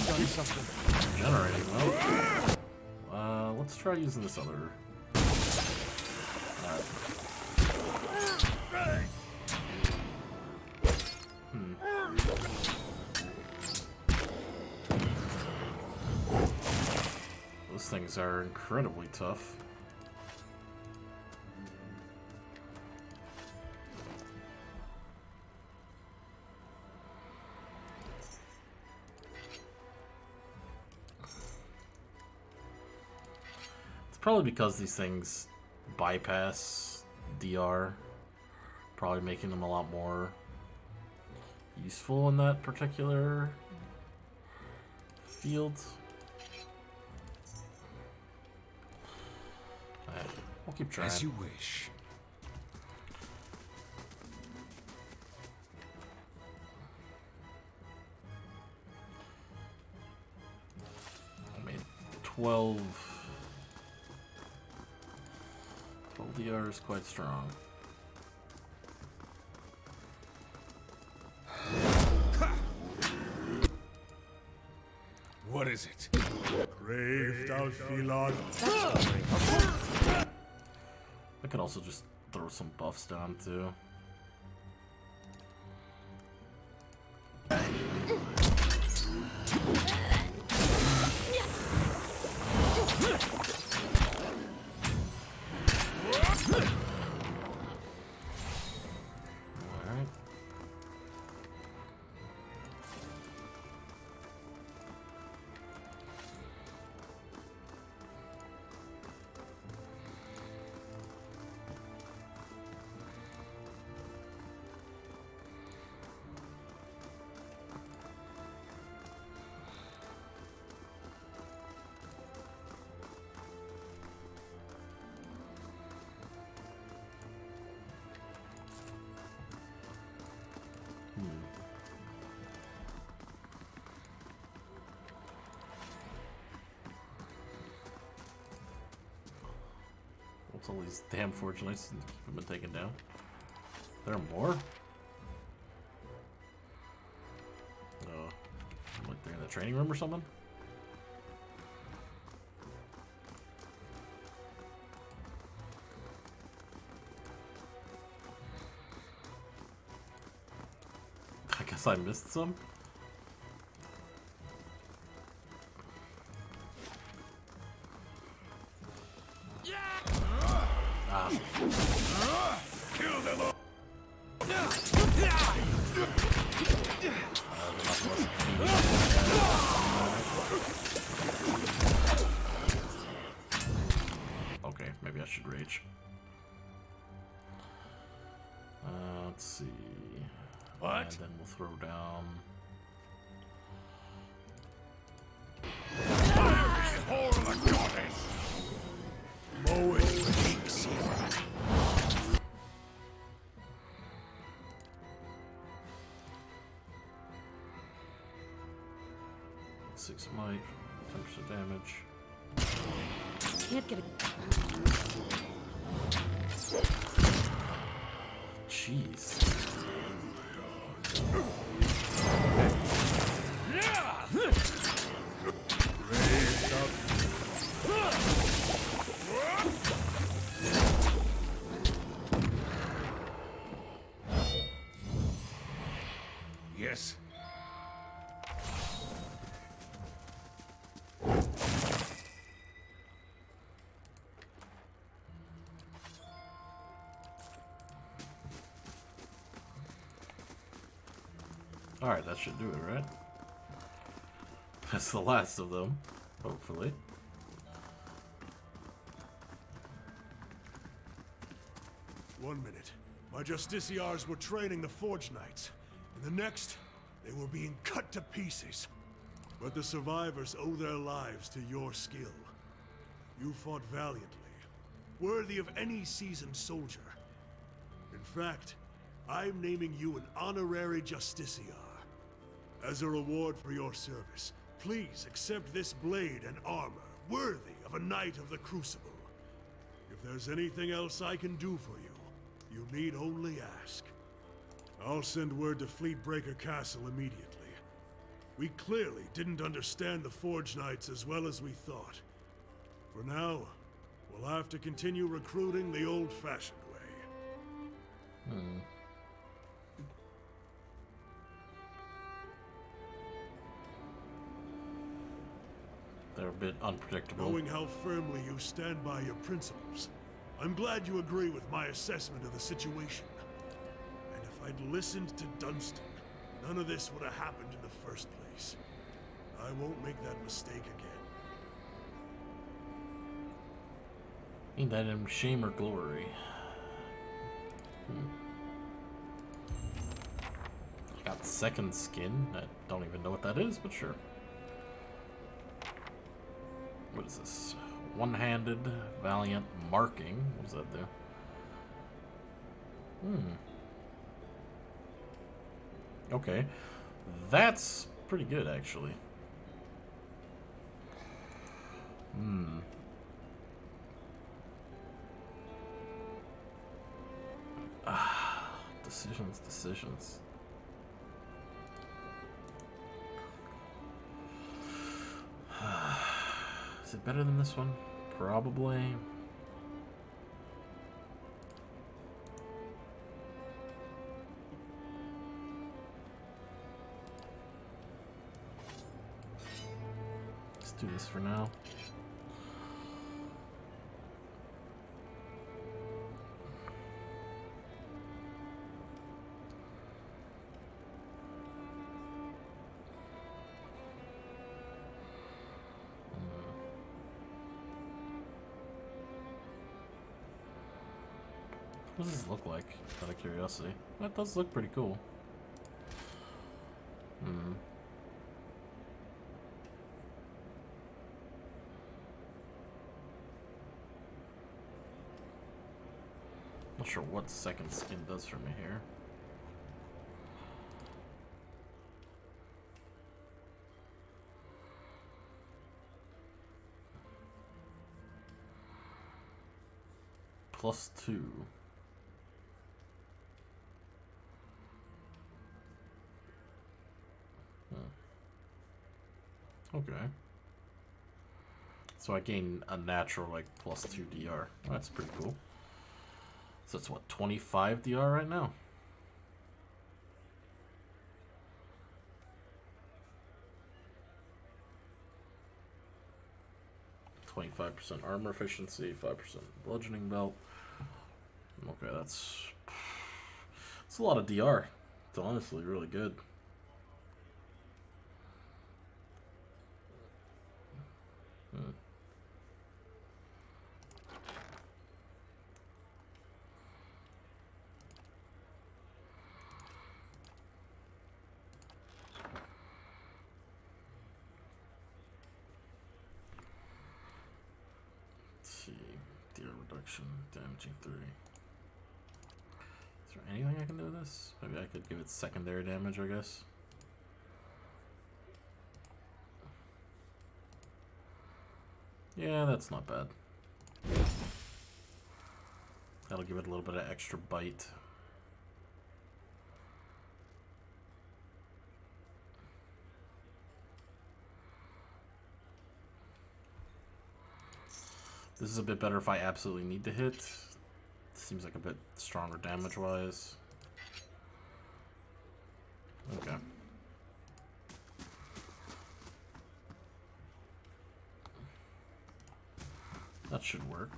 Done something. Generating, well. Let's try using this other. Those things are incredibly tough. It's probably because these things bypass DR, probably making them a lot more useful in that particular field. Alright, we'll keep trying. As you wish. I made 12. 12 DR is quite strong. What is it? Brave thou Philoth. I could also just throw some buffs down too. Alright. What's all these damn fortunates that keep them taken down? There are more? Oh, like they're in the training room or something? Guess I missed some. Ah. Kill them all. Okay, maybe I should rage. Let's see. What? And then we'll throw down. Fiery whore of a goddess! Mow it weeks. 6 might, 10% damage. Can't get a. Jeez. Yes. Alright, that should do it, right? That's the last of them, hopefully. One minute, my justiciars were training the Forge Knights. In the next, they were being cut to pieces. But the survivors owe their lives to your skill. You fought valiantly, worthy of any seasoned soldier. In fact, I'm naming you an honorary justiciar. As a reward for your service, please accept this blade and armor, worthy of a Knight of the Crucible. If there's anything else I can do for you, you need only ask. I'll send word to Fleetbreaker Castle immediately. We clearly didn't understand the Forge Knights as well as we thought. For now, we'll have to continue recruiting the old-fashioned way. They're a bit unpredictable. Knowing how firmly you stand by your principles, I'm glad you agree with my assessment of the situation. And if I'd listened to Dunstan, none of this would have happened in the first place. I won't make that mistake again. Ain't that in shame or glory? Got second skin. I don't even know what that is, but sure. What is this? One-handed, valiant marking. What does that do? Okay. That's pretty good, actually. Decisions. Is it better than this one? Probably. Let's do this for now. What does this look like, out of curiosity? That does look pretty cool. Not sure what second skin does for me here. +2. Okay. So I gain a natural, like, +2 DR. That's pretty cool. So it's what, 25 DR right now? 25% armor efficiency, 5% bludgeoning belt. Okay, that's a lot of DR. It's honestly really good. DR reduction, damaging 3. Is there anything I can do with this? Maybe I could give it secondary damage, I guess. Yeah, that's not bad. That'll give it a little bit of extra bite. This is a bit better if I absolutely need to hit. Seems like a bit stronger damage-wise. Okay. That should work.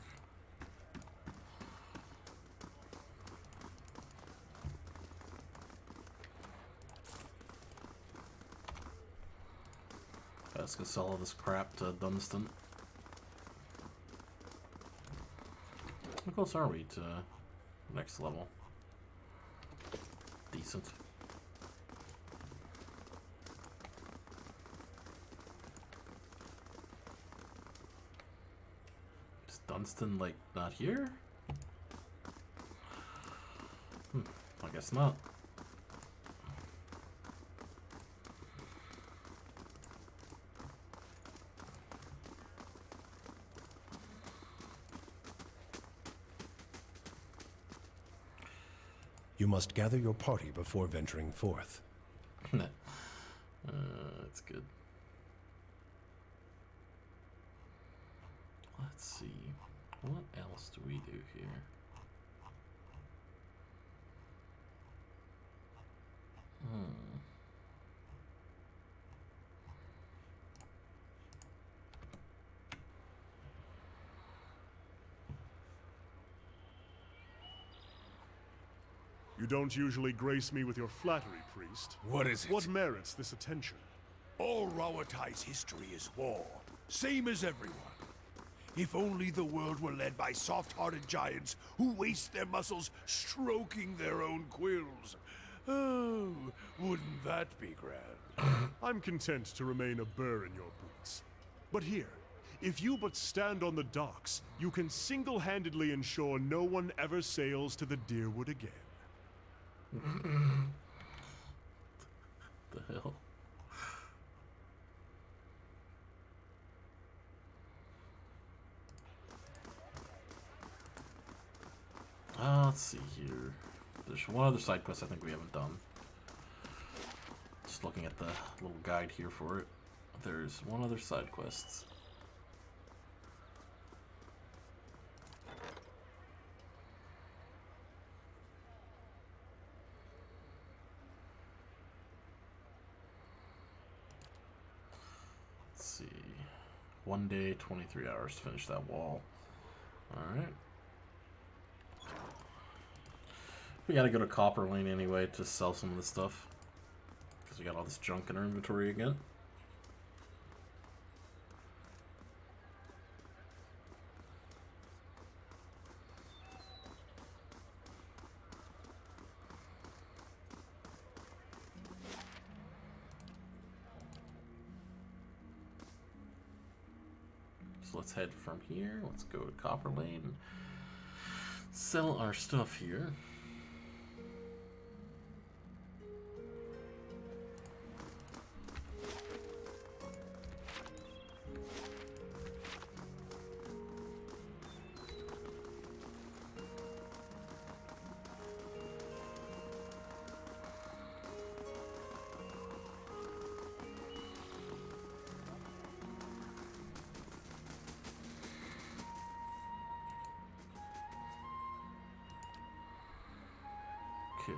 Let's go sell all this crap to Dunstan. How close are we to next level? Decent. Is Dunstan, like, not here? I guess not. You must gather your party before venturing forth. That's good. Let's see. What else do we do here? You don't usually grace me with your flattery, priest. What is it? What merits this attention? All Rawatai's history is war, same as everyone. If only the world were led by soft-hearted giants who waste their muscles stroking their own quills. Oh, wouldn't that be grand? I'm content to remain a burr in your boots. But here, if you but stand on the docks, you can single-handedly ensure no one ever sails to the Deerwood again. The hell? Let's see here. There's one other side quest I think we haven't done. Just looking at the little guide here for it. There's one other side quest. Let's see. 1 day, 23 hours to finish that wall. Alright. We gotta go to Copper Lane anyway to sell some of this stuff. Because we got all this junk in our inventory again. So let's head from here. Let's go to Copper Lane and sell our stuff here. Okay.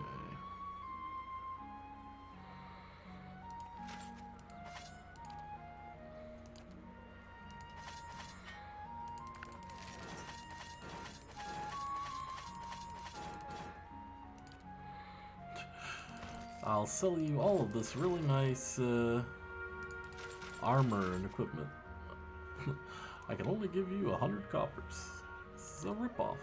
I'll sell you all of this really nice armor and equipment. I can only give you 100 coppers. This is a ripoff.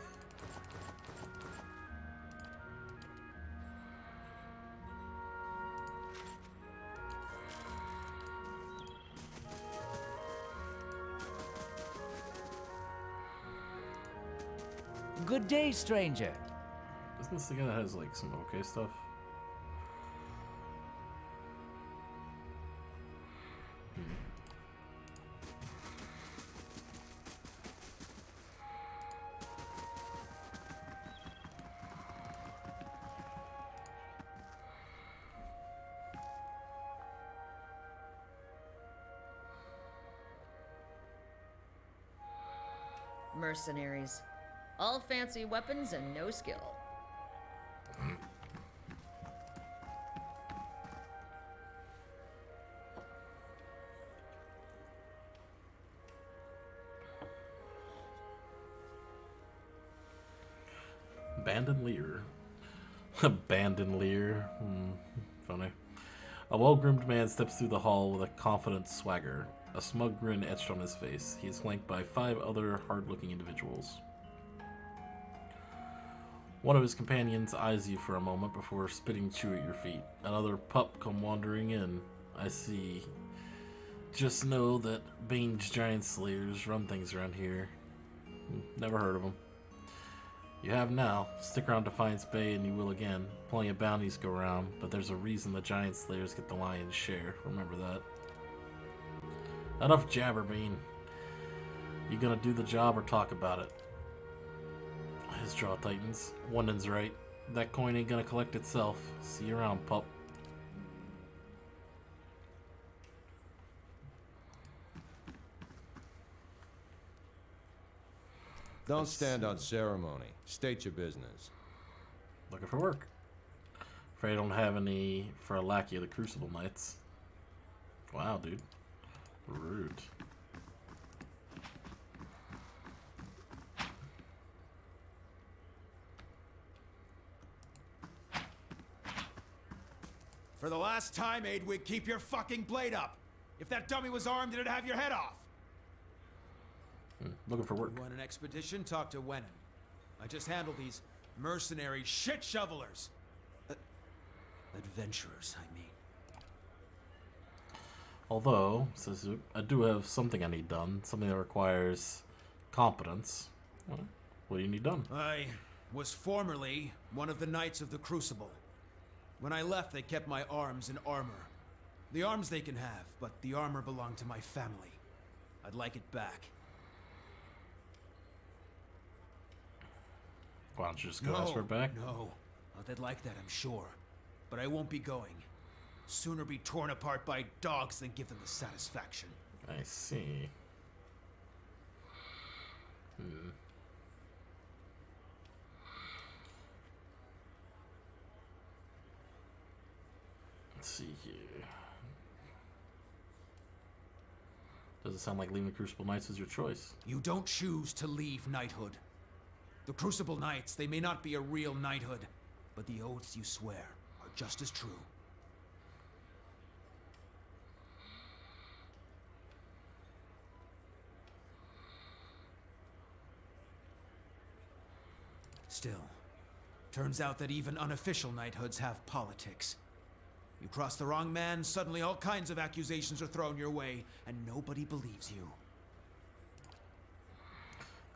Good day, stranger. Isn't this the guy that has like some okay stuff? Mercenaries. All fancy weapons and no skill. Bandolier. Bandolier. Funny. A well-groomed man steps through the hall with a confident swagger, a smug grin etched on his face. He is flanked by 5 other hard-looking individuals. One of his companions eyes you for a moment before spitting chew at your feet. Another pup come wandering in. I see. Just know that Bane's giant slayers run things around here. Never heard of them. You have now. Stick around Defiance Bay and you will again. Plenty of bounties go around, but there's a reason the giant slayers get the lion's share. Remember that. Enough jabber, Bane. You gonna do the job or talk about it? His jaw tightens. Wonden's right. That coin ain't gonna collect itself. See you around, pup. Don't stand on ceremony. State your business. Looking for work. Afraid I don't have any for a lackey of the Crucible Knights. Wow, dude. Rude. For the last time, Aidwig, keep your fucking blade up. If that dummy was armed, it'd have your head off. Looking for work. You want an expedition? Talk to Wenham. I just handle these mercenary shit shovelers. Adventurers, I mean. Although, says Zoop, I do have something I need done. Something that requires competence. Well, what do you need done? I was formerly one of the Knights of the Crucible. When I left, they kept my arms and armor. The arms they can have, but the armor belonged to my family. I'd like it back. Why don't you just go ask for it back? No. Oh, they'd like that, I'm sure. But I won't be going. Sooner be torn apart by dogs than give them the satisfaction. I see. Let's see here. Doesn't sound like leaving Crucible Knights is your choice. You don't choose to leave knighthood. The Crucible Knights, they may not be a real knighthood, but the oaths you swear are just as true. Still, turns out that even unofficial knighthoods have politics. You cross the wrong man, suddenly all kinds of accusations are thrown your way, and nobody believes you.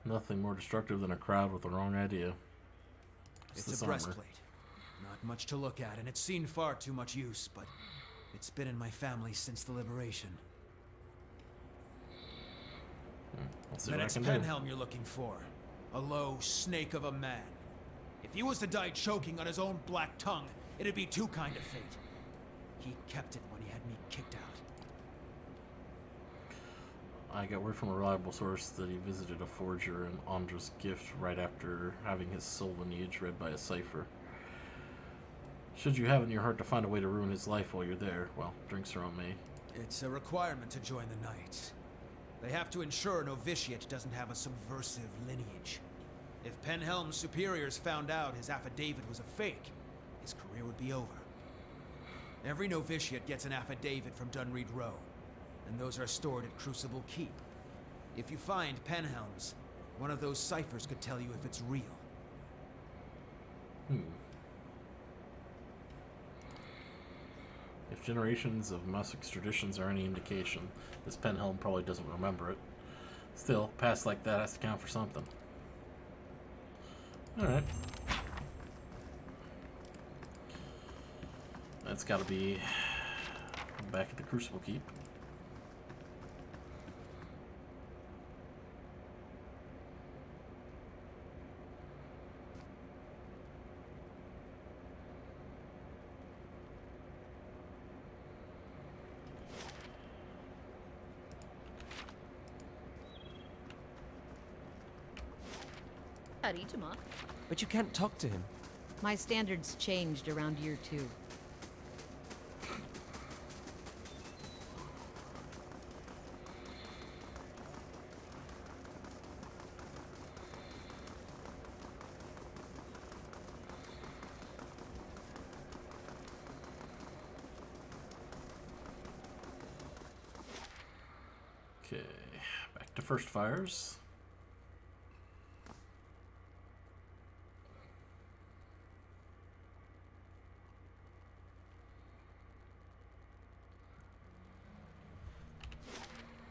Nothing more destructive than a crowd with the wrong idea. It's a breastplate. Not much to look at, and it's seen far too much use, but it's been in my family since the liberation. Let's see Then what I it's can Penhelm you're looking for. A low snake of a man. If he was to die choking on his own black tongue, it'd be too kind of fate. He kept it when he had me kicked out. I got word from a reliable source that he visited a forger in Andra's gift right after having his soul lineage read by a cipher. Should you have it in your heart to find a way to ruin his life while you're there, well, drinks are on me. It's a requirement to join the Knights. They have to ensure a novitiate doesn't have a subversive lineage. If Penhelm's superiors found out his affidavit was a fake, his career would be over. Every novitiate gets an affidavit from Dunreed Row, and those are stored at Crucible Keep. If you find penhelms, one of those ciphers could tell you if it's real. If generations of Musk's traditions are any indication, this penhelm probably doesn't remember it. Still, past like that has to count for something. Alright. That's gotta be back at the Crucible Keep. Howdy, Tama. But you can't talk to him. My standards changed around year 2. Okay, back to first fires.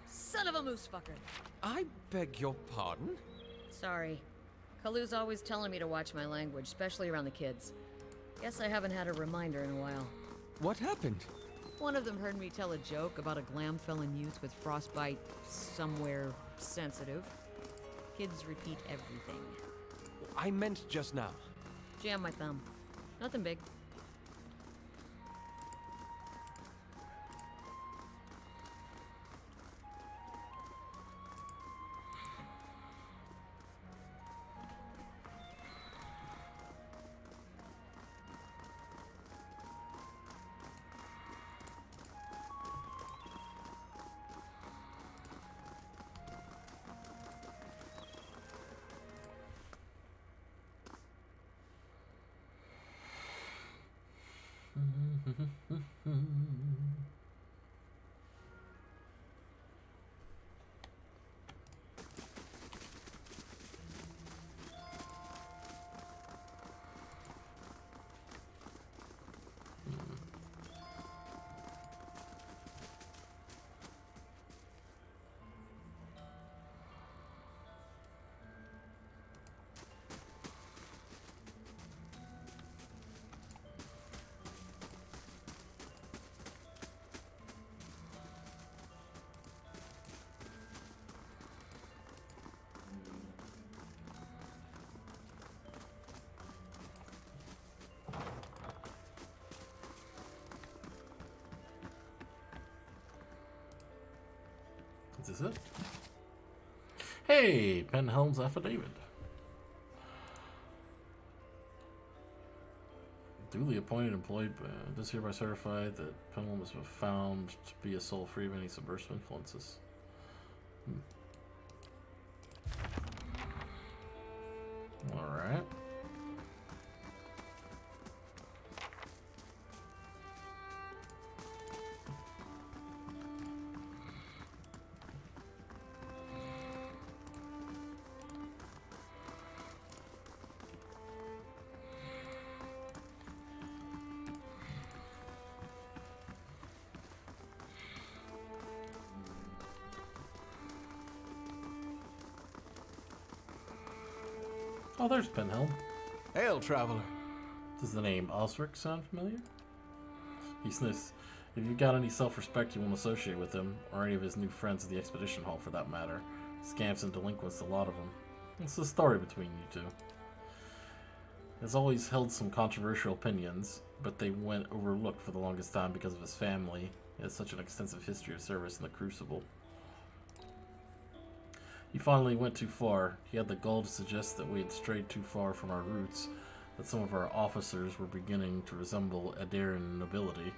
Son of a moose fucker. I beg your pardon? Sorry. Kalu's always telling me to watch my language, especially around the kids. Guess I haven't had a reminder in a while. What happened? One of them heard me tell a joke about a Glamfellan youth with frostbite somewhere sensitive. Kids repeat everything. I meant just now. Jam my thumb. Nothing big. Is this it? Hey, Penhelm's affidavit. Duly appointed employed does hereby certify that Penhelm has been found to be a soul free of any subversive influences. Alright. Oh, there's Penhelm. Hail, traveler. Does the name Osric sound familiar? He sniffs. If you've got any self-respect, you won't associate with him, or any of his new friends at the Expedition Hall for that matter. Scamps and delinquents, a lot of them. It's a story between you two. He's always held some controversial opinions, but they went overlooked for the longest time because of his family. He has such an extensive history of service in the Crucible. He finally went too far. He had the gall to suggest that we had strayed too far from our roots, that some of our officers were beginning to resemble Adarian nobility.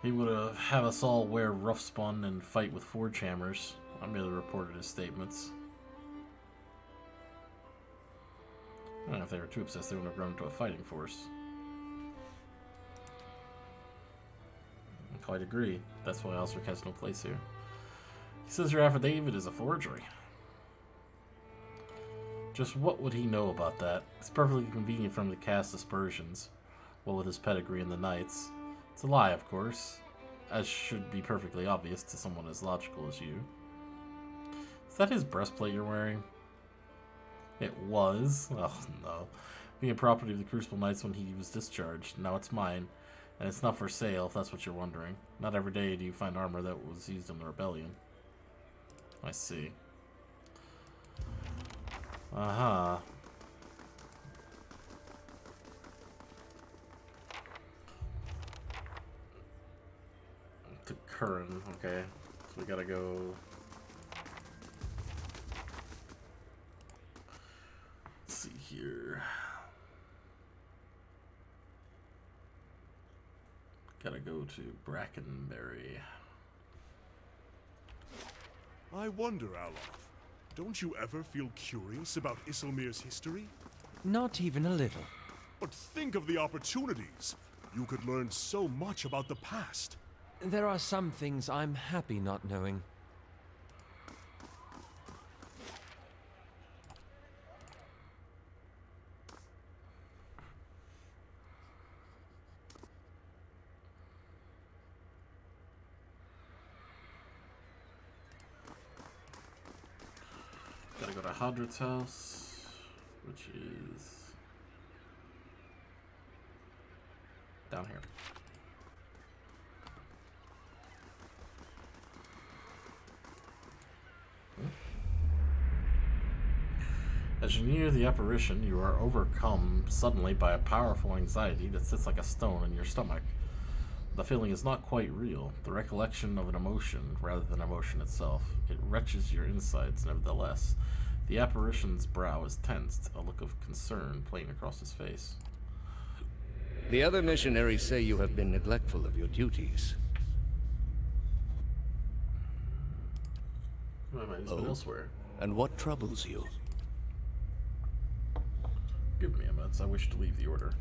He would have us all wear rough spun and fight with forge hammers. I merely reported his statements. I don't know if they were too obsessed, they would have grown into a fighting force. quite agree. That's why Osric has no place here. He says your affidavit is a forgery. Just what would he know about that? It's perfectly convenient for him to cast aspersions, what with his pedigree in the Knights. It's a lie, of course, as should be perfectly obvious to someone as logical as you. Is that his breastplate you're wearing? It was. Oh, no. Being property of the Crucible Knights when he was discharged. Now it's mine, and it's not for sale, if that's what you're wondering. Not every day do you find armor that was used in the rebellion. I see. Aha. To Curran, okay. So we gotta go. Let's see here. Gotta go to Brackenberry. I wonder, Alof, don't you ever feel curious about Isilmir's history? Not even a little. But think of the opportunities. You could learn so much about the past. There are some things I'm happy not knowing. Gotta go to Hadrit's house, which is down here. As you near the apparition, you are overcome suddenly by a powerful anxiety that sits like a stone in your stomach. The feeling is not quite real, the recollection of an emotion rather than emotion itself. It wrenches your insides, nevertheless. The apparition's brow is tensed, a look of concern playing across his face. The other missionaries say you have been neglectful of your duties. He's been elsewhere. And what troubles you? Give me a minute, I wish to leave the order.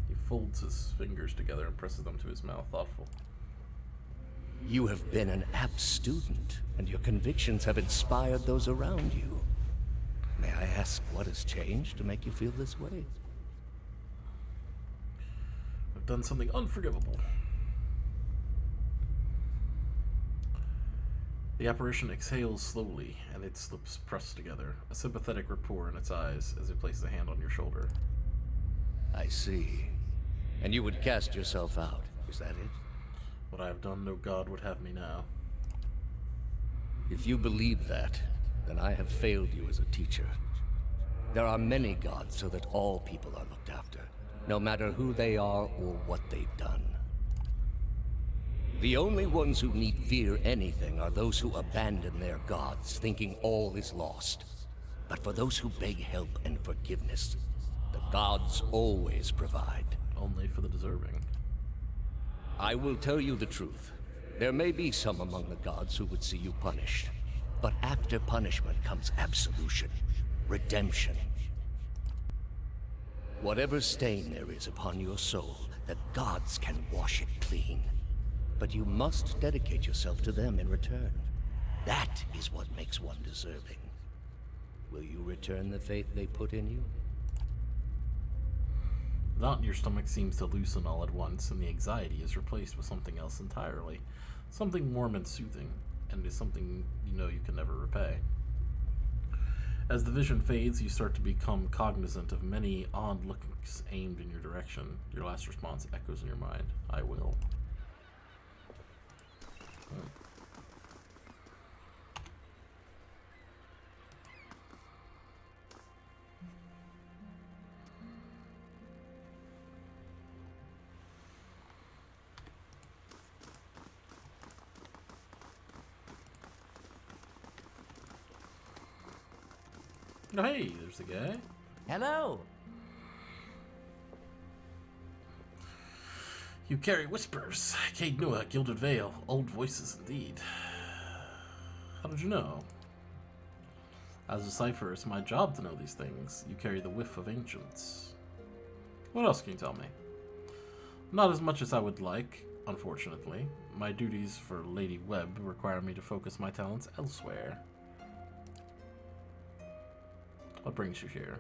He folds his fingers together and presses them to his mouth, thoughtful. You have been an apt student, and your convictions have inspired those around you. May I ask what has changed to make you feel this way? I've done something unforgivable. The apparition exhales slowly, and its lips press together, a sympathetic rapport in its eyes as it places a hand on your shoulder. I see. And you would cast yourself out, is that it? What I have done, no god would have me now. If you believe that, then I have failed you as a teacher. There are many gods so that all people are looked after, no matter who they are or what they've done. The only ones who need fear anything are those who abandon their gods, thinking all is lost. But for those who beg help and forgiveness, the gods always provide. Only for the deserving. I will tell you the truth. There may be some among the gods who would see you punished. But after punishment comes absolution, redemption. Whatever stain there is upon your soul, the gods can wash it clean. But you must dedicate yourself to them in return. That is what makes one deserving. Will you return the faith they put in you? The knot in your stomach seems to loosen all at once, and the anxiety is replaced with something else entirely. Something warm and soothing, and is something you know you can never repay. As the vision fades, you start to become cognizant of many odd looks aimed in your direction. Your last response echoes in your mind. I will. Oh, hey, there's the guy. Hello. You carry whispers. Cade Nua, Gilded Veil. Old voices indeed. How did you know? As a cipher, it's my job to know these things. You carry the whiff of ancients. What else can you tell me? Not as much as I would like. unfortunately. My duties for Lady Webb require me to focus my talents elsewhere. What brings you here?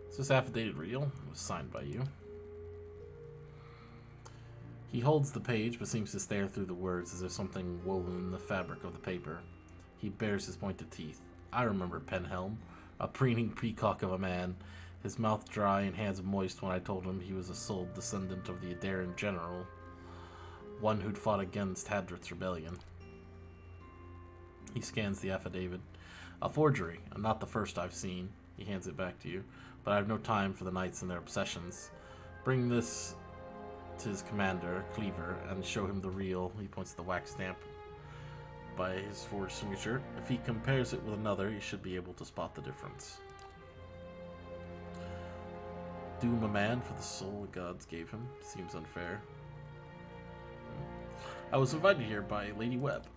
Is this affidavit real? It was signed by you. He holds the page, but seems to stare through the words as if something woven in the fabric of the paper. He bares his pointed teeth. I remember Penhelm, a preening peacock of a man, his mouth dry and hands moist when I told him he was a sole descendant of the Adaran general, one who'd fought against Hadrit's rebellion. He scans the affidavit. A forgery, and not the first I've seen. He hands it back to you, but I have no time for the knights and their obsessions. Bring this to his commander, Cleaver, and show him the real. He points to the wax stamp by his forged signature. If he compares it with another, he should be able to spot the difference. Doom a man for the soul the gods gave him. Seems unfair. I was invited here by Lady Webb.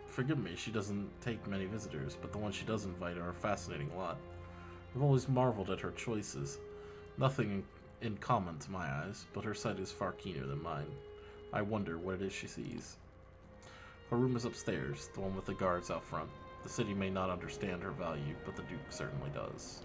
Forgive me, she doesn't take many visitors, but the ones she does invite are a fascinating lot. I've always marveled at her choices. Nothing in common to my eyes, but her sight is far keener than mine. I wonder what it is she sees. Her room is upstairs, the one with the guards out front. The city may not understand her value, but the Duke certainly does.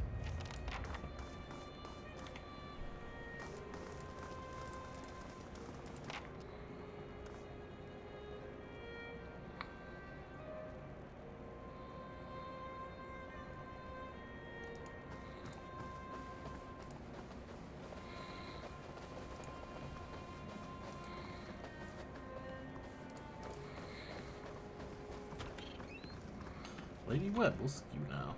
Lady Webb will see you now.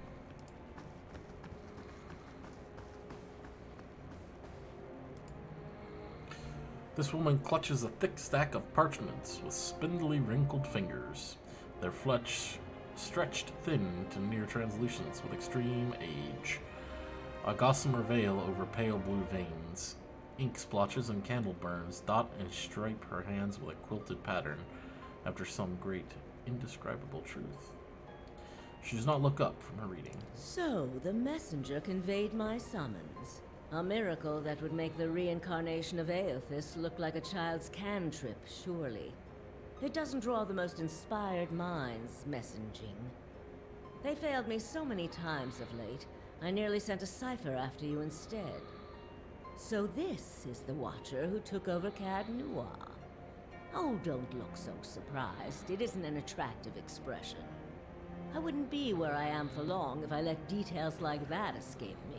This woman clutches a thick stack of parchments with spindly, wrinkled fingers. Their flesh stretched thin to near translucence with extreme age. A gossamer veil over pale blue veins. Ink splotches and candle burns dot and stripe her hands with a quilted pattern after some great, indescribable truth. She does not look up from her reading. So, the messenger conveyed my summons. A miracle that would make the reincarnation of Aothis look like a child's cantrip, surely. It doesn't draw the most inspired minds, messaging. They failed me so many times of late, I nearly sent a cipher after you instead. So this is the Watcher who took over Cad Noir. Oh, don't look so surprised. It isn't an attractive expression. I wouldn't be where I am for long if I let details like that escape me.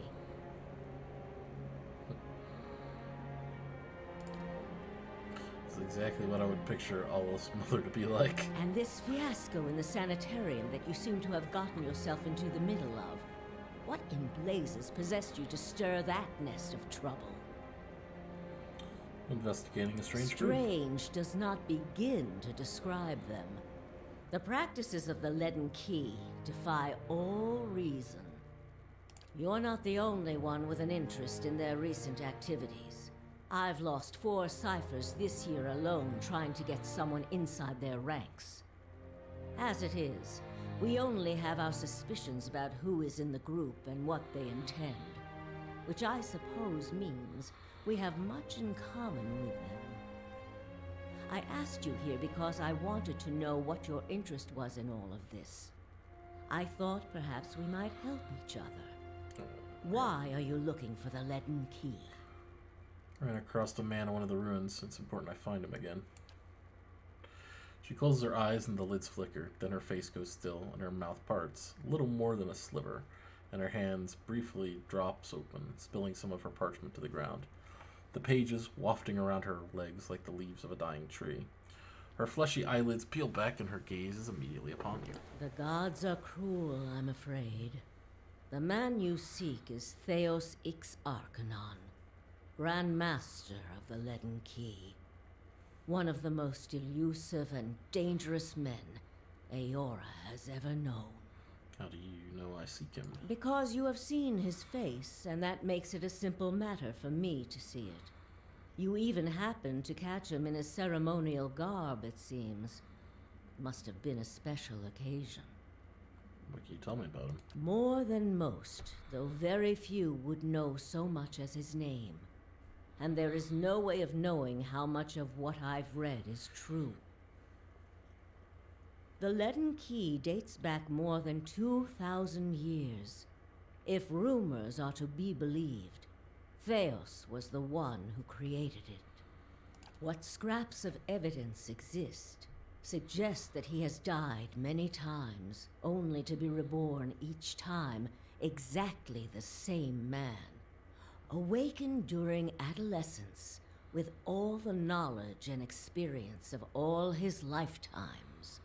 That's exactly what I would picture Allah's mother to be like. And this fiasco in the sanitarium that you seem to have gotten yourself into the middle of. What in blazes possessed you to stir that nest of trouble? Investigating a strange group. Strange does not begin to describe them. The practices of the Leaden Key defy all reason. You're not the only one with an interest in their recent activities. I've lost 4 ciphers this year alone trying to get someone inside their ranks. As it is, we only have our suspicions about who is in the group and what they intend, which I suppose means we have much in common with them. I asked you here because I wanted to know what your interest was in all of this. I thought perhaps we might help each other. Why are you looking for the Leaden Key? I ran across a man in one of the ruins. It's important I find him again. She closes her eyes and the lids flicker. Then her face goes still and her mouth parts, little more than a sliver, and her hands briefly drops open, spilling some of her parchment to the ground. The pages wafting around her legs like the leaves of a dying tree. Her fleshy eyelids peel back and her gaze is immediately upon you. The gods are cruel, I'm afraid. The man you seek is Theos Ix Arcanon, Grand Master of the Leaden Key. One of the most elusive and dangerous men Eora has ever known. How do you know I seek him? Because you have seen his face, and that makes it a simple matter for me to see it. You even happened to catch him in his ceremonial garb, it seems. Must have been a special occasion. What can you tell me about him? More than most, though very few would know so much as his name. and there is no way of knowing how much of what I've read is true. The Leaden Key dates back more than 2,000 years. If rumors are to be believed, Theos was the one who created it. What scraps of evidence exist suggest that he has died many times, only to be reborn each time exactly the same man, awakened during adolescence with all the knowledge and experience of all his lifetimes.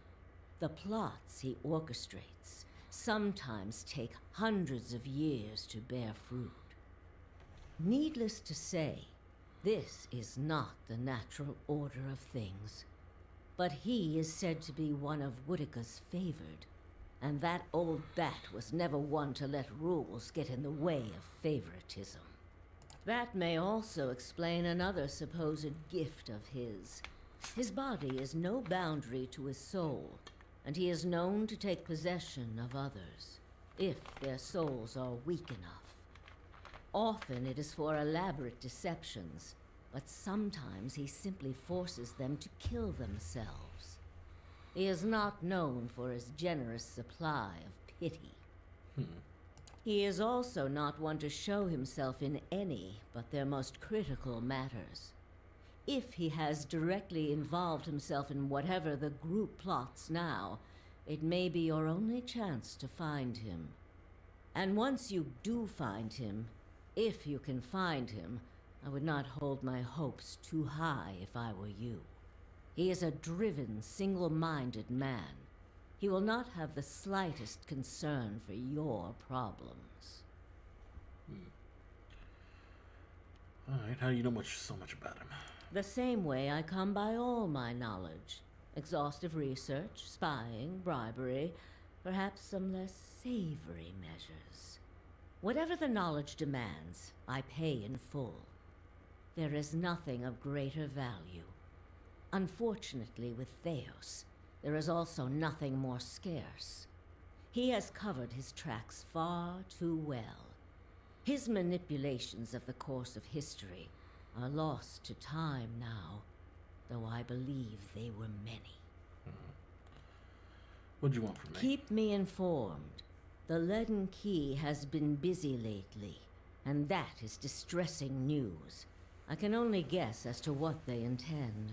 The plots he orchestrates sometimes take hundreds of years to bear fruit. Needless to say, this is not the natural order of things. But he is said to be one of Woodica's favored, and that old bat was never one to let rules get in the way of favoritism. That may also explain another supposed gift of his. His body is no boundary to his soul, and he is known to take possession of others, if their souls are weak enough. Often it is for elaborate deceptions, but sometimes he simply forces them to kill themselves. He is not known for his generous supply of pity. He is also not one to show himself in any but their most critical matters. If he has directly involved himself in whatever the group plots now, it may be your only chance to find him. And once you do find him, if you can find him, I would not hold my hopes too high if I were you. He is a driven, single-minded man. He will not have the slightest concern for your problems. Alright, how do you know so much about him? The same way I come by all my knowledge. Exhaustive research, spying, bribery, perhaps some less savory measures. Whatever the knowledge demands, I pay in full. There is nothing of greater value. Unfortunately, with Theos, there is also nothing more scarce. He has covered his tracks far too well. His manipulations of the course of history are lost to time now, though I believe they were many. What'd you want from me? Keep me informed. The Leaden Key has been busy lately, and that is distressing news. I can only guess as to what they intend.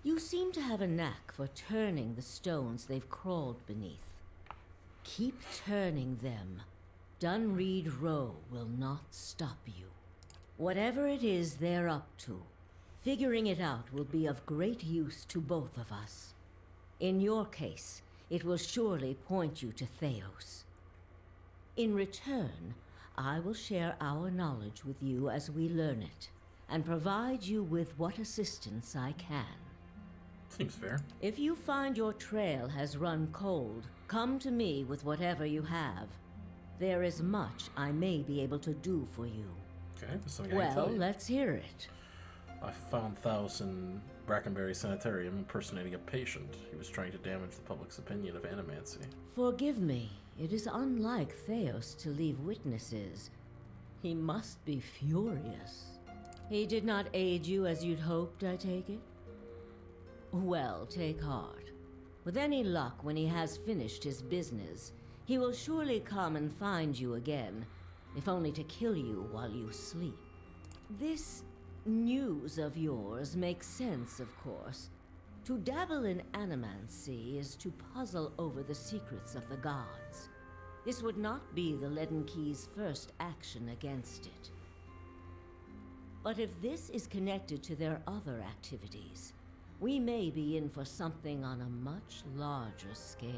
You seem to have a knack for turning the stones they've crawled beneath. Keep turning them. Dunreed Row will not stop you. Whatever it is they're up to, figuring it out will be of great use to both of us. In your case, it will surely point you to Theos. In return, I will share our knowledge with you as we learn it, and provide you with what assistance I can. Seems fair. If you find your trail has run cold, come to me with whatever you have. There is much I may be able to do for you. Okay, there's something I can tell you. Let's hear it. I found Theos in Brackenberry Sanitarium impersonating a patient. He was trying to damage the public's opinion of animancy. Forgive me. It is unlike Theos to leave witnesses. He must be furious. He did not aid you as you'd hoped, I take it? Well, take heart. With any luck, when he has finished his business, he will surely come and find you again, if only to kill you while you sleep. This news of yours makes sense, of course. To dabble in animancy is to puzzle over the secrets of the gods. This would not be the Leaden Key's first action against it. But if this is connected to their other activities, we may be in for something on a much larger scale.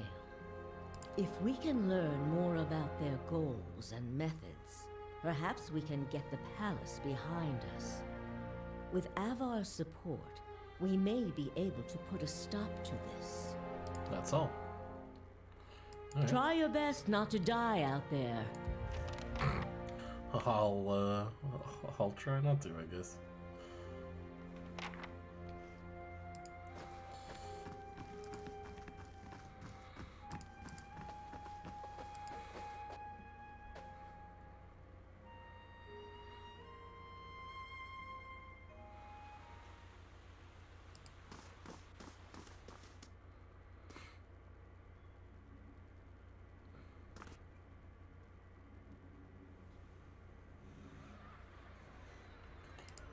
If we can learn more about their goals and methods, perhaps we can get the palace behind us. With Avar's support, we may be able to put a stop to this. That's all. Right. Try your best not to die out there. I'll try not to, I guess.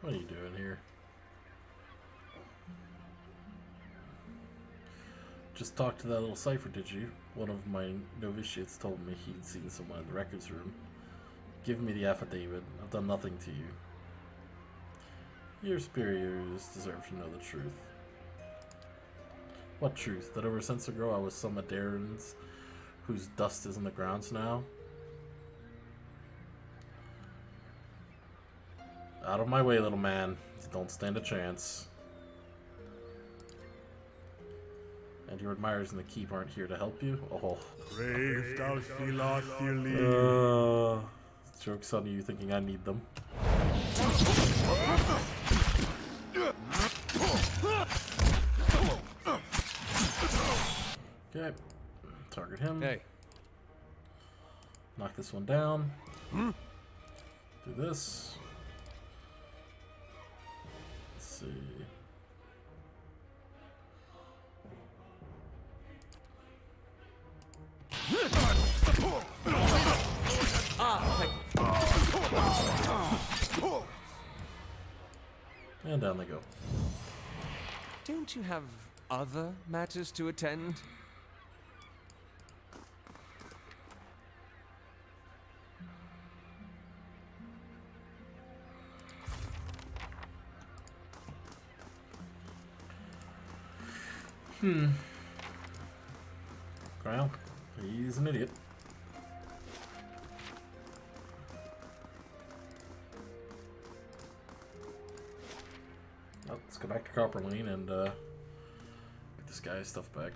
What are you doing here? Just talked to that little cipher, did you? One of my novitiates told me he'd seen someone in the records room. Give me the affidavit. I've done nothing to you. Your superiors deserve to know the truth. What truth? That over a century ago I was some Adarans whose dust is in the grounds now? Out of my way, little man. Don't stand a chance. And your admirers in the keep aren't here to help you? Oh. Brave thou Philothili. Joke's on you thinking I need them. Okay. Target him. Hey. Knock this one down. Do this. Let's see. And down they go. Don't you have other matters to attend? Well, he's an idiot. Well, let's go back to Copperlane and get this guy's stuff back.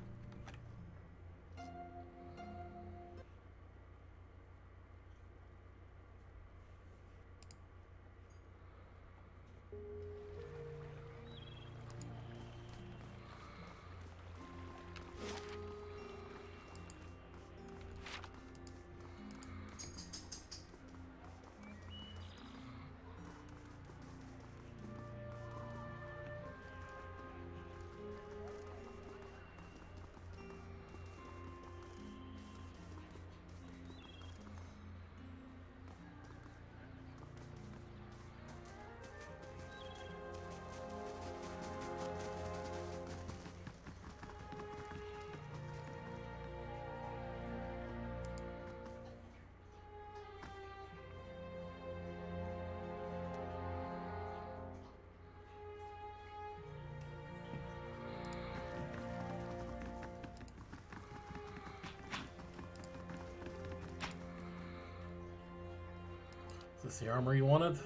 Is this the armor you wanted?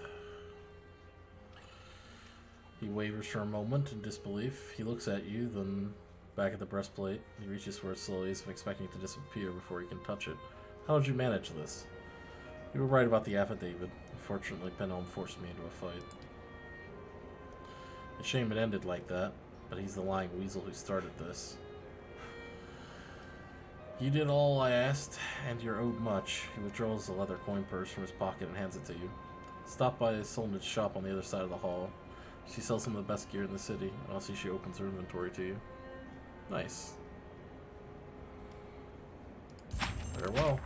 He wavers for a moment in disbelief. He looks at you, then back at the breastplate. He reaches for it slowly, as if expecting it to disappear before he can touch it. How did you manage this? You were right about the affidavit. Unfortunately, Penholm forced me into a fight. It's a shame it ended like that, but he's the lying weasel who started this. You did all I asked, and you're owed much. He withdraws the leather coin purse from his pocket and hands it to you. Stop by Solnit's shop on the other side of the hall. She sells some of the best gear in the city, and I'll see she opens her inventory to you. Nice. Farewell.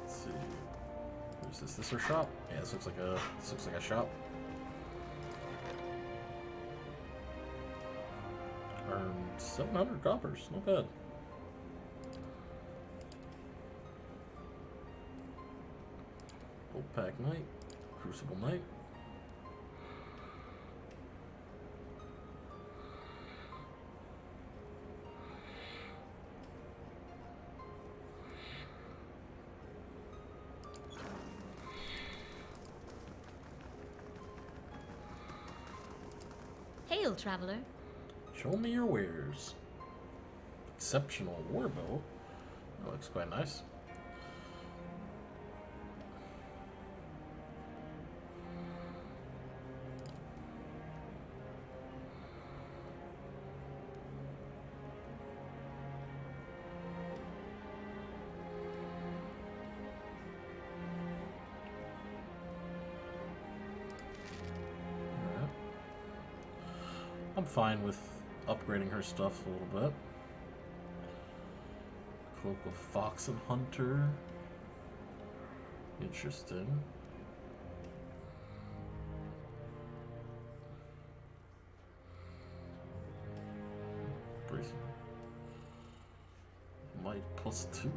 Let's see. Is this her shop? Yeah, this looks like a shop. Earned 700 coppers. Not bad. Old Pack Knight, Crucible Knight. Hail, traveler. Show me your wares. Exceptional warbow. That looks quite nice. I'm fine with upgrading her stuff a little bit. Cloak of Fox and Hunter. Interesting. Bracing. Might +2. Ooh.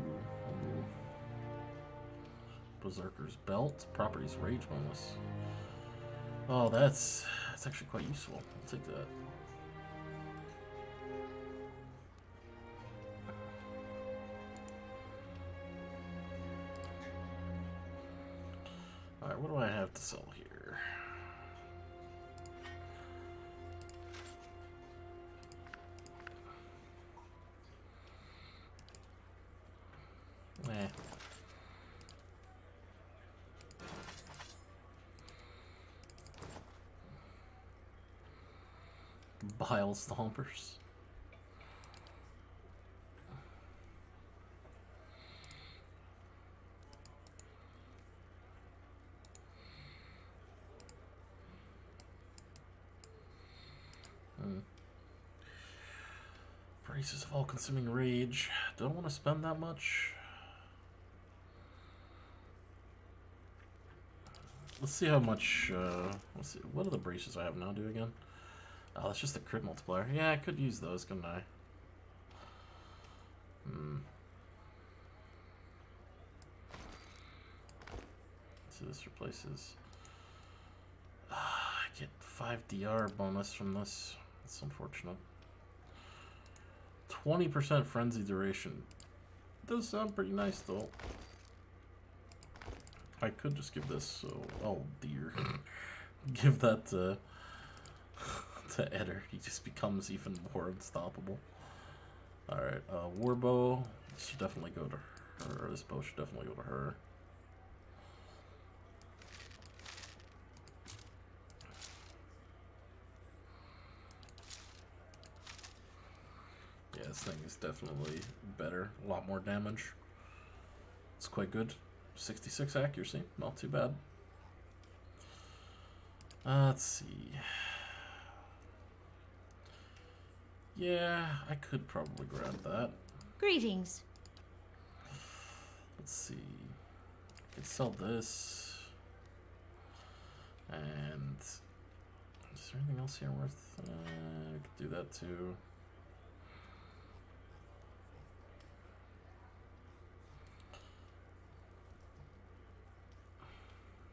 Berserker's Belt. Properties Rage bonus. Oh, that's actually quite useful. I'll take that. Alright, what do I have to sell here? Eh. Bile Stompers. Braces of all-consuming rage. Don't want to spend that much. Let's see how much. Let's see. What do the braces I have now do again? Oh, that's just a crit multiplier. Yeah, I could use those, couldn't I? So this replaces. I get 5 DR bonus from this. That's unfortunate. 20% frenzy duration. Does sound pretty nice though. I could just give this. So, oh dear, give that to Eder. He just becomes even more unstoppable. All right, Warbow should definitely go to her. This bow should definitely go to her. Yeah, this thing is definitely better. A lot more damage. It's quite good. 66 accuracy. Not too bad. Let's see. Yeah, I could probably grab that. Greetings. Let's see. I could sell this. And is there anything else here worth? I could do that too.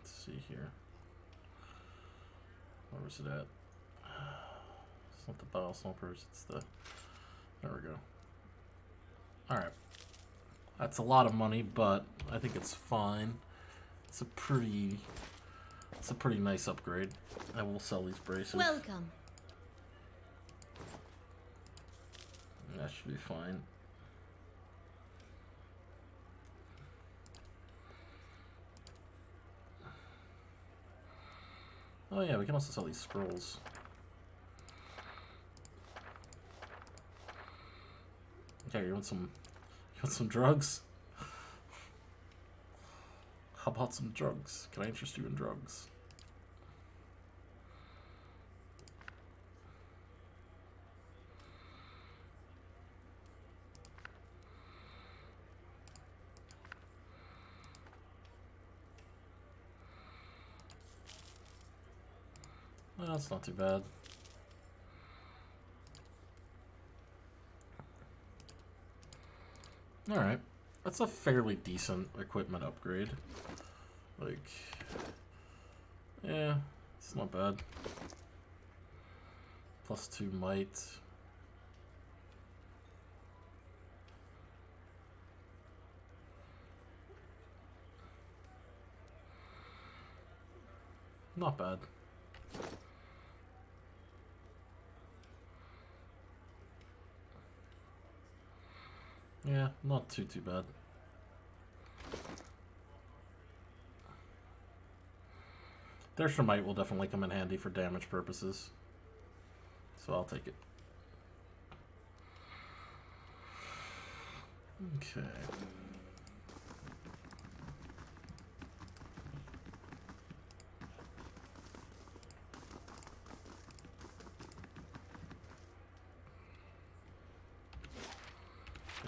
See here. Where was it at? It's not the Bile Stompers, it's the. There we go. Alright. That's a lot of money, but I think it's fine. It's a pretty nice upgrade. I will sell these braces. Welcome. That should be fine. Oh yeah, we can also sell these scrolls. Okay, you want some drugs? How about some drugs? Can I interest you in drugs? Well, that's not too bad. Alright. That's a fairly decent equipment upgrade. Like, yeah, it's not bad. +2 might. Not bad. Yeah, not too bad. Their might will definitely come in handy for damage purposes. So I'll take it. Okay.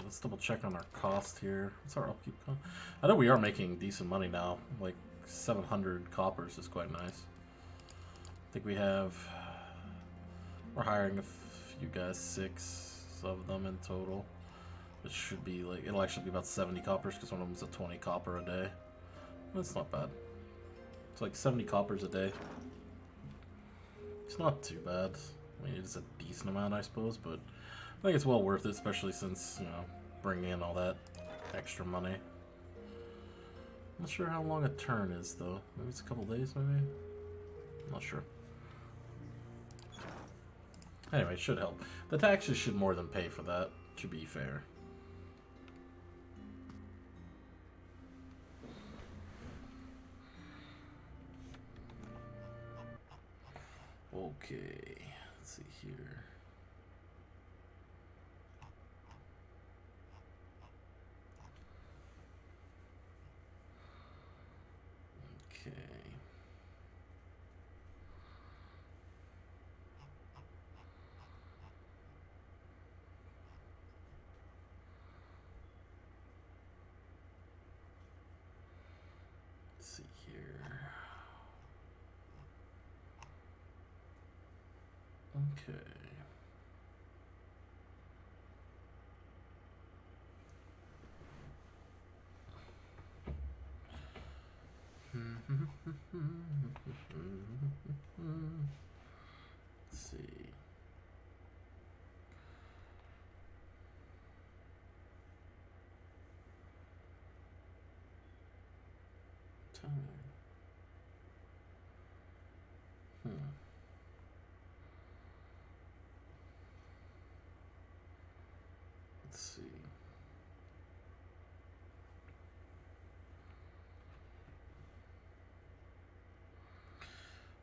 let's double check on our cost here. What's our upkeep cost? I know we are making decent money now. Like 700 coppers is quite nice. I think we have. We're hiring a few guys, 6 of them in total. It should be like, it'll actually be about 70 coppers because one of them's a 20 copper a day. That's not bad. It's like 70 coppers a day. It's not too bad. I mean, it's a decent amount, I suppose, but I think it's well worth it, especially since, you know, bringing in all that extra money. I'm not sure how long a turn is, though. Maybe it's a couple days, maybe? I'm not sure. Anyway, it should help. The taxes should more than pay for that, to be fair. Okay, let's see here. Okay. Let's see here. Okay. Let's see. Tell me. Let's see.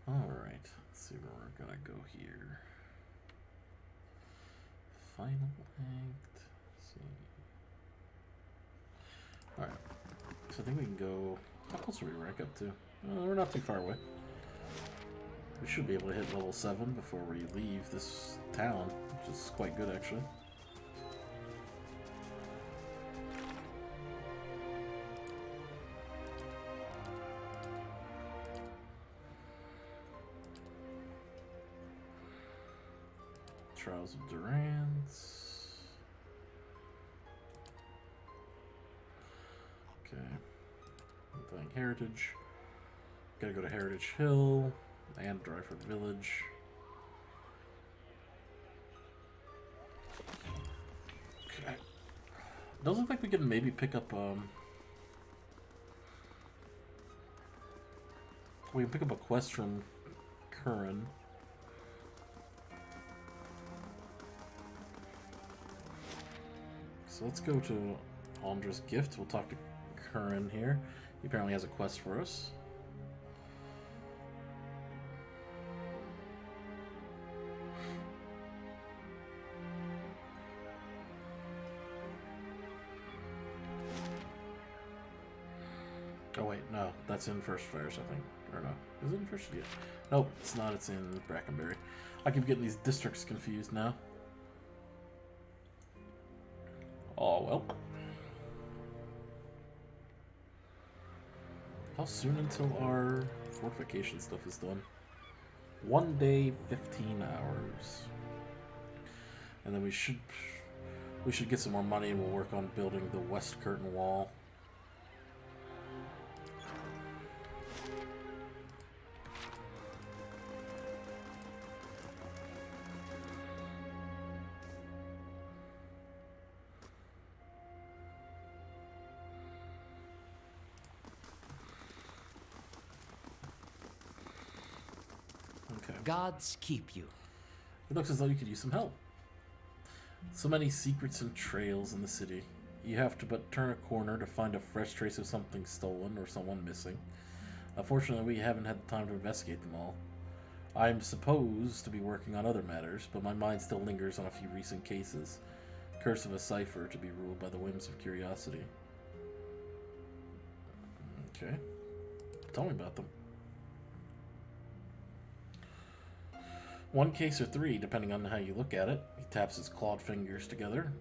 All right. Let's see where we're gonna go here. Final act. Let's see. All right. So I think we can go. How close are we rank up to? We're not too far away. We should be able to hit level 7 before we leave this town, which is quite good actually. Trials of Durance. Okay. Playing Heritage. Gotta go to Heritage Hill and Dryford Village. Okay. Does look like we can maybe pick up we can pick up a quest from Curran. So let's go to Aldra's Gift. We'll talk to Curran here. He apparently has a quest for us. Oh wait, no, that's in First Fairs, I think. Or no, is it in First? Yeah. Nope, it's not. It's in Brackenberry. I keep getting these districts confused now. Oh well. How soon until our fortification stuff is done? 1 day, 15 hours. And then we should get some more money and we'll work on building the West Curtain Wall. Gods keep you. It looks as though you could use some help. So many secrets and trails in the city. You have to but turn a corner to find a fresh trace of something stolen or someone missing. Unfortunately, we haven't had the time to investigate them all. I am supposed to be working on other matters, but my mind still lingers on a few recent cases. Curse of a cipher to be ruled by the whims of curiosity. Okay. Tell me about them. 1 case or 3, depending on how you look at it. He taps his clawed fingers together.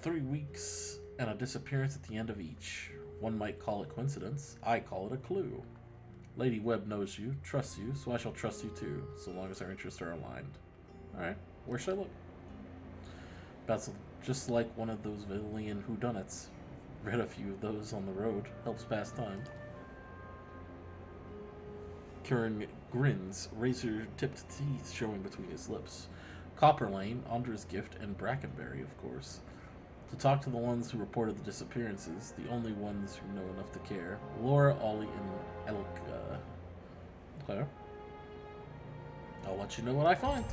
3 weeks and a disappearance at the end of each. One might call it coincidence. I call it a clue. Lady Webb knows you, trusts you, so I shall trust you too, so long as our interests are aligned. Alright, where should I look? That's just like one of those Villian whodunits. Read a few of those on the road. Helps pass time. Kieran grins, razor-tipped teeth showing between his lips. Copper Lane, Andra's Gift, and Brackenberry, of course. To talk to the ones who reported the disappearances, the only ones who know enough to care. Laura, Ollie, and Elka. Okay. I'll let you know what I find.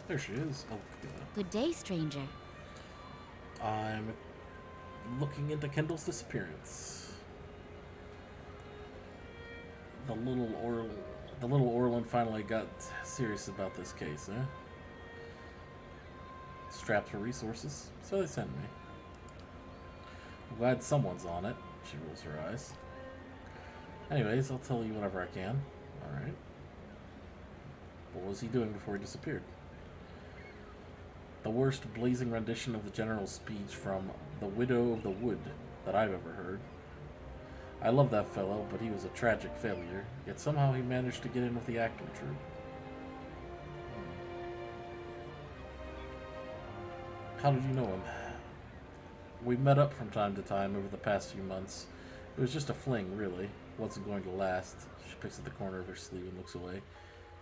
There she is. Oh, Good day, stranger. I'm looking into Kendall's disappearance. The little Orlin finally got serious about this case, eh? Strapped for resources, so they sent me. I'm glad someone's on it. She rolls her eyes. Anyways, I'll tell you whatever I can. Alright. What was he doing before he disappeared? The worst blazing rendition of the general's speech from The Widow of the Wood that I've ever heard. I love that fellow, but he was a tragic failure, yet somehow he managed to get in with the acting troupe. How did you know him? We met up from time to time over the past few months. It was just a fling, really. Wasn't going to last. She picks at the corner of her sleeve and looks away.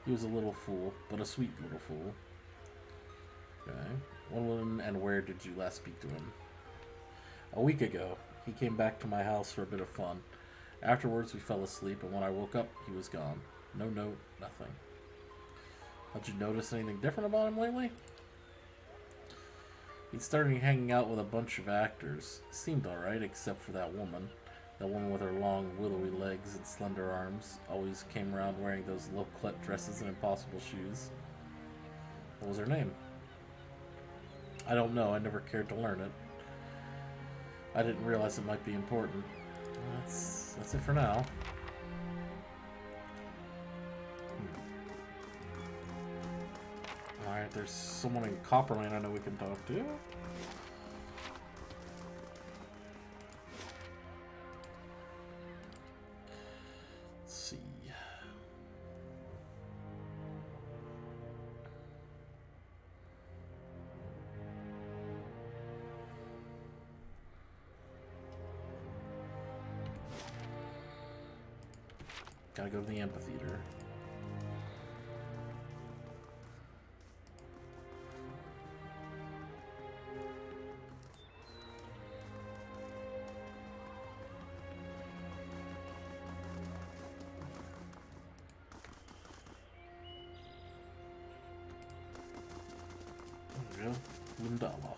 He was a little fool, but a sweet little fool. Okay. When and where did you last speak to him? A week ago. He came back to my house for a bit of fun. Afterwards, we fell asleep, and when I woke up, he was gone. No note, nothing. Had you noticed anything different about him lately? He'd started hanging out with a bunch of actors. Seemed alright, except for that woman. That woman with her long, willowy legs and slender arms. Always came around wearing those low-cut dresses and impossible shoes. What was her name? I don't know. I never cared to learn it. I didn't realize it might be important. That's it for now. Alright, there's someone in Copperlane I know we can talk to. Let's see. Gotta go to the amphitheater. Lundala.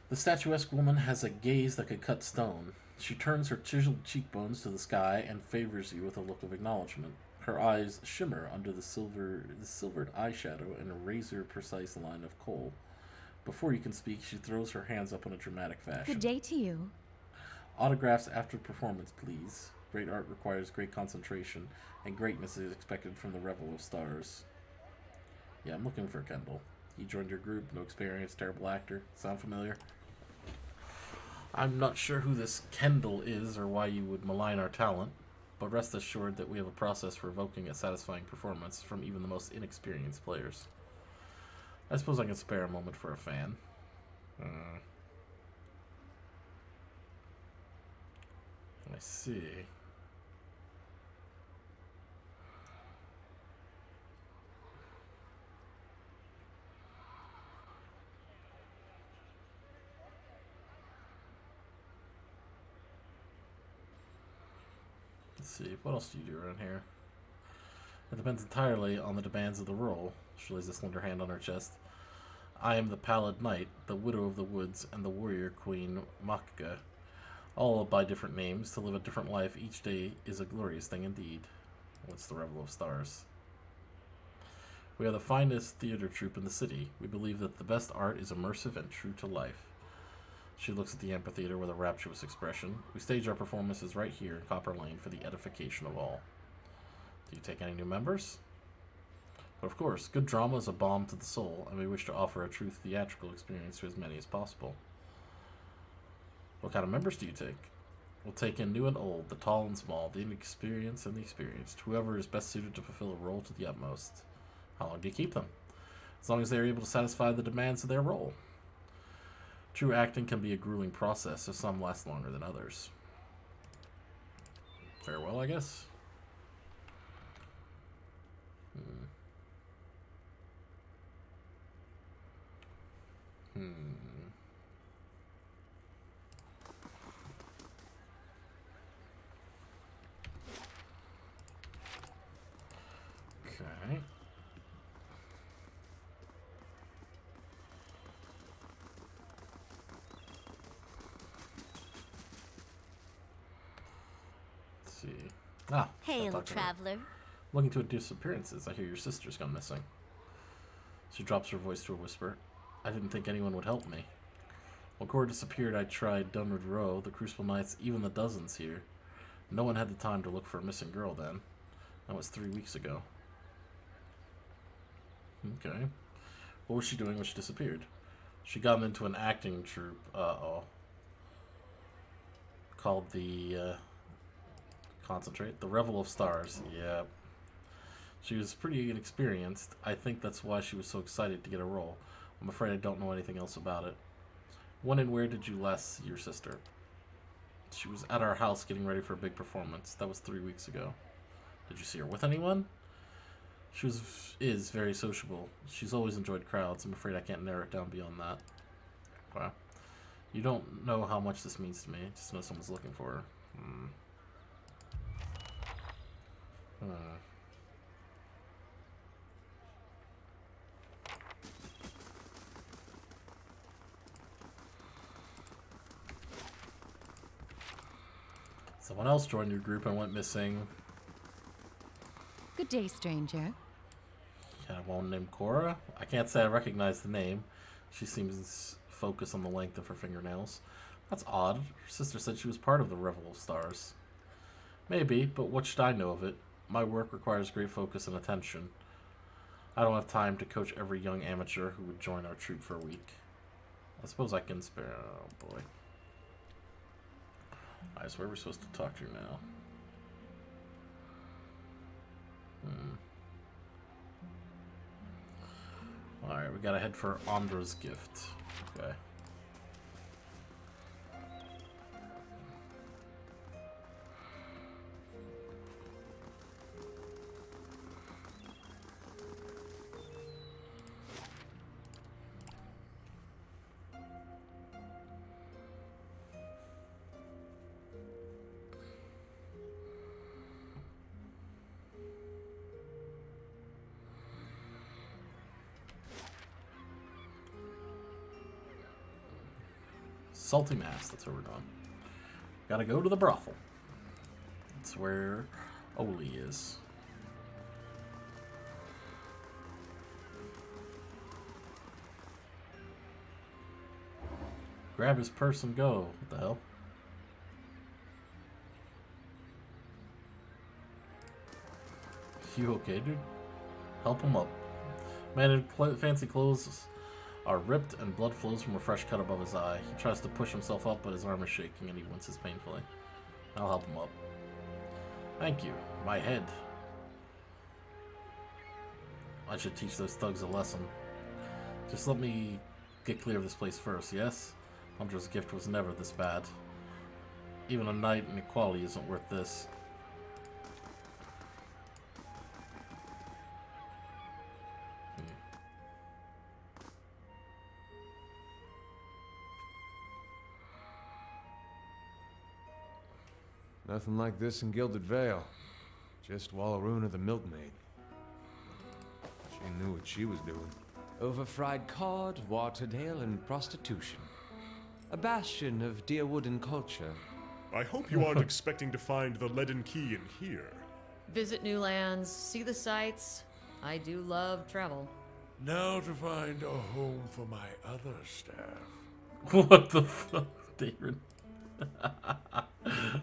The statuesque woman has a gaze that could cut stone. She turns her chiseled cheekbones to the sky and favors you with a look of acknowledgement. Her eyes shimmer under the silvered eyeshadow in a razor-precise line of kohl. Before you can speak, she throws her hands up in a dramatic fashion. Good day to you. Autographs after performance, please. Great art requires great concentration, and greatness is expected from the revel of stars. Yeah, I'm looking for Kendall. He joined your group, no experience, terrible actor. Sound familiar? I'm not sure who this Kendall is or why you would malign our talent, but rest assured that we have a process for evoking a satisfying performance from even the most inexperienced players. I suppose I can spare a moment for a fan. I see. Let's see, what else do you do around here? It depends entirely on the demands of the role. She lays a slender hand on her chest. I am the Pallid Knight, the Widow of the Woods, and the Warrior Queen Makga. All by different names. To live a different life each day is a glorious thing indeed. What's the Revel of Stars? We are the finest theater troupe in the city. We believe that the best art is immersive and true to life. She looks at the amphitheater with a rapturous expression. We stage our performances right here in Copper Lane for the edification of all. Do you take any new members? But of course, good drama is a balm to the soul, and we wish to offer a true theatrical experience to as many as possible. What kind of members do you take? We'll take in new and old, the tall and small, the inexperienced and the experienced, whoever is best suited to fulfill a role to the utmost. How long do you keep them? As long as they are able to satisfy the demands of their role. True acting can be a grueling process, so some last longer than others. Farewell, I guess. Okay. Let's see. Hail, traveler. Looking to disappearances. I hear your sister's gone missing. She drops her voice to a whisper. I didn't think anyone would help me. When Cora disappeared, I tried Dunwood Row, the Crucible Knights, even the dozens here. No one had the time to look for a missing girl then. That was 3 weeks ago. Okay. What was she doing when she disappeared? She got into an acting troupe, called the, concentrate, the Revel of Stars. Yep. She was pretty inexperienced. I think that's why she was so excited to get a role. I'm afraid I don't know anything else about it. When and where did you last see your sister? She was at our house getting ready for a big performance. That was 3 weeks ago. Did you see her with anyone? She is very sociable. She's always enjoyed crowds. I'm afraid I can't narrow it down beyond that. Okay. You don't know how much this means to me. Just know someone's looking for her. Someone else joined your group and went missing. Good day, stranger. Kind of one named Cora? I can't say I recognize the name. She seems focused on the length of her fingernails. That's odd. Her sister said she was part of the Revel of Stars. Maybe, but what should I know of it? My work requires great focus and attention. I don't have time to coach every young amateur who would join our troupe for a week. I suppose I can spare... Oh, boy. Alright, so where are we supposed to talk to now? Alright, we gotta head for Andra's gift. Okay. Salty Mass, that's where we're going. Gotta go to the brothel. That's where Oli is. Grab his purse and go. What the hell? You okay, dude? Help him up. Man in fancy clothes are ripped and blood flows from a fresh cut above his eye. He tries to push himself up, but his arm is shaking and he winces painfully. I'll help him up. Thank you. My head. I should teach those thugs a lesson. Just let me get clear of this place first, yes? Hunter's gift was never this bad. Even a knight in equality isn't worth this. Nothing like this in Gilded Vale. Just Wallarune of the Milkmaid. She knew what she was doing. Overfried cod, watered ale, and prostitution. A bastion of Deerwooden culture. I hope you aren't expecting to find the leaden key in here. Visit new lands, see the sights. I do love travel. Now to find a home for my other staff. What the fuck, David?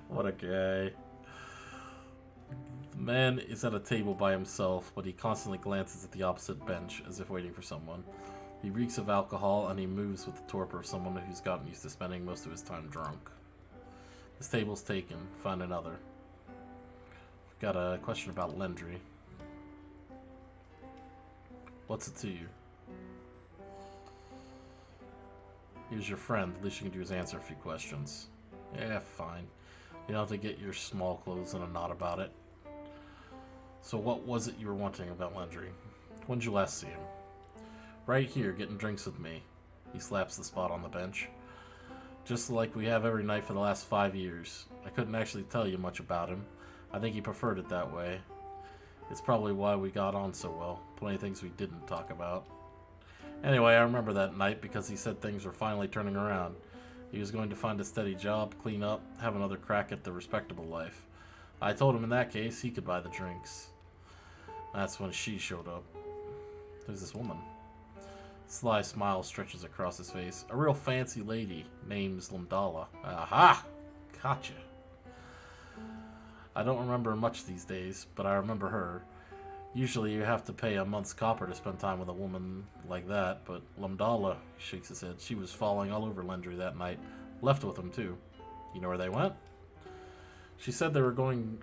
What a guy. The man is at a table by himself, but he constantly glances at the opposite bench as if waiting for someone. He reeks of alcohol, and he moves with the torpor of someone who's gotten used to spending most of his time drunk. This table's taken. Find another. We've got a question about Lendry. What's it to you? He was your friend. At least you can do is answer a few questions. Yeah, fine. You don't have to get your small clothes in a knot about it. So what was it you were wanting about Lendry? When did you last see him? Right here, getting drinks with me. He slaps the spot on the bench. Just like we have every night for the last 5 years. I couldn't actually tell you much about him. I think he preferred it that way. It's probably why we got on so well. Plenty of things we didn't talk about. Anyway, I remember that night because he said things were finally turning around. He was going to find a steady job, clean up, have another crack at the respectable life. I told him in that case he could buy the drinks. That's when she showed up. There's this woman. Sly smile stretches across his face. A real fancy lady. Name's Lamdala. Aha! Gotcha. I don't remember much these days, but I remember her. Usually you have to pay a month's copper to spend time with a woman like that, but Lamdala, he shakes his head, she was falling all over Lendry that night. Left with him, too. You know where they went? She said they were going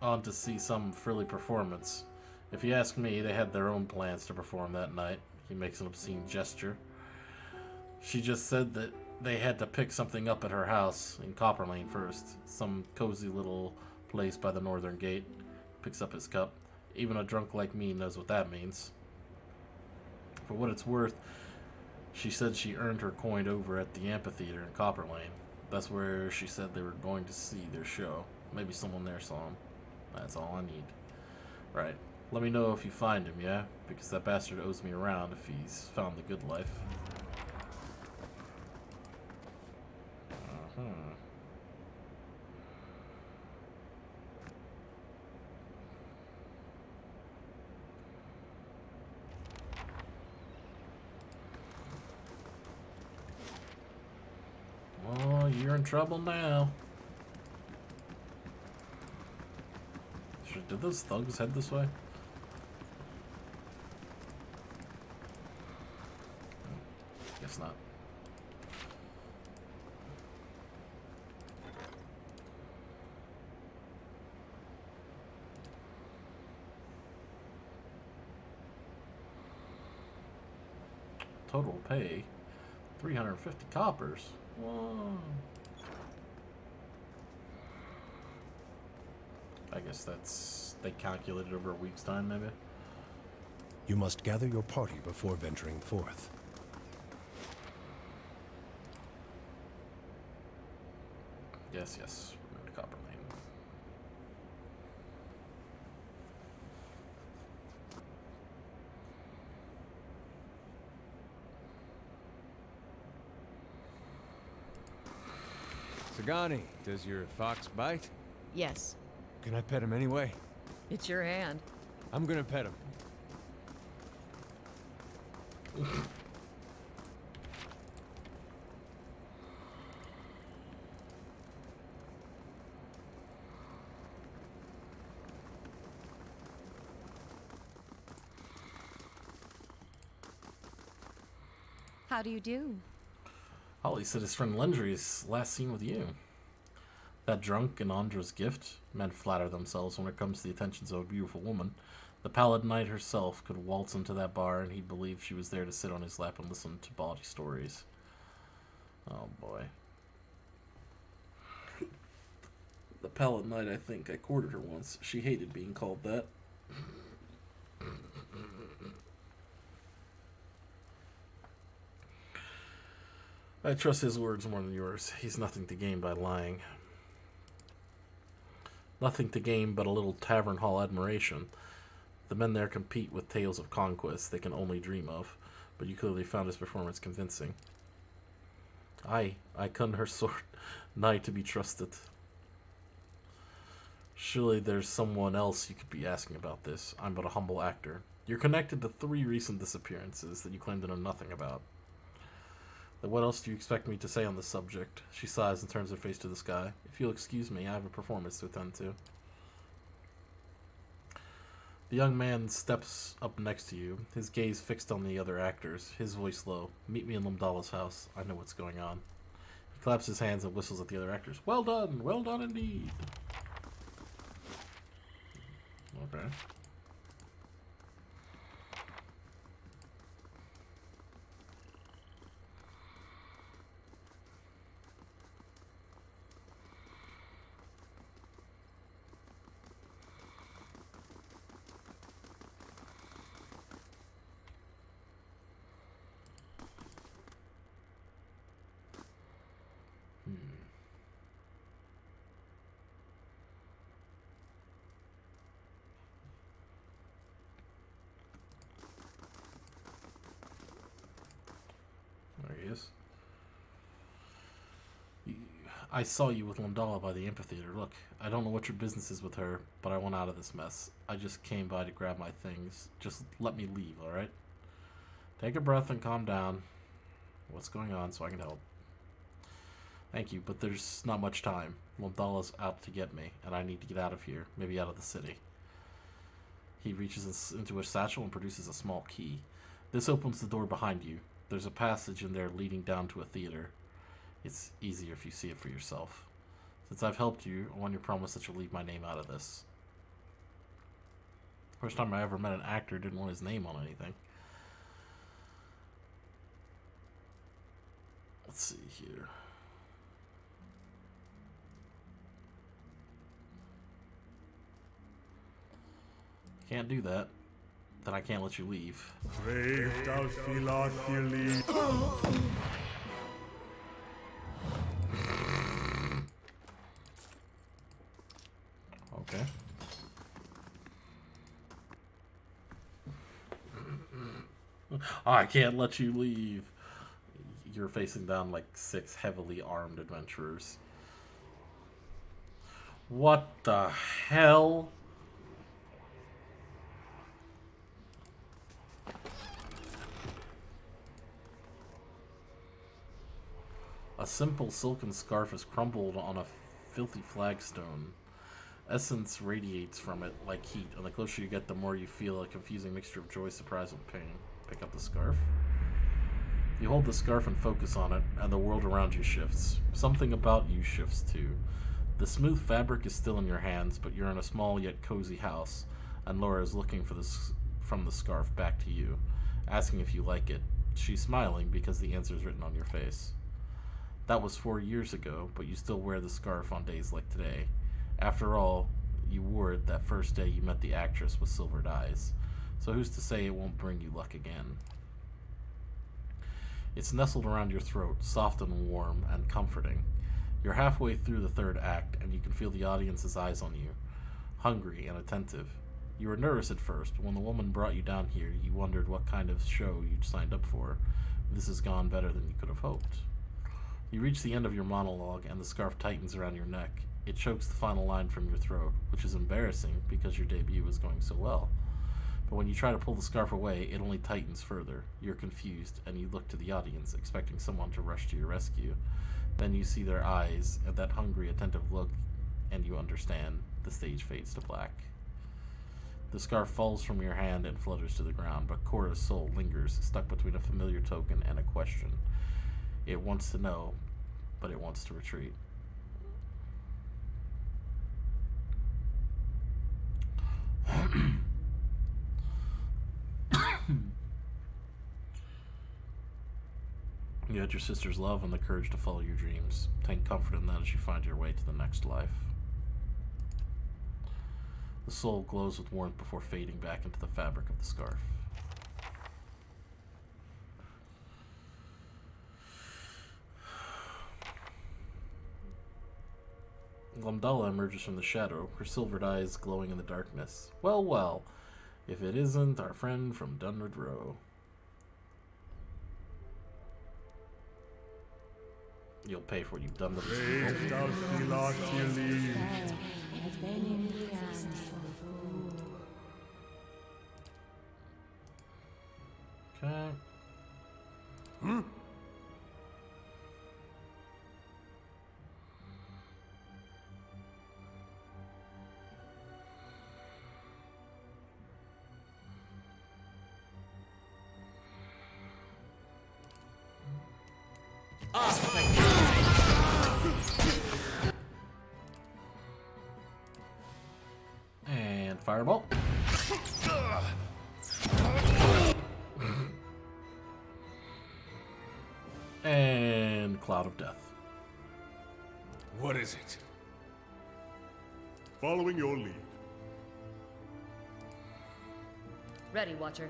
on to see some frilly performance. If you ask me, they had their own plans to perform that night. He makes an obscene gesture. She just said that they had to pick something up at her house in Copper Lane first. Some cozy little place by the northern gate. Picks up his cup. Even a drunk like me knows what that means. For what it's worth, she said she earned her coin over at the amphitheater in Copper Lane. That's where she said they were going to see their show. Maybe someone there saw him. That's all I need. Right. Let me know if you find him, yeah? Because that bastard owes me around if he's found the good life. Oh, you're in trouble now. Did those thugs head this way? Guess not. Total pay 350 coppers. Whoa. I guess that's, they calculated over a week's time, maybe? You must gather your party before venturing forth. Yes, yes. We're going to Copper Lane. Sagani, does your fox bite? Yes. Can I pet him anyway? It's your hand. I'm gonna pet him. How do you do? Holly said his friend Lendry is last seen with you. That drunk and Andra's gift. Men flatter themselves when it comes to the attentions of a beautiful woman. The pallid knight herself could waltz into that bar and he'd believe she was there to sit on his lap and listen to bawdy stories. Oh boy. The pallid knight, I think. I courted her once. She hated being called that. I trust his words more than yours. He's nothing to gain by lying. Nothing to gain but a little tavern hall admiration. The men there compete with tales of conquest they can only dream of, but you clearly found his performance convincing. I con her sword, nigh to be trusted. Surely there's someone else you could be asking about this. I'm but a humble actor. You're connected to 3 recent disappearances that you claim to know nothing about. Then what else do you expect me to say on the subject? She sighs and turns her face to the sky. If you'll excuse me, I have a performance to attend to. The young man steps up next to you, his gaze fixed on the other actors, his voice low. Meet me in Lamdala's house. I know what's going on. He claps his hands and whistles at the other actors. Well done indeed. Okay. There he is. I saw you with Lamdala by the amphitheater. Look, I don't know what your business is with her, but I want out of this mess. I just came by to grab my things. Just let me leave, alright? Take a breath and calm down. What's going on so I can help? Thank you, but there's not much time. Lamdala's out to get me, and I need to get out of here. Maybe out of the city. He reaches into a satchel and produces a small key. This opens the door behind you. There's a passage in there leading down to a theater. It's easier if you see it for yourself. Since I've helped you, I want your promise that you'll leave my name out of this. First time I ever met an actor who didn't want his name on anything. Let's see here. Can't do that. Then I can't let you leave. Okay. I can't let you leave. You're facing down like 6 heavily armed adventurers. What the hell? A simple silken scarf is crumpled on a filthy flagstone. Essence radiates from it like heat, and the closer you get, the more you feel a confusing mixture of joy, surprise, and pain. Pick up the scarf. You hold the scarf and focus on it, and the world around you shifts. Something about you shifts too. The smooth fabric is still in your hands, but you're in a small yet cozy house, and Laura is looking for from the scarf back to you, asking if you like it. She's smiling because the answer is written on your face. That was 4 years ago, but you still wear the scarf on days like today. After all, you wore it that first day you met the actress with silvered eyes, so who's to say it won't bring you luck again? It's nestled around your throat, soft and warm and comforting. You're halfway through the 3rd act, and you can feel the audience's eyes on you, hungry and attentive. You were nervous at first, but when the woman brought you down here, you wondered what kind of show you'd signed up for. This has gone better than you could have hoped. You reach the end of your monologue, and the scarf tightens around your neck. It chokes the final line from your throat, which is embarrassing because your debut was going so well. But when you try to pull the scarf away, it only tightens further. You're confused, and you look to the audience, expecting someone to rush to your rescue. Then you see their eyes, and that hungry, attentive look, and you understand. The stage fades to black. The scarf falls from your hand and flutters to the ground, but Cora's soul lingers, stuck between a familiar token and a question. It wants to know, but it wants to retreat. You had your sister's love and the courage to follow your dreams. Take comfort in that as you find your way to the next life. The soul glows with warmth before fading back into the fabric of the scarf. Lamdala emerges from the shadow, her silvered eyes glowing in the darkness. Well, well. If it isn't our friend from Dunwood Row. You'll pay for what you've done to this people. Okay. And fireball. And cloud of death. What is it? Following your lead. Ready, Watcher.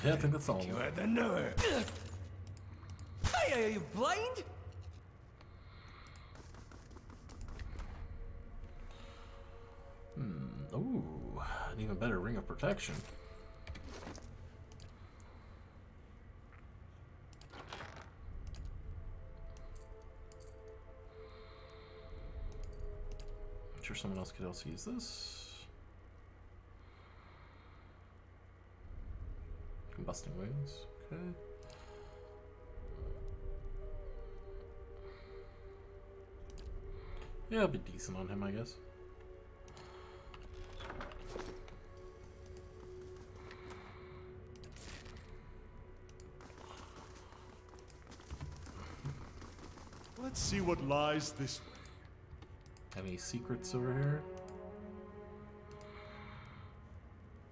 Yeah, I think that's all. You had the nerve. Hey, are you blind? Ooh, an even better ring of protection. I'm sure someone else could also use this. Combusting wings, okay. Yeah, it'll be decent on him, I guess. Let's see what lies this way. Any secrets over here?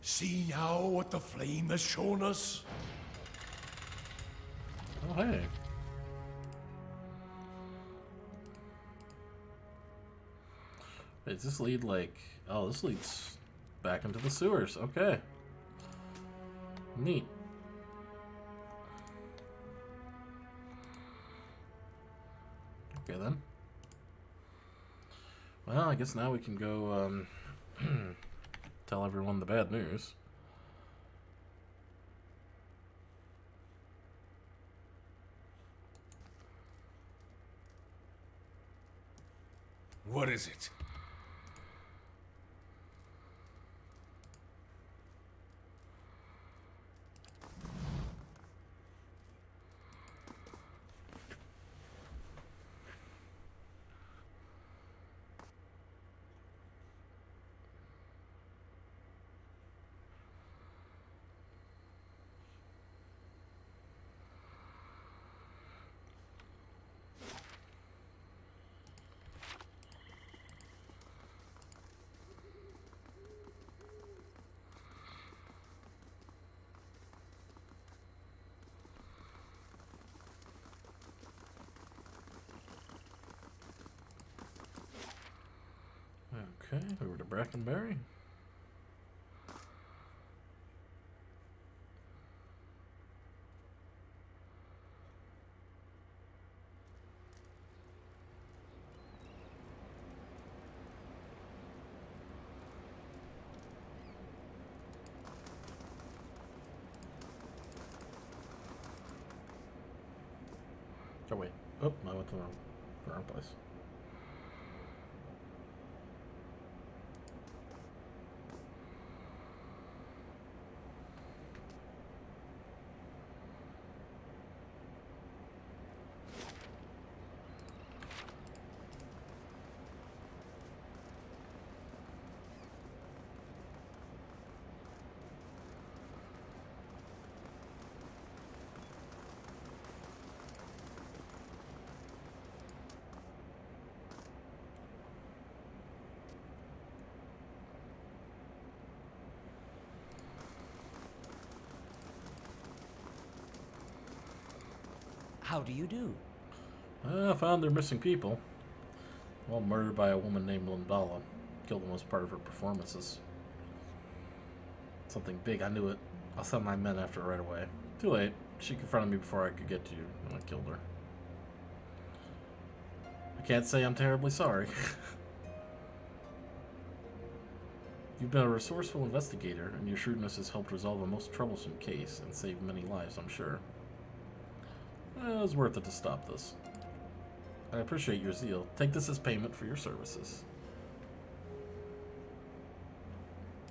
See now what the flame has shown us? Oh, hey. Wait, does this lead like... Oh, this leads back into the sewers. Okay. Neat. Okay, then. Well, I guess now we can go, tell everyone the bad news. What is it? Okay, over to Brackenberry. Oh wait, oh, I went to the wrong place. How do you do? I found their missing people. All murdered by a woman named Lindala. Killed them as part of her performances. Something big, I knew it. I'll send my men after her right away. Too late. She confronted me before I could get to you, and I killed her. I can't say I'm terribly sorry. You've been a resourceful investigator, and your shrewdness has helped resolve a most troublesome case and save many lives, I'm sure. It was worth it to stop this. I appreciate your zeal. Take this as payment for your services.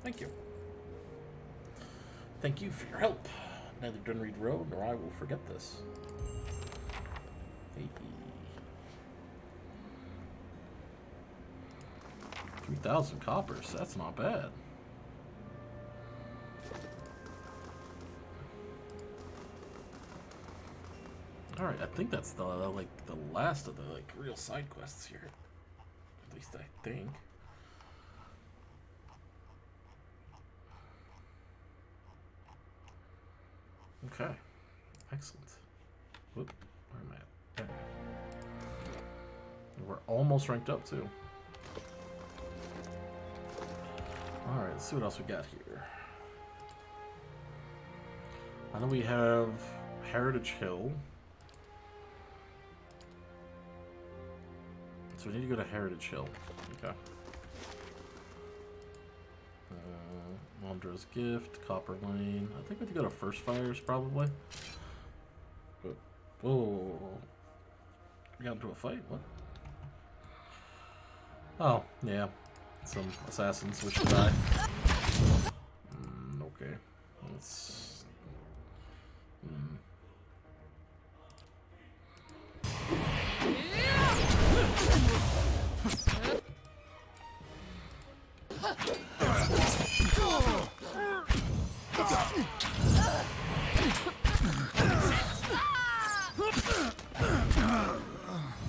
Thank you. Thank you for your help. Neither Dunreed Road nor I will forget this. Hey. 3,000 coppers. That's not bad. All right, I think that's the last of the real side quests here. At least I think. Okay, excellent. Whoop, where am I at? There. We're almost ranked up too. All right, let's see what else we got here. I know we have Heritage Hill. So we need to go to Heritage Hill. Okay. Wanderer's Gift, Copper Lane. I think we have to go to First Fires, probably. But, whoa. We got into a fight? What? Oh, yeah. Some assassins wish to die. Okay. Let's...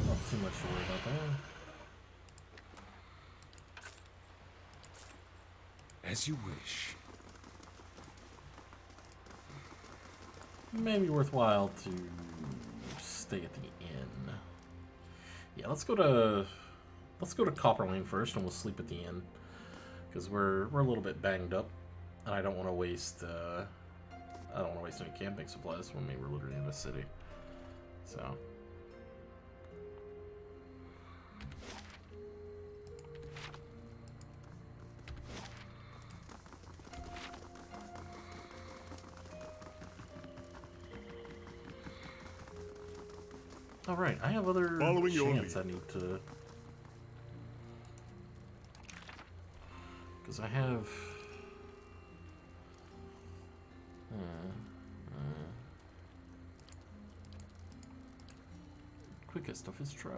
Not too much to worry about there. As you wish. Maybe worthwhile to stay at the inn. Yeah, let's go to Copper Lane first, and we'll sleep at the inn because we're a little bit banged up, and I don't want to waste any camping supplies when we were literally in the city. So. All right, I have other chants I need to, because I have quickest of his tribe.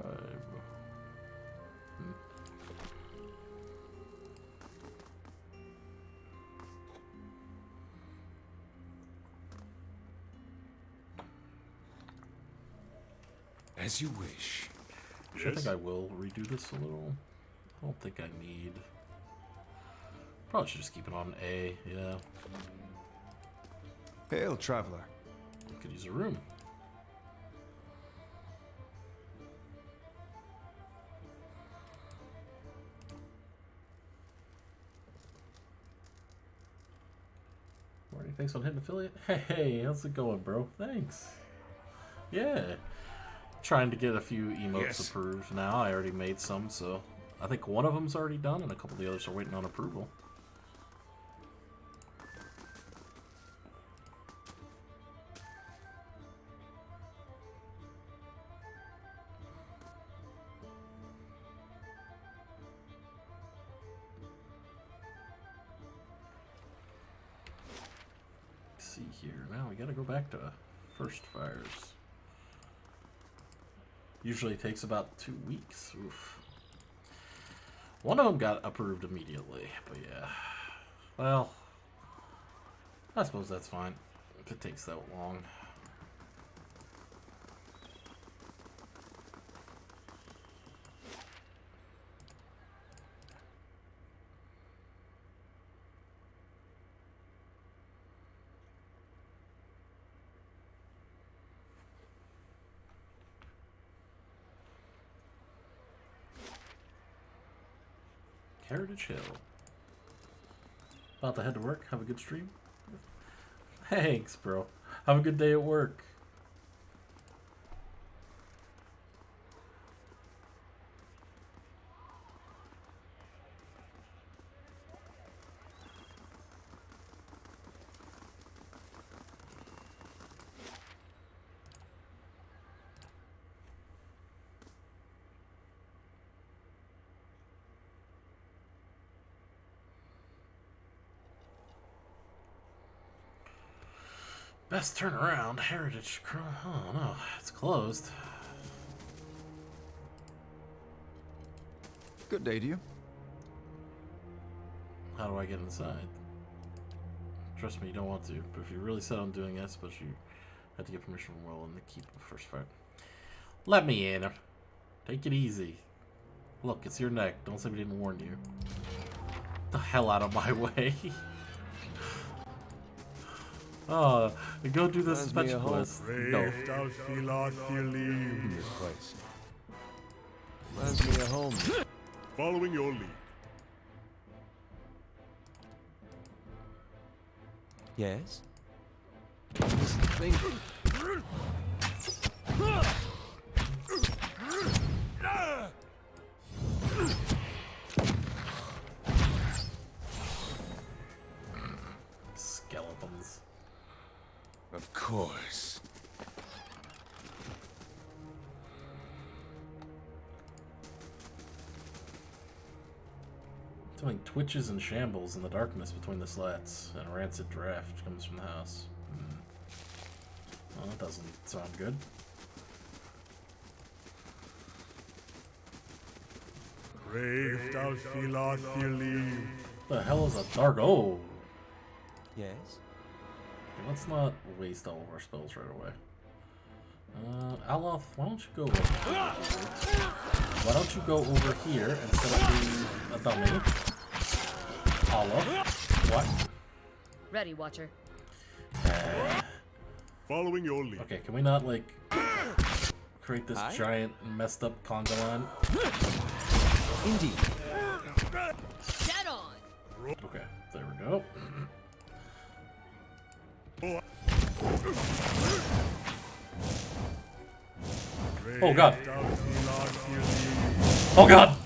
As you wish. Yes. I think I will redo this a little. I don't think I need. Probably should just keep it on A, yeah. Hail, traveler. Could use a room. Marty, thanks on hitting affiliate. Hey, how's it going, bro? Thanks. Yeah. Trying to get a few emotes approved now. I already made some, so I think one of them's already done, and a couple of the others are waiting on approval. Let's see here. Now we gotta go back to First Fires. Usually takes about 2 weeks. Oof. One of them got approved immediately, but yeah. Well, I suppose that's fine if it takes that long. Heritage Hill. About to head to work. Have a good stream. Thanks, bro. Have a good day at work. Best turnaround, Heritage. Oh no, it's closed. Good day to you. How do I get inside? Trust me, you don't want to. But if you're really set on doing this, but you have to get permission from Will and the keep the first fight. Let me in. Take it easy. Look, it's your neck. Don't say we didn't warn you. Get the hell out of my way. Oh, go do this fetch quest. No. Reminds me of home. Following your lead. Yes? Skeletons. Of course. Doing twitches and shambles in the darkness between the slats, and a rancid draft comes from the house. Well, that doesn't sound good. The hell is a dark? Oh! Yes? Okay, let's not waste all of our spells right away. Aloth, why don't you go over here instead of being a dummy? Aloth, what? Ready, Watcher. Following your lead. Okay, can we not, like, create this giant messed up conga line? Indeed. Dead on! Okay, there we go. Oh god. Oh god!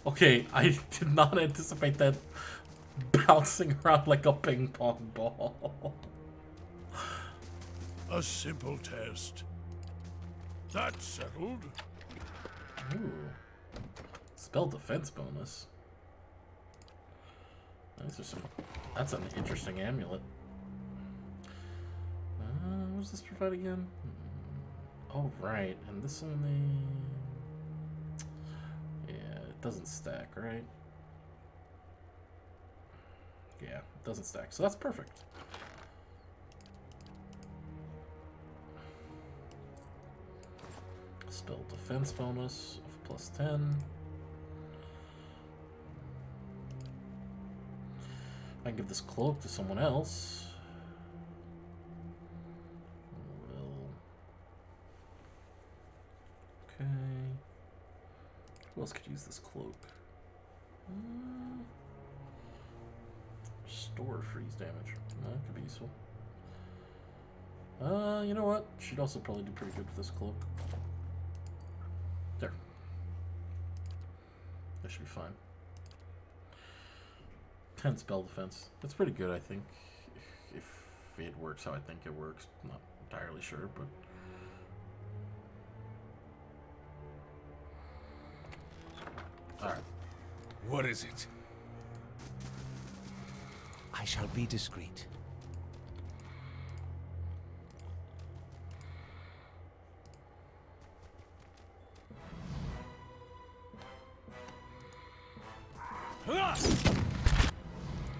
Okay, I did not anticipate that bouncing around like a ping pong ball. A simple test. That's settled. Ooh. Spell defense bonus. That's an interesting amulet. What does this provide again? Oh, right. And this only... Yeah, it doesn't stack, right? Yeah, it doesn't stack. So that's perfect. Spell defense bonus of +10. I can give this cloak to someone else. Okay. Who else could use this cloak? Restore freeze damage. That could be useful. You know what? She'd also probably do pretty good with this cloak. There. That should be fine. 10 spell defense. That's pretty good, I think. If it works how I think it works. I'm not entirely sure, but... Alright. What is it? I shall be discreet.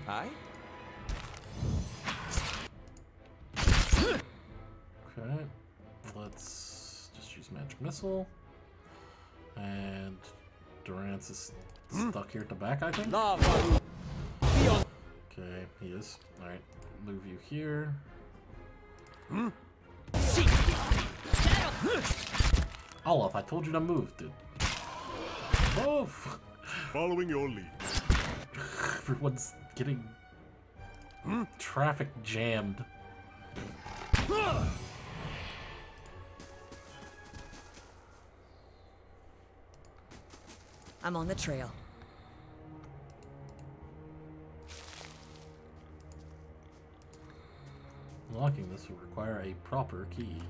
Hi? Okay. Let's just use Magic Missile. And Durance is stuck here at the back, I think? Okay, he is. Alright, move you here. Olaf, I told you to move, dude. Move! Following your lead. Everyone's getting traffic jammed. I'm on the trail. Unlocking this will require a proper key.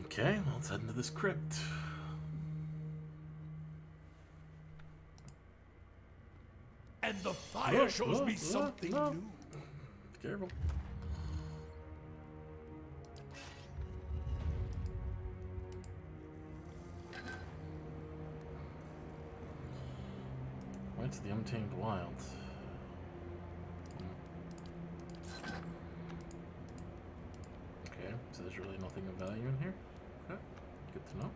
Okay, well, let's head into this crypt. And the fire shows me something new. Careful. Went to the Untamed Wilds. Okay, so there's really nothing of value in here. Okay, good to know.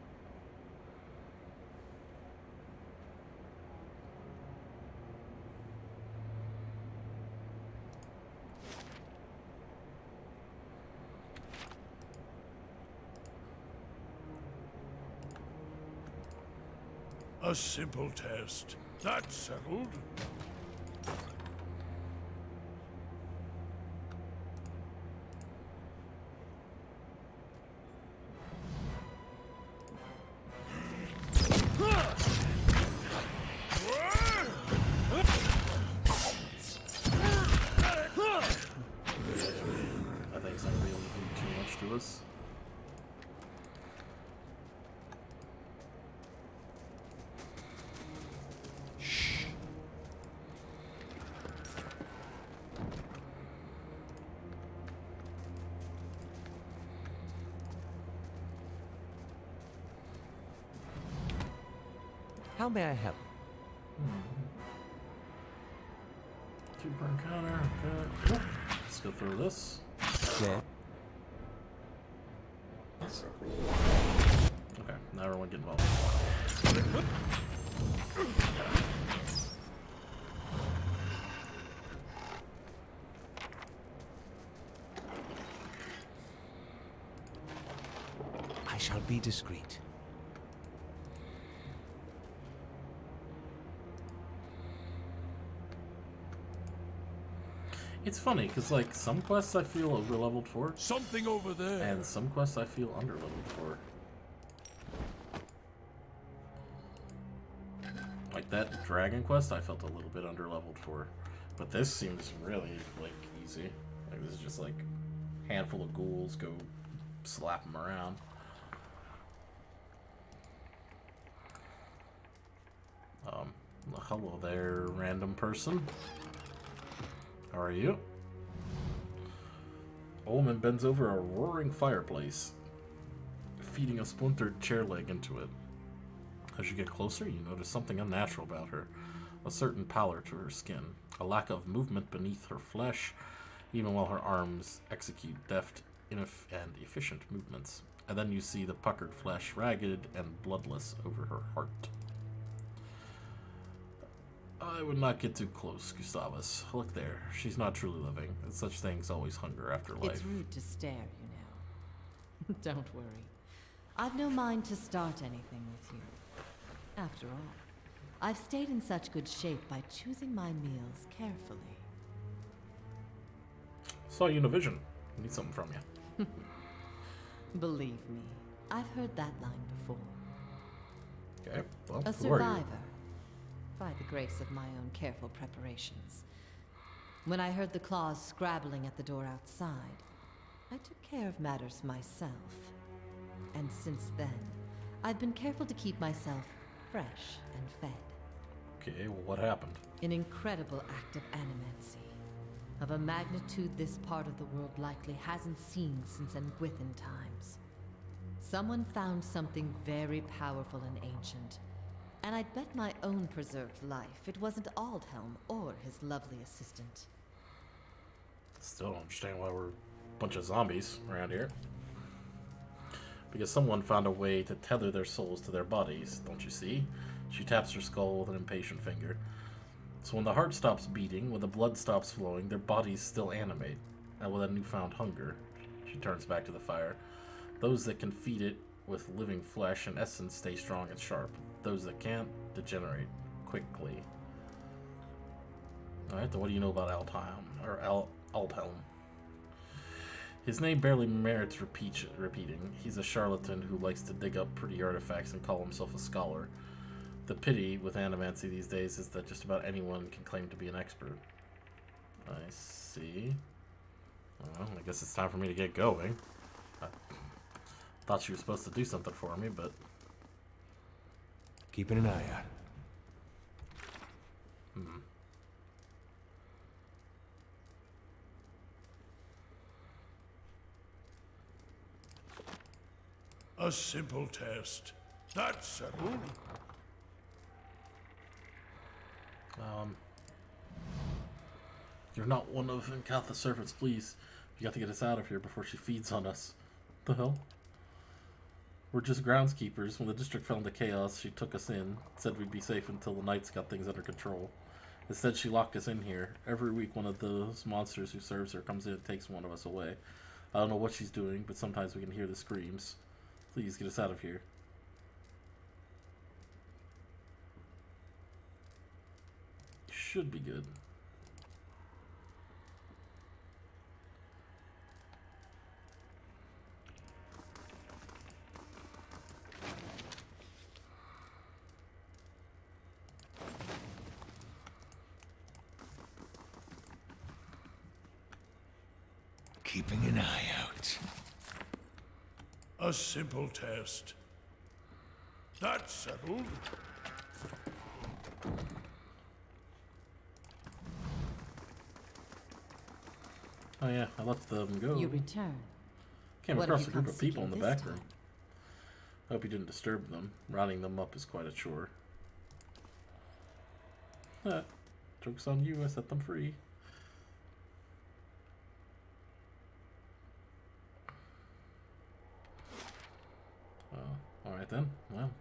A simple test. That's settled. I think it's not really doing too much to us. How may I help? Two-per encounter. Okay. Let's go through this. Yeah. Okay, now everyone get involved. I shall be discreet. It's funny, because, like, some quests I feel over-leveled for. Something over there. And some quests I feel under-leveled for. Like, that dragon quest I felt a little bit under-leveled for. But this seems really, like, easy. Like, this is just, like, handful of ghouls, go slap them around. Hello there, random person. How are you? Oldman bends over a roaring fireplace, feeding a splintered chair leg into it. As you get closer, you notice something unnatural about her. A certain pallor to her skin, a lack of movement beneath her flesh, even while her arms execute deft and efficient movements. And then you see the puckered flesh, ragged and bloodless over her heart. I would not get too close, Gustavus. Look there. She's not truly living, and such things always hunger after life. It's rude to stare, you know. Don't worry. I've no mind to start anything with you. After all, I've stayed in such good shape by choosing my meals carefully. Saw you in a vision. Need something from you. Believe me, I've heard that line before. Okay, well, A who are you? survivor. By the grace of my own careful preparations. When I heard the claws scrabbling at the door outside, I took care of matters myself. And since then, I've been careful to keep myself fresh and fed. Okay, well, what happened? An incredible act of animancy, of a magnitude this part of the world likely hasn't seen since Engwithan times. Someone found something very powerful and ancient, and I'd bet my own preserved life it wasn't Aldhelm or his lovely assistant. Still don't understand why we're a bunch of zombies around here. Because someone found a way to tether their souls to their bodies, don't you see? She taps her skull with an impatient finger. So when the heart stops beating, when the blood stops flowing, their bodies still animate. And with a newfound hunger, she turns back to the fire. Those that can feed it with living flesh and essence stay strong and sharp. Those that can't degenerate quickly. Alright, then what do you know about Alphelm? His name barely merits repeating. He's a charlatan who likes to dig up pretty artifacts and call himself a scholar. The pity with animancy these days is that just about anyone can claim to be an expert. I see. Well, I guess it's time for me to get going. I thought she was supposed to do something for me, but... Keeping an eye out. A simple test. That's settled. You're not one of Encatha's servants, please. You got to get us out of here before she feeds on us. The hell? We're just groundskeepers. When the district fell into chaos, she took us in, said we'd be safe until the Knights got things under control. Instead, she locked us in here. Every week, one of those monsters who serves her comes in and takes one of us away. I don't know what she's doing, but sometimes we can hear the screams. Please, get us out of here. Should be good. Keeping an eye out. A simple test. That's settled. Oh yeah, I let them go. You return. Came What across have a you group come of people in the seeking back this room. time? Hope you didn't disturb them. Rounding them up is quite a chore. Joke's on you, I set them free. Alright then, well.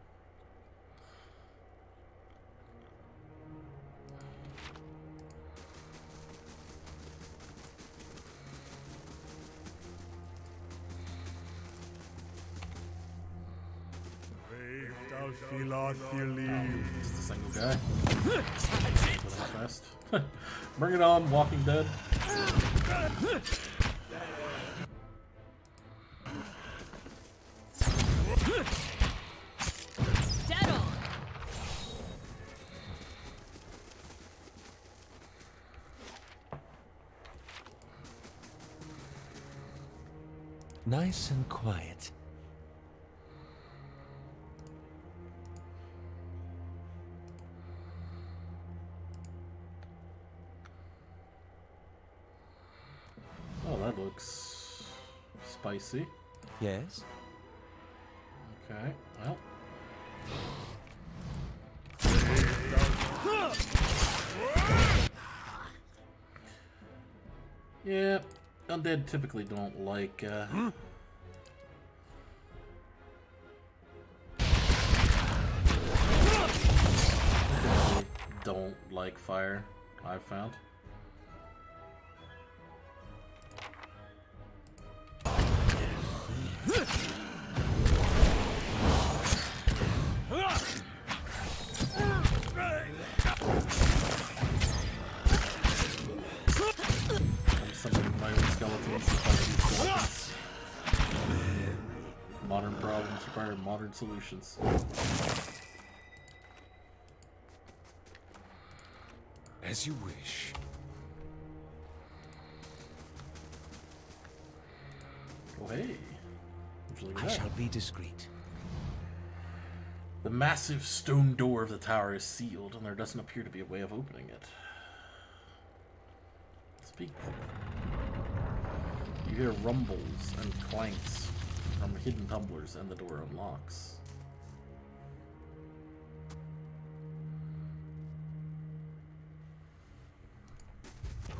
Just a single guy. Fast. Bring it on, Walking Dead. Dead on. Nice and quiet. Oh, that looks spicy. Yes? Okay, well. Yeah, undead typically don't like, don't like fire, I've found. I'm summoning my own skeletons to fight these skeletons. Modern problems require modern solutions. As you wish. Oh hey. I shall be discreet. The massive stone door of the tower is sealed, and there doesn't appear to be a way of opening it. Speak. You hear rumbles and clanks from hidden tumblers, and the door unlocks.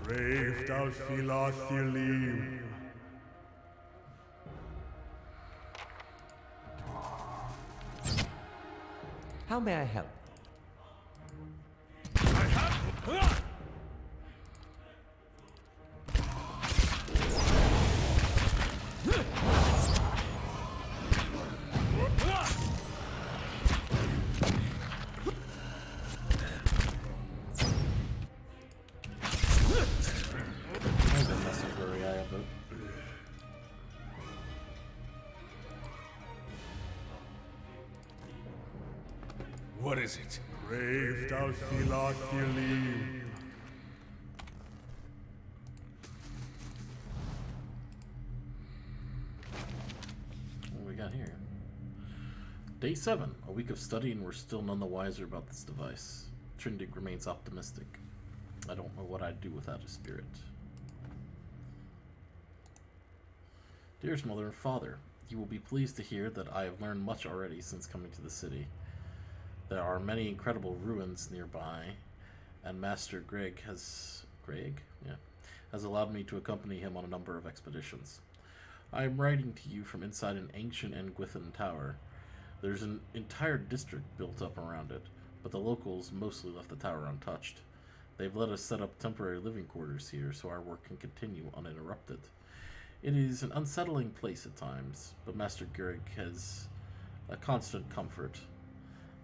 Brave Dalfilathilim. How may I help? What is it? Brave Dalfilathilim. What do we got here? Day 7. A week of study and we're still none the wiser about this device. Trindig remains optimistic. I don't know what I'd do without his spirit. Dearest Mother and Father, you will be pleased to hear that I have learned much already since coming to the city. There are many incredible ruins nearby, and Master Greg has allowed me to accompany him on a number of expeditions. I am writing to you from inside an ancient Nguithan tower. There's an entire district built up around it, but the locals mostly left the tower untouched. They've let us set up temporary living quarters here so our work can continue uninterrupted. It is an unsettling place at times, but Master Greg has a constant comfort,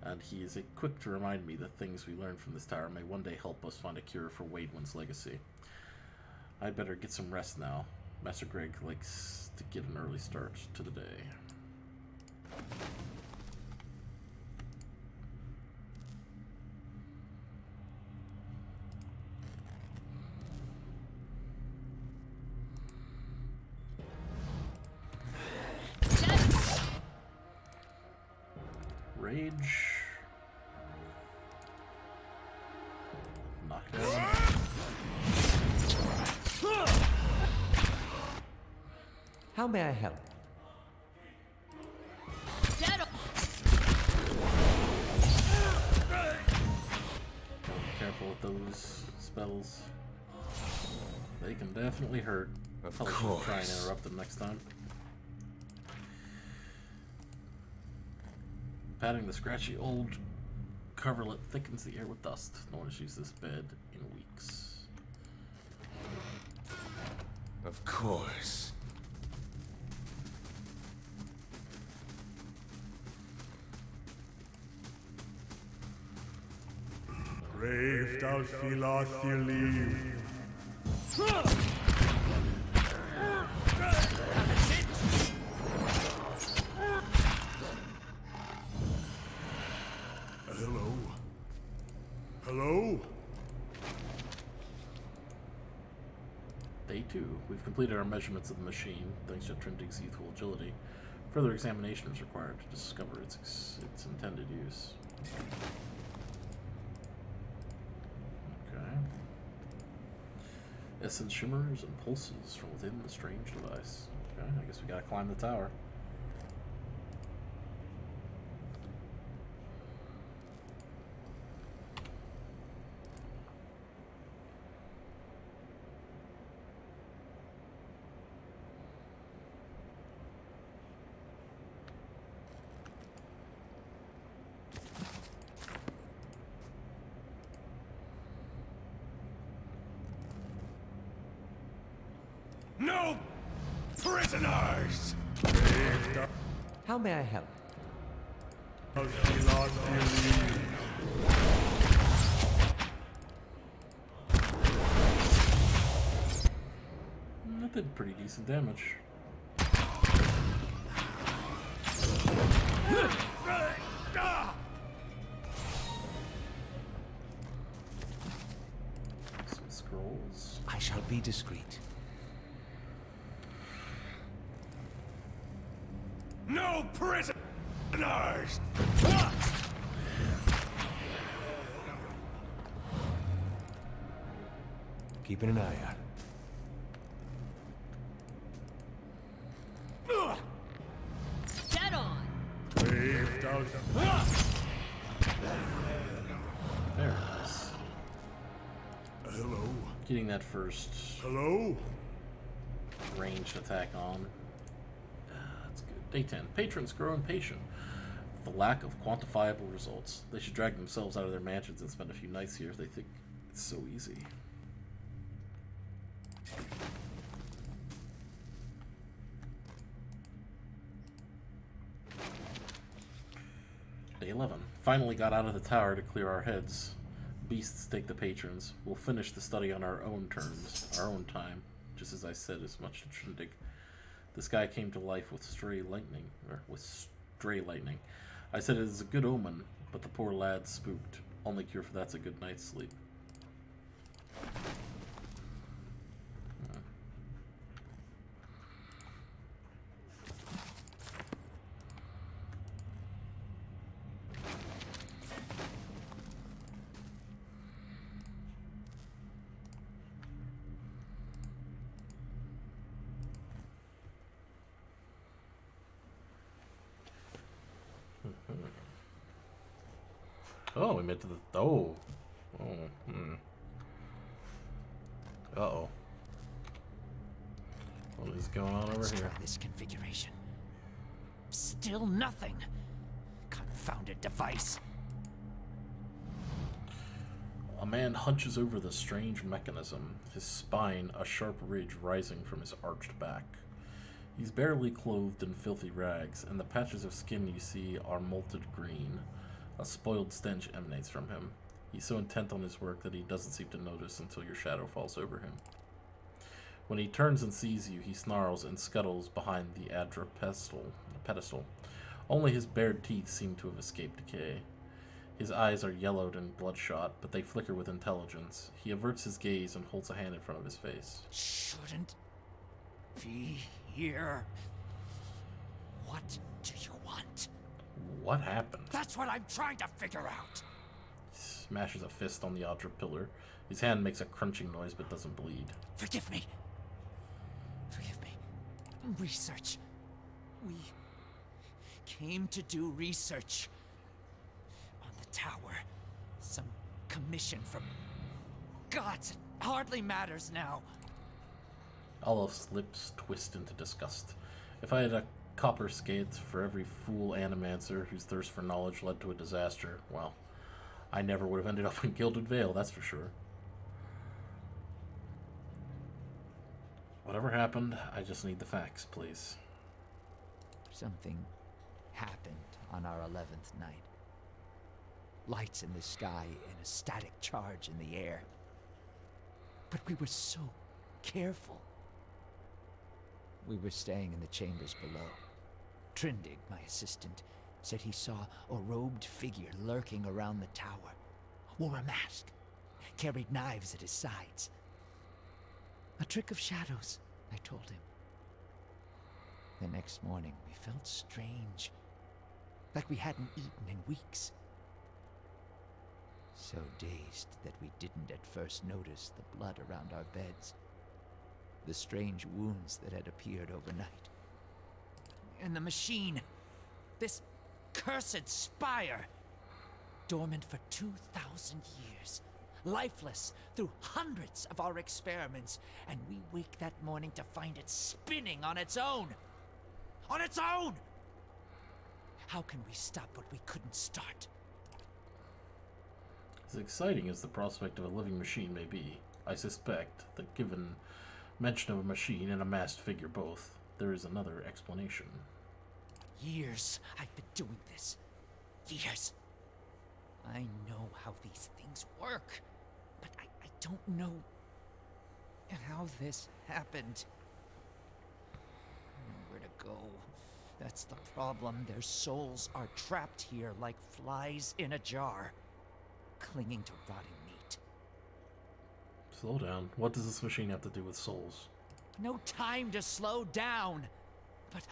and he is quick to remind me that things we learn from this tower may one day help us find a cure for Waidwin's legacy. I'd better get some rest now. Master Greg likes to get an early start to the day. Rage. Knockdown. How may I help? Be careful with those spells. They can definitely hurt. Of Probably should course. try and interrupt them next time. Patting the scratchy old coverlet thickens the air with dust. No one has used this bed in weeks. Of course. Brave Dalfilathilim. Hello? Hello? Day 2. We've completed our measurements of the machine, thanks to Trindig's youthful agility. Further examination is required to discover its intended use. Okay. Essence shimmers and pulses from within the strange device. Okay, I guess we gotta climb the tower. No prisoners! How may I help? That did pretty decent damage. Some scrolls. I shall be discreet. No prisoners! Keeping an eye out. Dead on! Brave Dalfilathilim. There it is. Hello? Getting that first Hello? ranged attack on. That's good. Day 10. Patrons grow impatient. the lack of quantifiable results. They should drag themselves out of their mansions and spend a few nights here if they think it's so easy. Day 11. Finally got out of the tower to clear our heads. Beasts take the patrons. We'll finish the study on our own terms, our own time, just as I said as much to Trindig. The sky came to life with stray lightning. I said it is a good omen, but the poor lad spooked. Only cure for that's a good night's sleep. Oh, we made to the... Oh. Uh-oh. What is going on over here? This configuration. Still nothing. Confounded device. A man hunches over the strange mechanism, his spine a sharp ridge rising from his arched back. He's barely clothed in filthy rags, and the patches of skin you see are molted green. A spoiled stench emanates from him. He's so intent on his work that he doesn't seem to notice until your shadow falls over him. When he turns and sees you, he snarls and scuttles behind the Adra pedestal. Only his bared teeth seem to have escaped decay. His eyes are yellowed and bloodshot, but they flicker with intelligence. He averts his gaze and holds a hand in front of his face. Shouldn't be here. What do you want? What happened? That's what I'm trying to figure out. He smashes a fist on the Adra pillar. His hand makes a crunching noise but doesn't bleed. Forgive me. Forgive me. Research. We came to do research on the tower. Some commission from gods. It hardly matters now. Olaf's lips twist into disgust. If I had a copper skate for every fool animancer whose thirst for knowledge led to a disaster, well, I never would have ended up in Gilded Vale, that's for sure. Whatever happened, I just need the facts, please. Something happened on our 11th night. Lights in the sky and a static charge in the air. But we were so careful. We were staying in the chambers below. Trindig, my assistant, said he saw a robed figure lurking around the tower. Wore a mask. Carried knives at his sides. A trick of shadows, I told him. The next morning, we felt strange. Like we hadn't eaten in weeks. So dazed that we didn't at first notice the blood around our beds. The strange wounds that had appeared overnight. And the machine. This cursed spire. Dormant for 2,000 years. Lifeless through hundreds of our experiments. And we wake that morning to find it spinning on its own. On its own! How can we stop what we couldn't start? As exciting as the prospect of a living machine may be, I suspect that given mention of a machine and a masked figure both, there is another explanation. Years I've been doing this. Years. I know how these things work, but I don't know how this happened. Nowhere to go. That's the problem. Their souls are trapped here like flies in a jar, clinging to rotting meat. Slow down. What does this machine have to do with souls? No time to slow down. But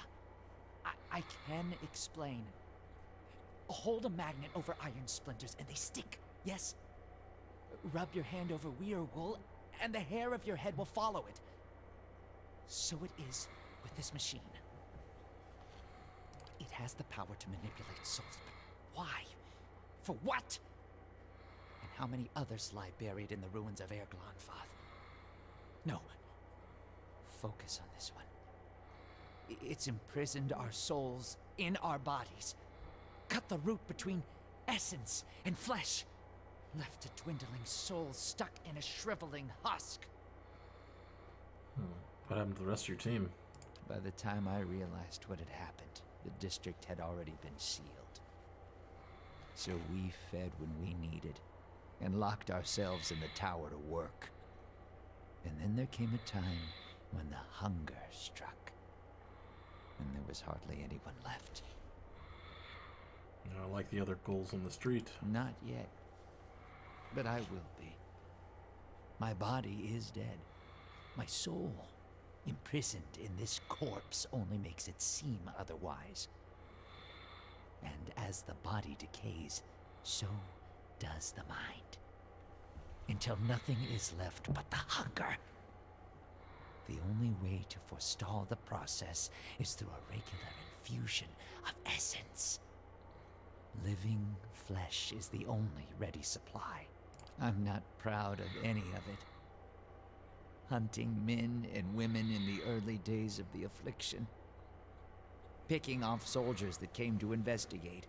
I can explain. Hold a magnet over iron splinters and they stick, yes? Rub your hand over weir wool and the hair of your head will follow it. So it is with this machine. It has the power to manipulate souls, but why? For what? And how many others lie buried in the ruins of Erglonfath? No. Focus on this one. It's imprisoned our souls in our bodies. cut the root between essence and flesh, left a dwindling soul stuck in a shriveling husk. What happened to the rest of your team? By the time I realized what had happened, the district had already been sealed. So we fed when we needed, and locked ourselves in the tower to work. And then there came a time when the hunger struck, and there was hardly anyone left. Like the other ghouls on the street. Not yet. But I will be. My body is dead. My soul, imprisoned in this corpse, only makes it seem otherwise. And as the body decays, so does the mind. Until nothing is left but the hunger. The only way to forestall the process is through a regular infusion of essence. Living flesh is the only ready supply. I'm not proud of any of it. Hunting men and women in the early days of the affliction. Picking off soldiers that came to investigate.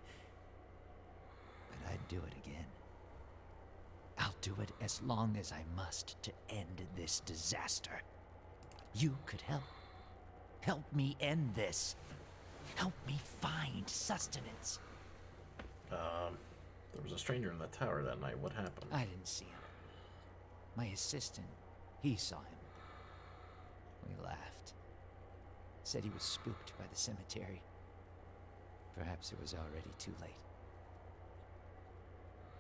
But I'd do it again. I'll do it as long as I must to end this disaster. You could help. Help me end this. Help me find sustenance. There was a stranger in the tower that night. What happened? I didn't see him. My assistant, he saw him. We laughed. Said he was spooked by the cemetery. Perhaps it was already too late.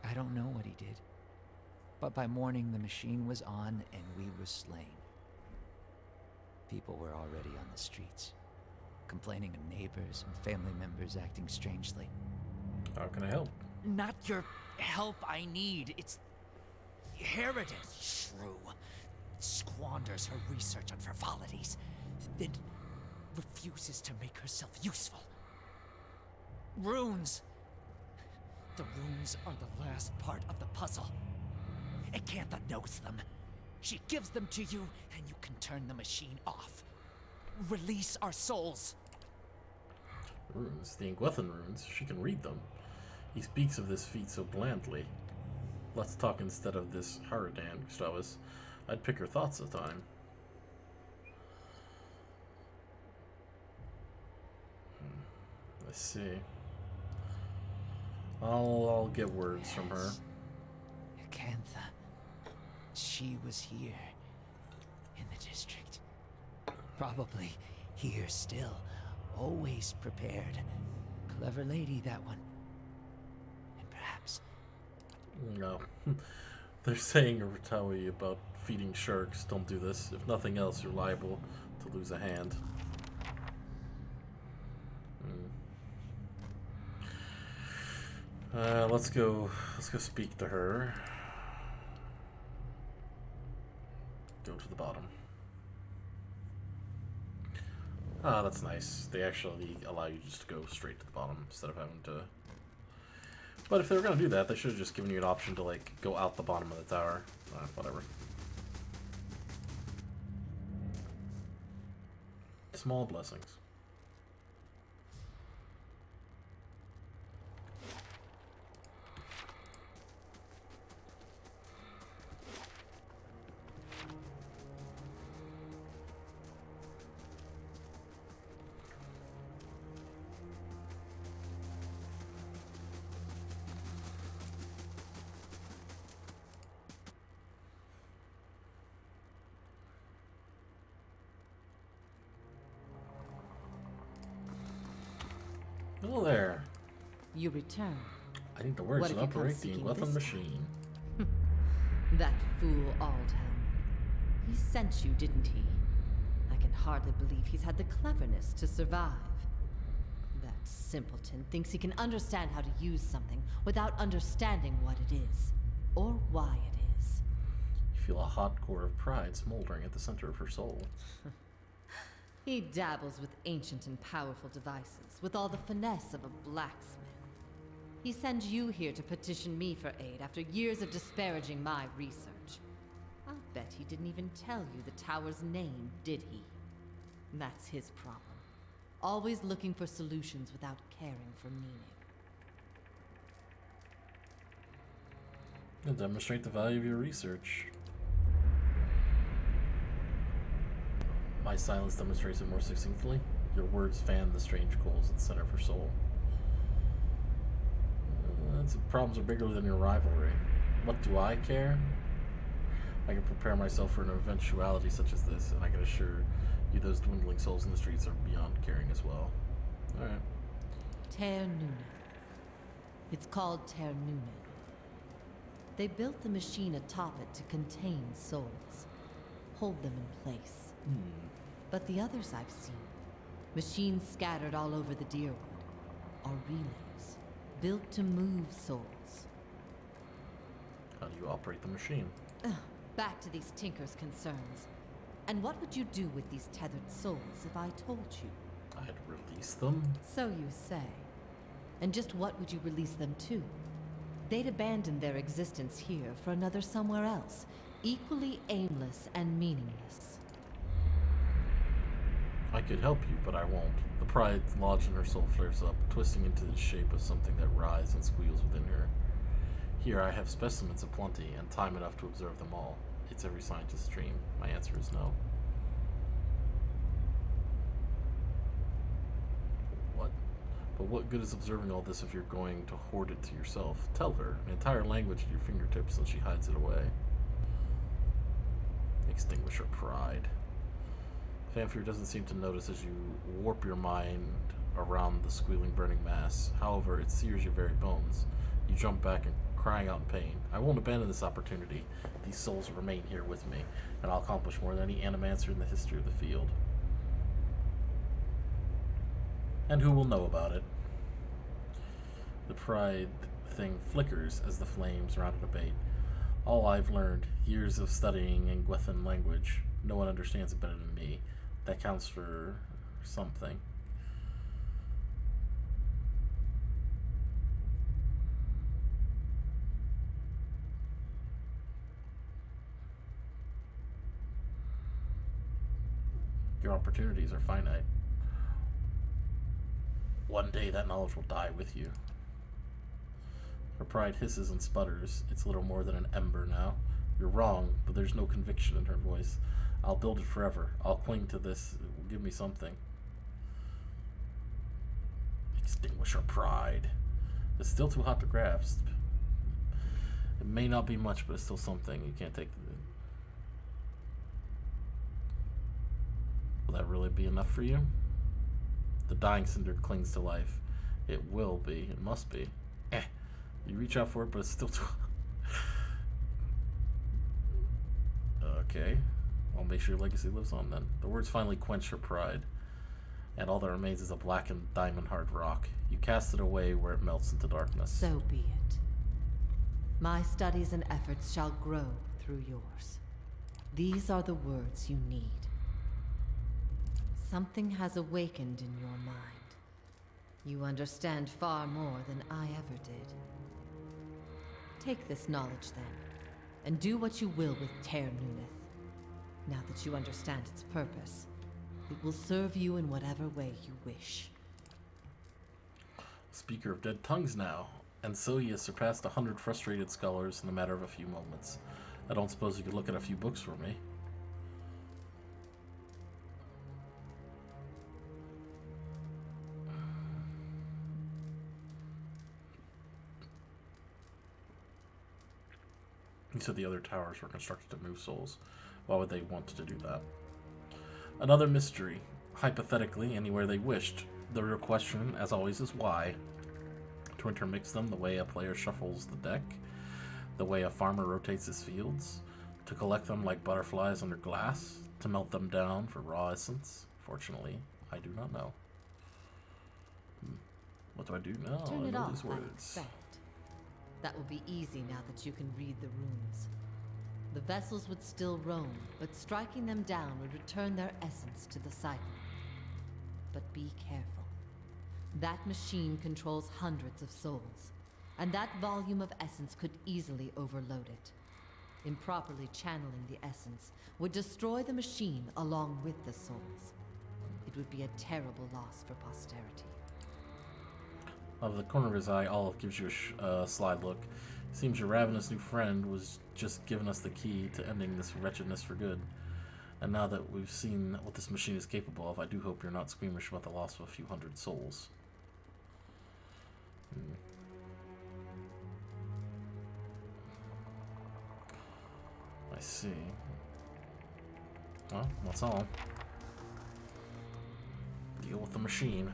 I don't know what he did. But by morning the machine was on and we were slain. People were already on the streets, complaining of neighbors and family members acting strangely. How can I help? Not your help I need. It's Harridan, shrew. Squanders her research on frivolities, then refuses to make herself useful. Runes. The runes are the last part of the puzzle. Acantha knows them. She gives them to you, and you can turn the machine off. Release our souls. Runes? The Ingwethan runes? She can read them. He speaks of this feat so blandly. Let's talk instead of this Harridan, Gustavus. I'd pick her thoughts a time. Let's see. I'll get words from her. Acantha. She was here. In the district. Probably here still. Always prepared. Clever lady, that one. And perhaps... No. They're saying a Ratawi about feeding sharks. Don't do this. If nothing else, you're liable to lose a hand. Let's go speak to her. Go to the bottom. Ah, that's nice. They actually allow you just to go straight to the bottom instead of having to... But if they were going to do that, they should have just given you an option to, like, go out the bottom of the tower. Whatever. Small blessings. Hello there. You return. I need the words to operate the Ingwethan machine. That fool Aldhelm. He sent you, didn't he? I can hardly believe he's had the cleverness to survive. That simpleton thinks he can understand how to use something without understanding what it is, or why it is. You feel a hot core of pride smoldering at the center of her soul. He dabbles with ancient and powerful devices, with all the finesse of a blacksmith. He sends you here to petition me for aid after years of disparaging my research. I'll bet he didn't even tell you the tower's name, did he? That's his problem. Always looking for solutions without caring for meaning. To demonstrate the value of your research. My silence demonstrates it more succinctly. Your words fan the strange coals at the center of her soul. Problems are bigger than your rivalry. What do I care? I can prepare myself for an eventuality such as this, and I can assure you those dwindling souls in the streets are beyond caring as well. Alright. Ter Nuna. It's called Ter Nuna. They built the machine atop it to contain souls, hold them in place. But the others I've seen, machines scattered all over the Deerwood, are relays, built to move souls. How do you operate the machine? Back to these Tinker's concerns. And what would you do with these tethered souls if I told you? I'd release them? So you say. And just what would you release them to? They'd abandon their existence here for another somewhere else, equally aimless and meaningless. I could help you, but I won't. The pride lodged in her soul flares up, twisting into the shape of something that writhes and squeals within her. Here I have specimens aplenty, and time enough to observe them all. It's every scientist's dream. My answer is no. What? But what good is observing all this if you're going to hoard it to yourself? Tell her. An entire language at your fingertips, and she hides it away. Extinguish her pride. Fanfare doesn't seem to notice as you warp your mind around the squealing, burning mass. However, it sears your very bones. You jump back and crying out in pain. I won't abandon this opportunity. These souls remain here with me, and I'll accomplish more than any animancer in the history of the field. And who will know about it? The pride thing flickers as the flames round it abate. All I've learned, years of studying in Gwethan language, no one understands it better than me. That counts for something. Your opportunities are finite. One day that knowledge will die with you. Her pride hisses and sputters. It's little more than an ember now. You're wrong, but there's no conviction in her voice. I'll build it forever. I'll cling to this. It will give me something. Extinguish her pride. It's still too hot to grasp. It may not be much, but it's still something. You can't take it. Will that really be enough for you? The dying cinder clings to life. It will be. It must be. You reach out for it, but it's still too... Okay. I'll make sure your legacy lives on then. The words finally quench her pride, and all that remains is a blackened diamond-hard rock. You cast it away where it melts into darkness. So be it. My studies and efforts shall grow through yours. These are the words you need. Something has awakened in your mind. You understand far more than I ever did. Take this knowledge then, and do what you will with Ter Nuneth. Now that you understand its purpose, it will serve you in whatever way you wish. Speaker of dead tongues now, and so he has surpassed 100 frustrated scholars in a matter of a few moments. I don't suppose you could look at a few books for me. He said the other towers were constructed to move souls. Why would they want to do that? Another mystery. Hypothetically, anywhere they wished. The real question, as always, is why. To intermix them the way a player shuffles the deck, the way a farmer rotates his fields, to collect them like butterflies under glass, to melt them down for raw essence. Fortunately, I do not know. What do I do now? Turn I it know off, these I words. expect. That will be easy now that you can read the runes. The vessels would still roam, but striking them down would return their essence to the cycle. But be careful. That machine controls hundreds of souls, and that volume of essence could easily overload it. Improperly channeling the essence would destroy the machine along with the souls. It would be a terrible loss for posterity. Out of the corner of his eye, Olive gives you a sly look. Seems your ravenous new friend was just giving us the key to ending this wretchedness for good. And now that we've seen what this machine is capable of, I do hope you're not squeamish about the loss of a few hundred souls. I see. Well, that's all. Deal with the machine.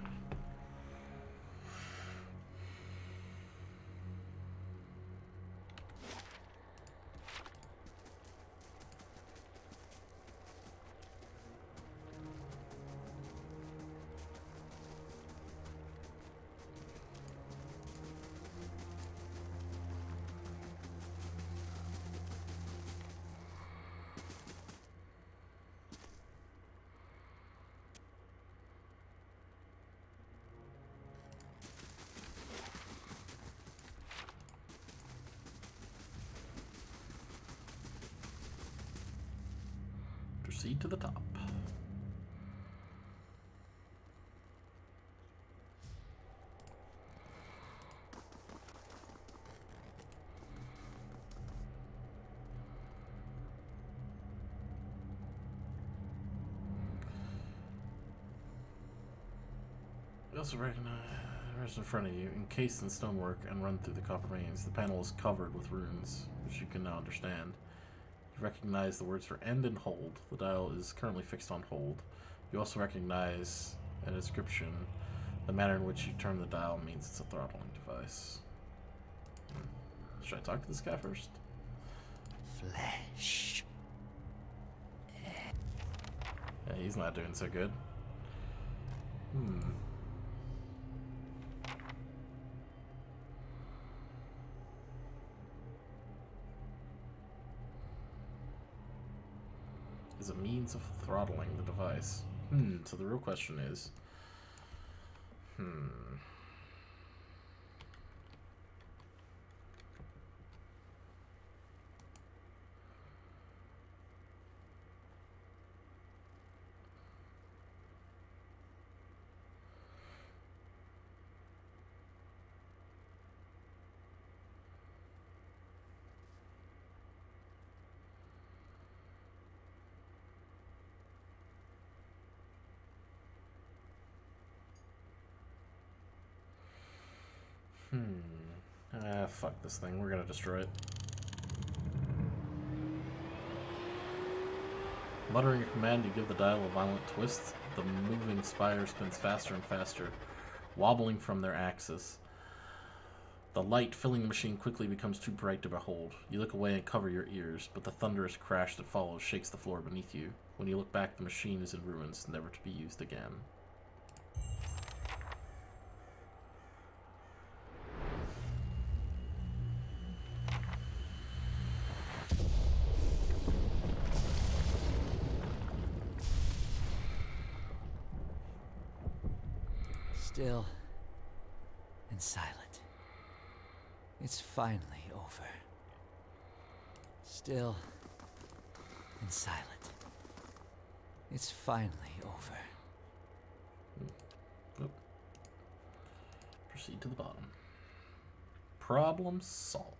Proceed to the top. You also recognize in front of you, encased in stonework and run through the copper veins. The panel is covered with runes, which you can now understand. You recognize the words for end and hold. The dial is currently fixed on hold. You also recognize an inscription. The manner in which you turn the dial means it's a throttling device. Should I talk to this guy first? Flesh. Yeah, he's not doing so good. Is a means of throttling the device. So the real question is, fuck this thing. We're gonna destroy it. Muttering a command, you give the dial a violent twist. The moving spire spins faster and faster, wobbling from their axis. The light filling the machine quickly becomes too bright to behold. You look away and cover your ears, but the thunderous crash that follows shakes the floor beneath you. When you look back, the machine is in ruins, never to be used again. Still and silent. It's finally over. Still and silent. It's finally over. Proceed to the bottom. Problem solved.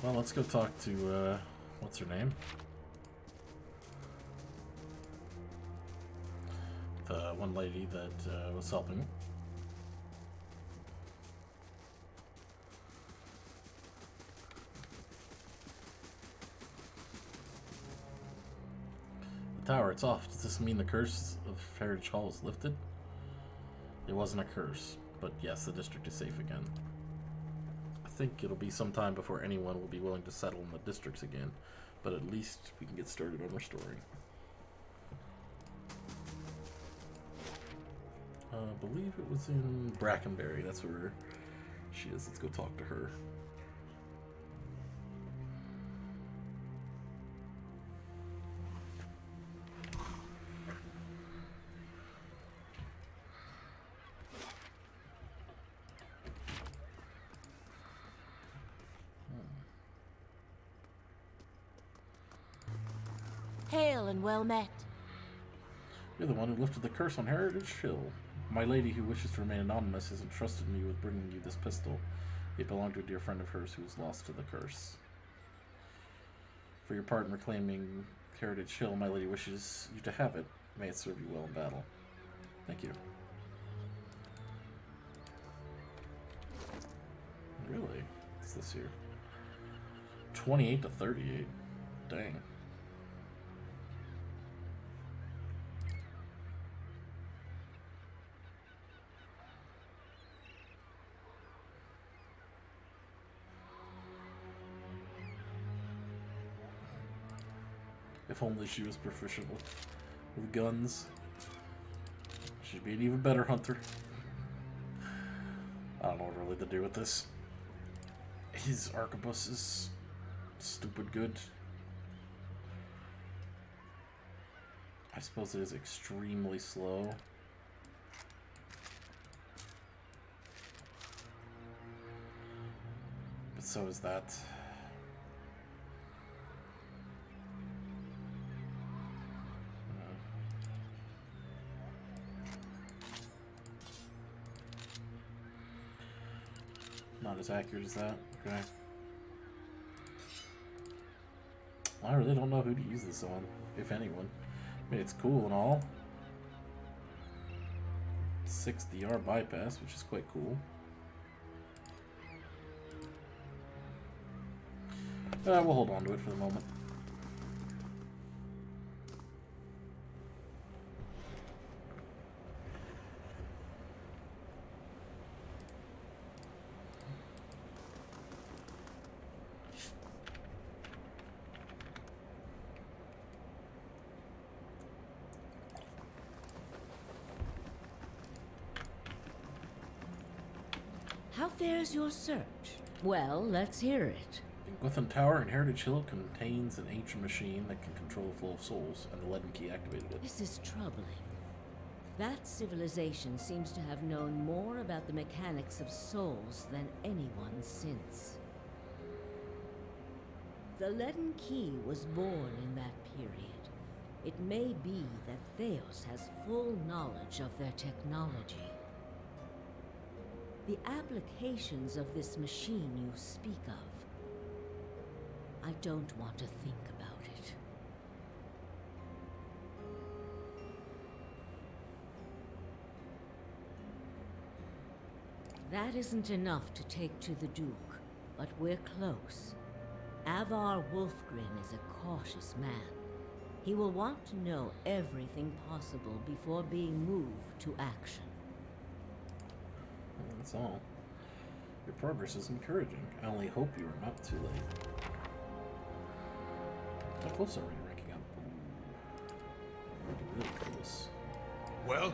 Well, let's go talk to, what's her name? The one lady that was helping. The tower, it's off. Does this mean the curse of Heritage Hall is lifted? It wasn't a curse, but yes, the district is safe again. I think it'll be some time before anyone will be willing to settle in the districts again, but at least we can get started on restoring. I believe it was in Brackenberry. That's where she is. Let's go talk to her. Hail and well met. You're the one who lifted the curse on Heritage Hill. My lady, who wishes to remain anonymous, has entrusted me with bringing you this pistol. It belonged to a dear friend of hers who was lost to the curse. For your part in reclaiming Heritage Hill, my lady wishes you to have it. May it serve you well in battle. Thank you. Really? What's this here? 28 to 38. Dang. If only she was proficient with guns. She'd be an even better hunter. I don't know what really to do with this. His arquebus is stupid good. I suppose it is extremely slow. But so is that. Not as accurate as that. Okay. I really don't know who to use this on, if anyone. I mean, it's cool and all. 6 DR bypass, which is quite cool. We'll hold on to it for the moment. How fares your search? Well, let's hear it. Gwithin Tower in Heritage Hill contains an ancient machine that can control the flow of souls, and the leaden key activated it. This is troubling. That civilization seems to have known more about the mechanics of souls than anyone since. The leaden key was born in that period. It may be that Theos has full knowledge of their technology. The applications of this machine you speak of, I don't want to think about it. That isn't enough to take to the Duke, but we're close. Avar Wolfgren is a cautious man. He will want to know everything possible before being moved to action. That's all. Your progress is encouraging. I only hope you are not too late. How close are we to ranking up? Ooh, really close. Well?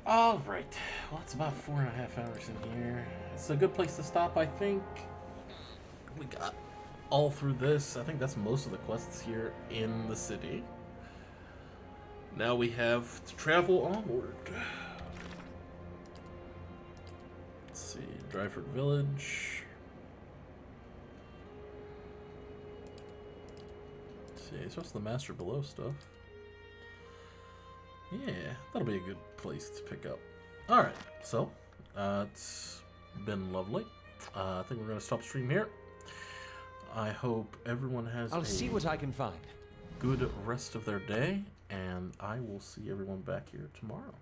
Alright. Well, it's about 4.5 hours in here. It's a good place to stop, I think. We got all through this. I think that's most of the quests here in the city. Now we have to travel onward. Let's see. Dryford Village. Let's see. It's just the Master Below stuff. Yeah, that'll be a good place to pick up. Alright, so it's been lovely. I think we're going to stop stream here. I hope everyone has I'll see what I can find. Good rest of their day, and I will see everyone back here tomorrow.